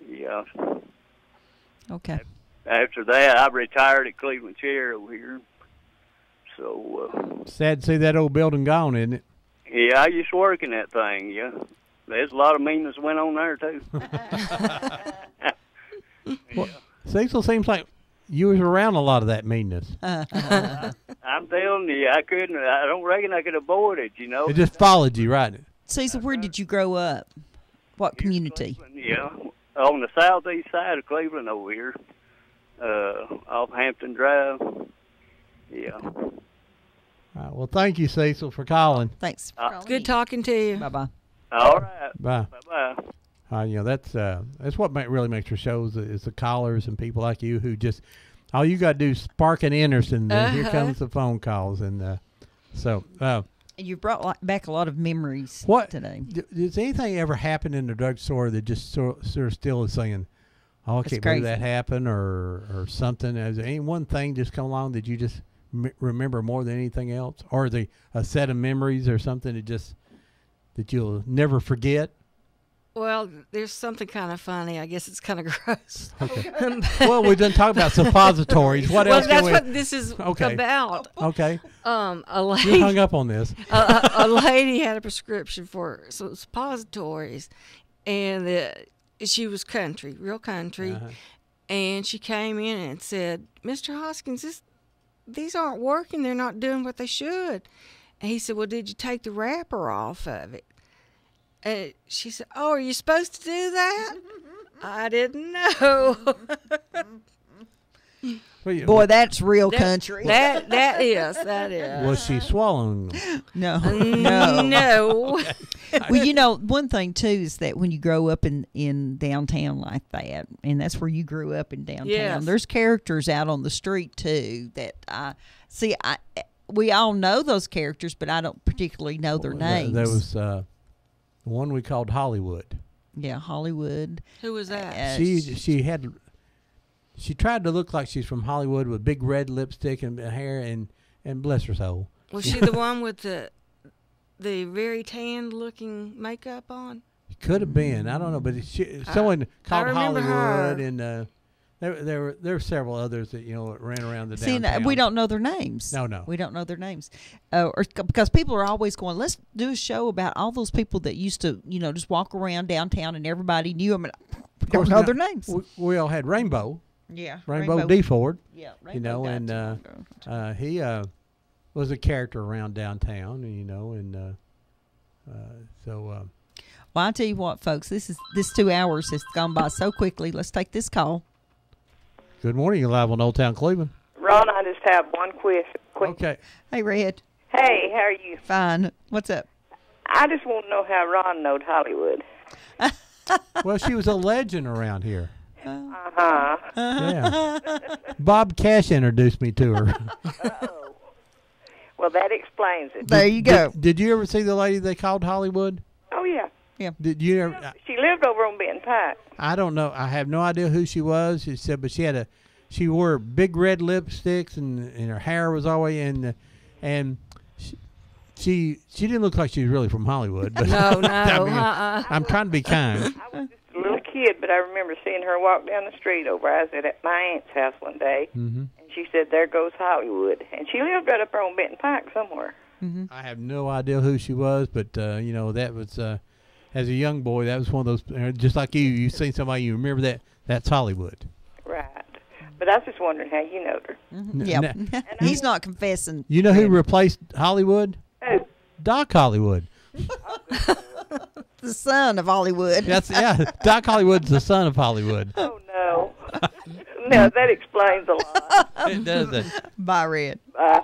Yeah. Okay. After that, I retired at Cleveland Chair over here. So. Sad to see that old building gone, isn't it? Yeah, I used to work in that thing. Yeah, there's a lot of meanness went on there too. Well, Cecil, seems like you was around a lot of that meanness. I'm telling you, I don't reckon I could avoid it, It just followed you, right? Cecil, where did you grow up? What community? Yeah, on the southeast side of Cleveland over here, off Hampton Drive. Yeah. All right, well, thank you, Cecil, for calling. Thanks for calling. Good talking to you. Bye-bye. All right. Bye. Bye-bye. That's what really makes your shows is the callers and people like you who just all you got to do is spark an interest, and then here comes the phone calls, and you brought back a lot of memories today. Does anything ever happen in the drugstore that just sort of still is saying, "Oh, I can't believe that happened," or something? Has any one thing just come along that you just remember more than anything else, or a set of memories or something that you'll never forget? Well, there's something kind of funny. I guess it's kind of gross. Okay. Well, we didn't talk about suppositories. What else? Well, that's what this is about. Okay. A lady. You hung up on this. A lady had a prescription for some suppositories, and she was real country, and she came in and said, "Mr. Hoskins, these aren't working. They're not doing what they should." And he said, "Well, did you take the wrapper off of it?" And she said, "Oh, are you supposed to do that?" I didn't know. Boy, that's real country. That is. Was she swallowing them? No. No. Well, one thing too is that when you grow up in downtown like that, and that's where you grew up in downtown, yes. There's characters out on the street too that we all know those characters, but I don't particularly know their names. There was one we called Hollywood. Yeah, Hollywood. Who was that? She tried to look like she's from Hollywood with big red lipstick and hair, and bless her soul. Was she the one with the very tanned looking makeup on? Could have been. I don't know, but someone called Hollywood, her. and there were several others that ran around the downtown. See, we don't know their names. No, we don't know their names, because people are always going, "Let's do a show about all those people that used to, just walk around downtown and everybody knew them." Of course, know their names. We all had Rainbow. Yeah, Rainbow D. Ford. Yeah, Rainbow. And he was a character around downtown, so. Well, I tell you what, folks, this 2 hours has gone by so quickly. Let's take this call. Good morning. You're live on Old Town Cleveland. Ron, I just have one question. Okay. Hey, Red. Hey, how are you? Fine. What's up? I just want to know how Ron knowed Hollywood. Well, she was a legend around here. Uh-huh. Yeah. Bob Cash introduced me to her. Uh-oh. Well, that explains it. There you go. Did you ever see the lady they called Hollywood? Oh, yeah. Yeah. Did you ever? She lived over on Benton Pike. I don't know. I have no idea who she was. She said, but she wore big red lipsticks and her hair was always and she didn't look like she was really from Hollywood. But No, no. I'm trying to be kind. I was just a little kid, but I remember seeing her walk down the street over. I was at my aunt's house one day, and she said, "There goes Hollywood," and she lived right up there on Benton Pike somewhere. I have no idea who she was, but that was as a young boy, that was one of those. Just like you seen somebody, you remember that's Hollywood. Right. But I was just wondering how you know her. Yeah. He's not confessing. You know who replaced Hollywood? Who? Doc Hollywood. The son of Hollywood. Doc Hollywood's the son of Hollywood. Oh, no. No, that explains a lot. It doesn't. Bye, Red. Bye.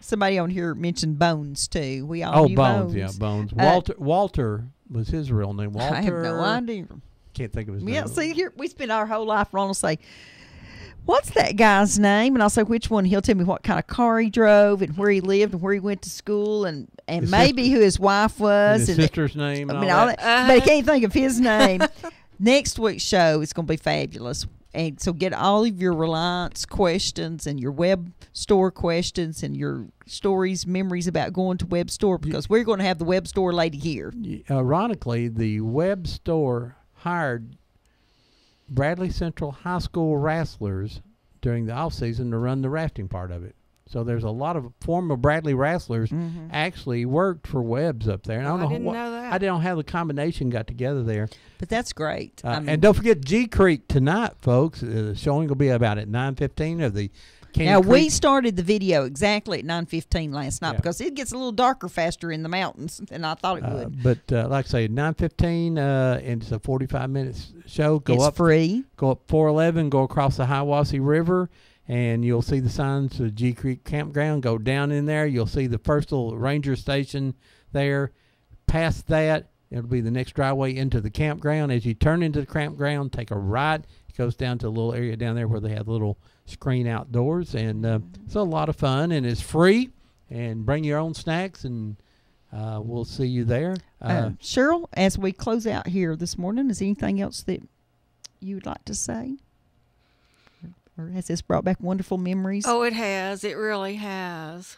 Somebody on here mentioned Bones, too. We all knew Bones. Bones. Yeah, Bones. Walter was his real name. Walter. I have no idea. Can't think of his name. Yeah, see, here we spend our whole life. Ron will say, "What's that guy's name?" And I'll say which one. He'll tell me what kind of car he drove and where he lived and where he went to school and maybe who his wife was. His sister's name. I mean, all that. But he can't think of his name. Next week's show is going to be fabulous. And so get all of your Reliance questions and your web store questions and your stories, memories about going to web store, because we're going to have the web store lady here. Ironically, the web store hired Bradley Central High School wrestlers during the off season to run the rafting part of it. So there's a lot of former Bradley wrestlers actually worked for Webb's up there. And I don't know that. I don't know how the combination got together there. But that's great. And don't forget G Creek tonight, folks. The showing will be about at 9:15 of the Candy Now, Creek. we started the video exactly at 9:15 last night because it gets a little darker faster in the mountains than I thought it would. But like I say, 9:15, and it's a 45-minute show. It's free. Go up 411, go across the Hiwassee River, and you'll see the signs of G Creek Campground. Go down in there. You'll see the first little ranger station there. Past that, it'll be the next driveway into the campground. As you turn into the campground, take a right. It goes down to a little area down there where they have little screen outdoors, and it's a lot of fun, and it's free. And bring your own snacks, and we'll see you there. Cheryl, as we close out here this morning, is anything else that you would like to say? Or has this brought back wonderful memories? Oh, it has. It really has.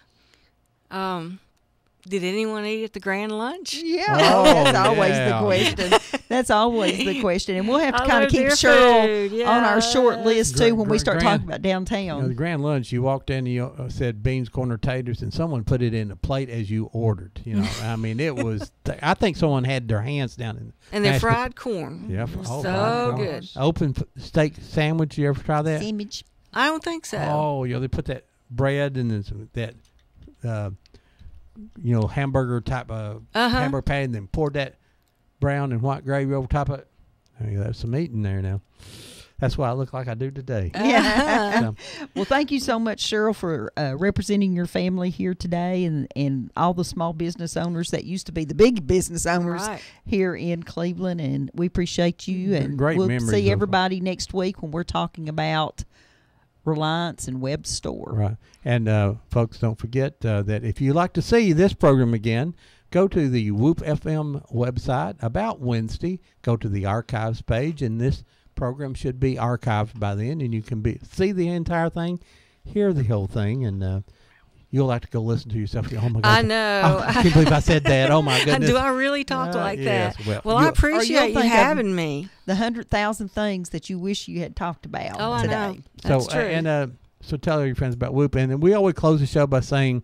Did anyone eat at the grand lunch? Yeah, that's always the question. That's always the question. And we'll have to kind of keep Cheryl on our short list, too, when we start talking about downtown. The grand lunch, you walked in and you said beans, corn, or taters, and someone put it in a plate as you ordered. I mean, it was, I think someone had their hands down in and their fried corn. Yeah. So good. Open steak sandwich, you ever try that? Sandwich. I don't think so. Oh, they put that bread and then some, that, hamburger type of hamburger patty, and then poured that brown and white gravy over top of it. There's some meat in there now. That's why I look like I do today. Yeah. Well, thank you so much, Cheryl, for representing your family here today, and all the small business owners that used to be the big business owners here in Cleveland. And we appreciate you. And we'll see everybody next week when we're talking about Reliance and Web Store. Right. And folks, don't forget that if you'd like to see this program again, go to the Whoop FM website about Wednesday. Go to the archives page, and this program should be archived by then, and you can see the entire thing, hear the whole thing, and you'll have to go listen to yourself. Oh my God! I know. I can't believe I said that. Oh my goodness! Do I really talk like yes. that? Well, I appreciate you having me. The 100,000 things that you wish you had talked about today. I know. That's true. So tell all your friends about Whoop, and then we always close the show by saying,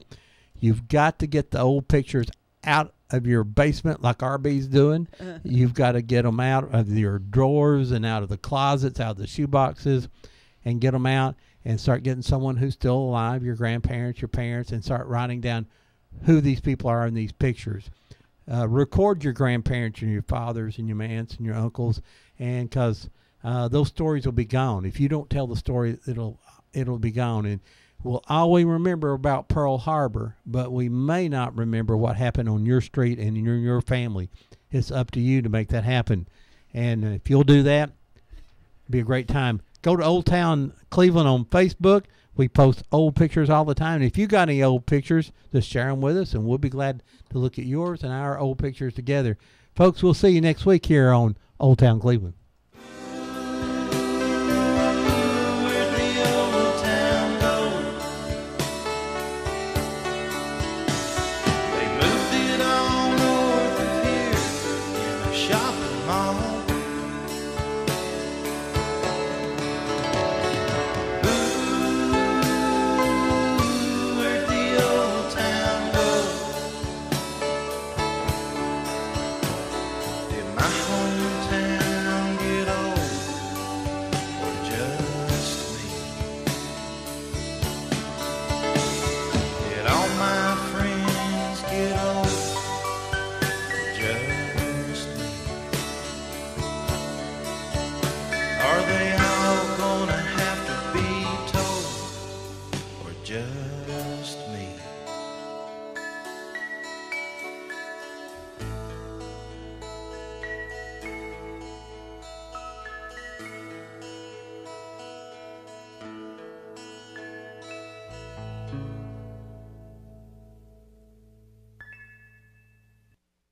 you've got to get the old pictures out of your basement like RB's doing. You've got to get them out of your drawers and out of the closets, out of the shoe boxes, and get them out and start getting someone who's still alive, your grandparents, your parents, and start writing down who these people are in these pictures. Record your grandparents and your fathers and your aunts and your uncles, and because those stories will be gone. If you don't tell the story, it'll be gone. And we'll always remember about Pearl Harbor, but we may not remember what happened on your street and in your family. It's up to you to make that happen. And if you'll do that, be a great time. Go to Old Town Cleveland on Facebook. We post old pictures all the time. And if you got any old pictures, just share them with us, and we'll be glad to look at yours and our old pictures together. Folks, we'll see you next week here on Old Town Cleveland.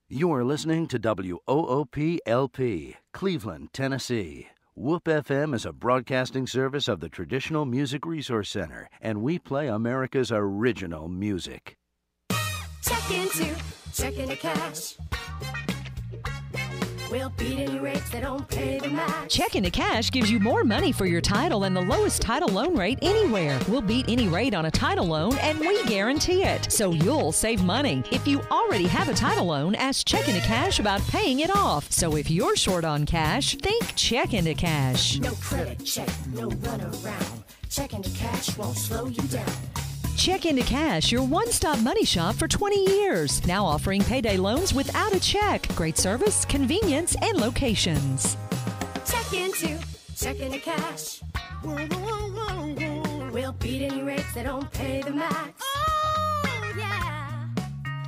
You are listening to WOOP-LP, Cleveland, Tennessee. WOOP FM is a broadcasting service of the Traditional Music Resource Center, and we play America's original music. Check into cash. We'll beat any rates that don't pay the match. Check into Cash gives you more money for your title and the lowest title loan rate anywhere. We'll beat any rate on a title loan, and we guarantee it. So you'll save money. If you already have a title loan, ask Check into Cash about paying it off. So if you're short on cash, think Check into Cash. No credit check, no runaround. Check into Cash won't slow you down. Check into Cash, your one-stop money shop for 20 years. Now offering payday loans without a check. Great service, convenience, and locations. Check into Cash. We'll beat any rates that don't pay the max. Oh, yeah.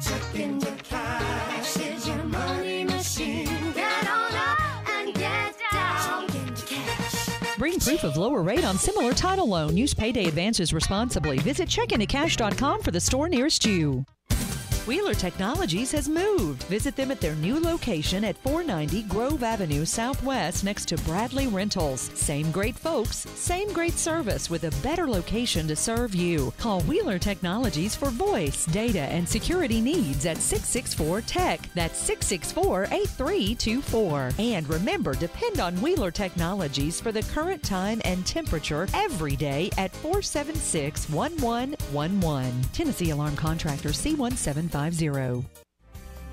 Check into Cash is your money machine. Get on up and get down. Check into Cash. Bring proof of lower rate on similar title loan. Use payday advances responsibly. Visit checkintocash.com for the store nearest you. Wheeler Technologies has moved. Visit them at their new location at 490 Grove Avenue Southwest next to Bradley Rentals. Same great folks, same great service with a better location to serve you. Call Wheeler Technologies for voice, data, and security needs at 664-TECH. That's 664-8324. And remember, depend on Wheeler Technologies for the current time and temperature every day at 476-1111. Tennessee Alarm Contractor C1750.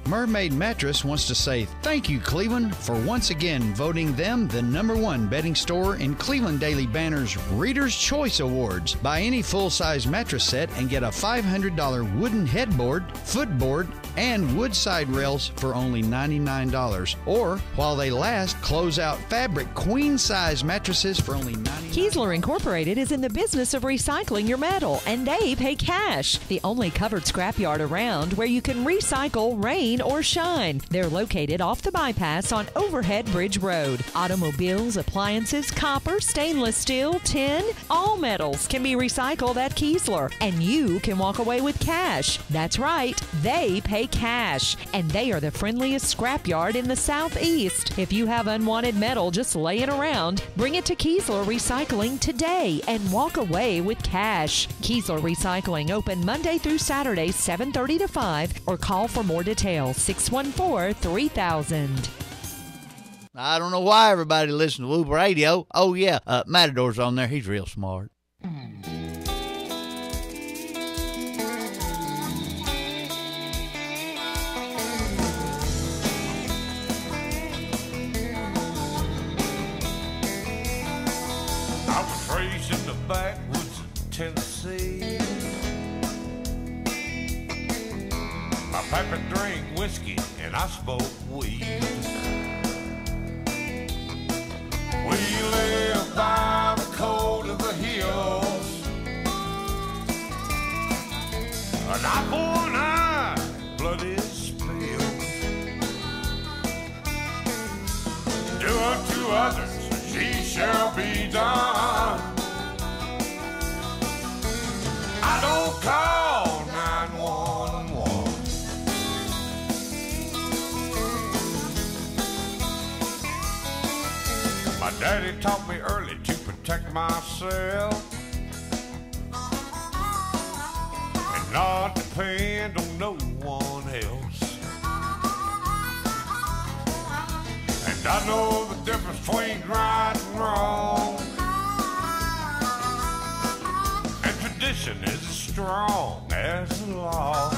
Mermaid Mattress wants to say thank you, Cleveland, for once again voting them the #1 bedding store in Cleveland Daily Banner's Reader's Choice Awards. Buy any full-size mattress set and get a $500 wooden headboard, footboard, and wood side rails for only $99. Or, while they last, close out fabric queen-size mattresses for only $99. Kiesler Incorporated is in the business of recycling your metal, and they pay cash. The only covered scrapyard around where you can recycle rain or shine. They're located off the bypass on Overhead Bridge Road. Automobiles, appliances, copper, stainless steel, tin, all metals can be recycled at Kiesler, and you can walk away with cash. That's right, they pay cash, and they are the friendliest scrapyard in the Southeast. If you have unwanted metal just laying around, bring it to Kiesler Recycling today and walk away with cash. Kiesler Recycling open Monday through Saturday, 7:30 to 5, or call for more details, 614-3000. I don't know why everybody listens to Whoop Radio. Oh, yeah, Matador's on there. He's real smart. I was raised in the backwoods of Tennessee. My papa drank whiskey and I smoked weed. We live by the cold of the hills. An eye for an eye, blood is spilled. Do unto others as ye shall be done. I don't call 911. My daddy taught me early to protect myself and not depend on no one else. And I know the difference between right and wrong, and tradition is as strong as the law.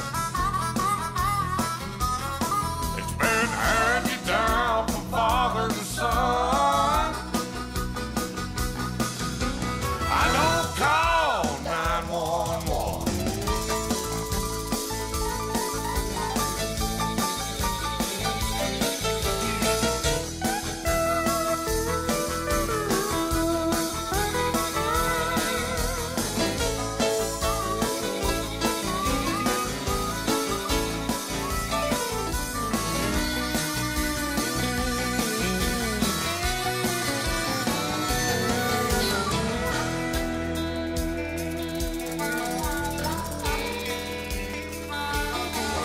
It's been handed down from father to son. I don't call 911.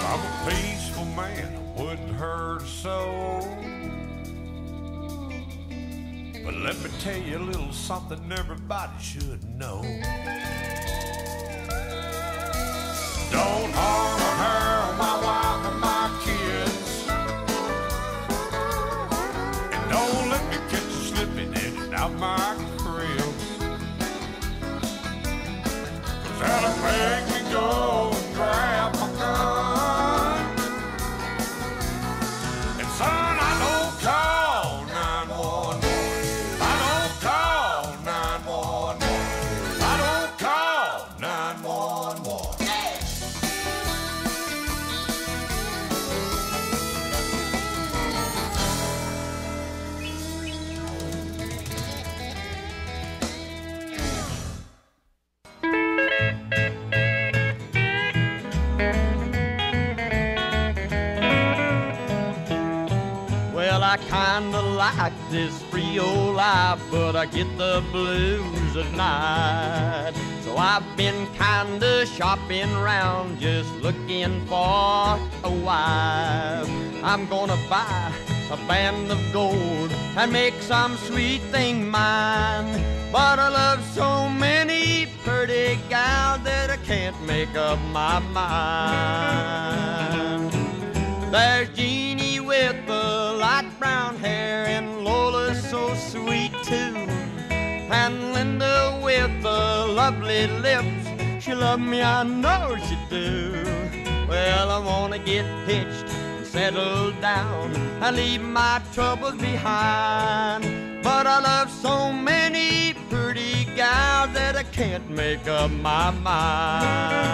I'm a peaceful man, I wouldn't hurt a soul. But let me tell you a little something everybody should know. Don't harm her, my wife, and my kids. And don't let me catch you slipping in and out my crib. 'Cause that'll make me go and grab my gun. And son, I don't call 911. I don't call 911. I don't call 911. Well, I kinda like this free old life, but I get the blues at night. So I've been kinda shopping around, just looking for a wife. I'm gonna buy a band of gold and make some sweet thing mine. But I love so many pretty gals that I can't make up my mind. There's Jeannie with the light brown hair, and Lola's so sweet too, and Linda with the lovely lips. She love me, I know she do. Well, I wanna get hitched and settle down and leave my troubles behind. But I love so many pretty gals that I can't make up my mind.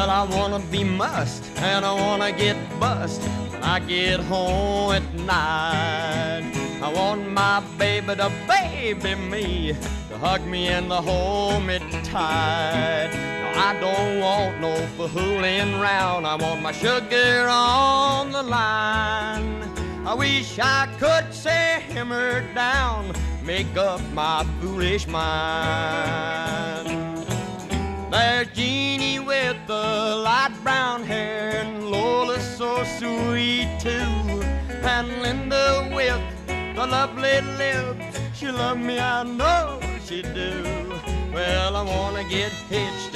I wanna be mussed and I wanna get bust when I get home at night. I want my baby to baby me, to hug me and to hold me tight. Now, I don't want no fooling round, I want my sugar on the line. I wish I could say hammer down, make up my foolish mind. There's Jeannie with the light brown hair, and Lola's so sweet too, and Linda with the lovely lips. She love me, I know she do. Well, I wanna get hitched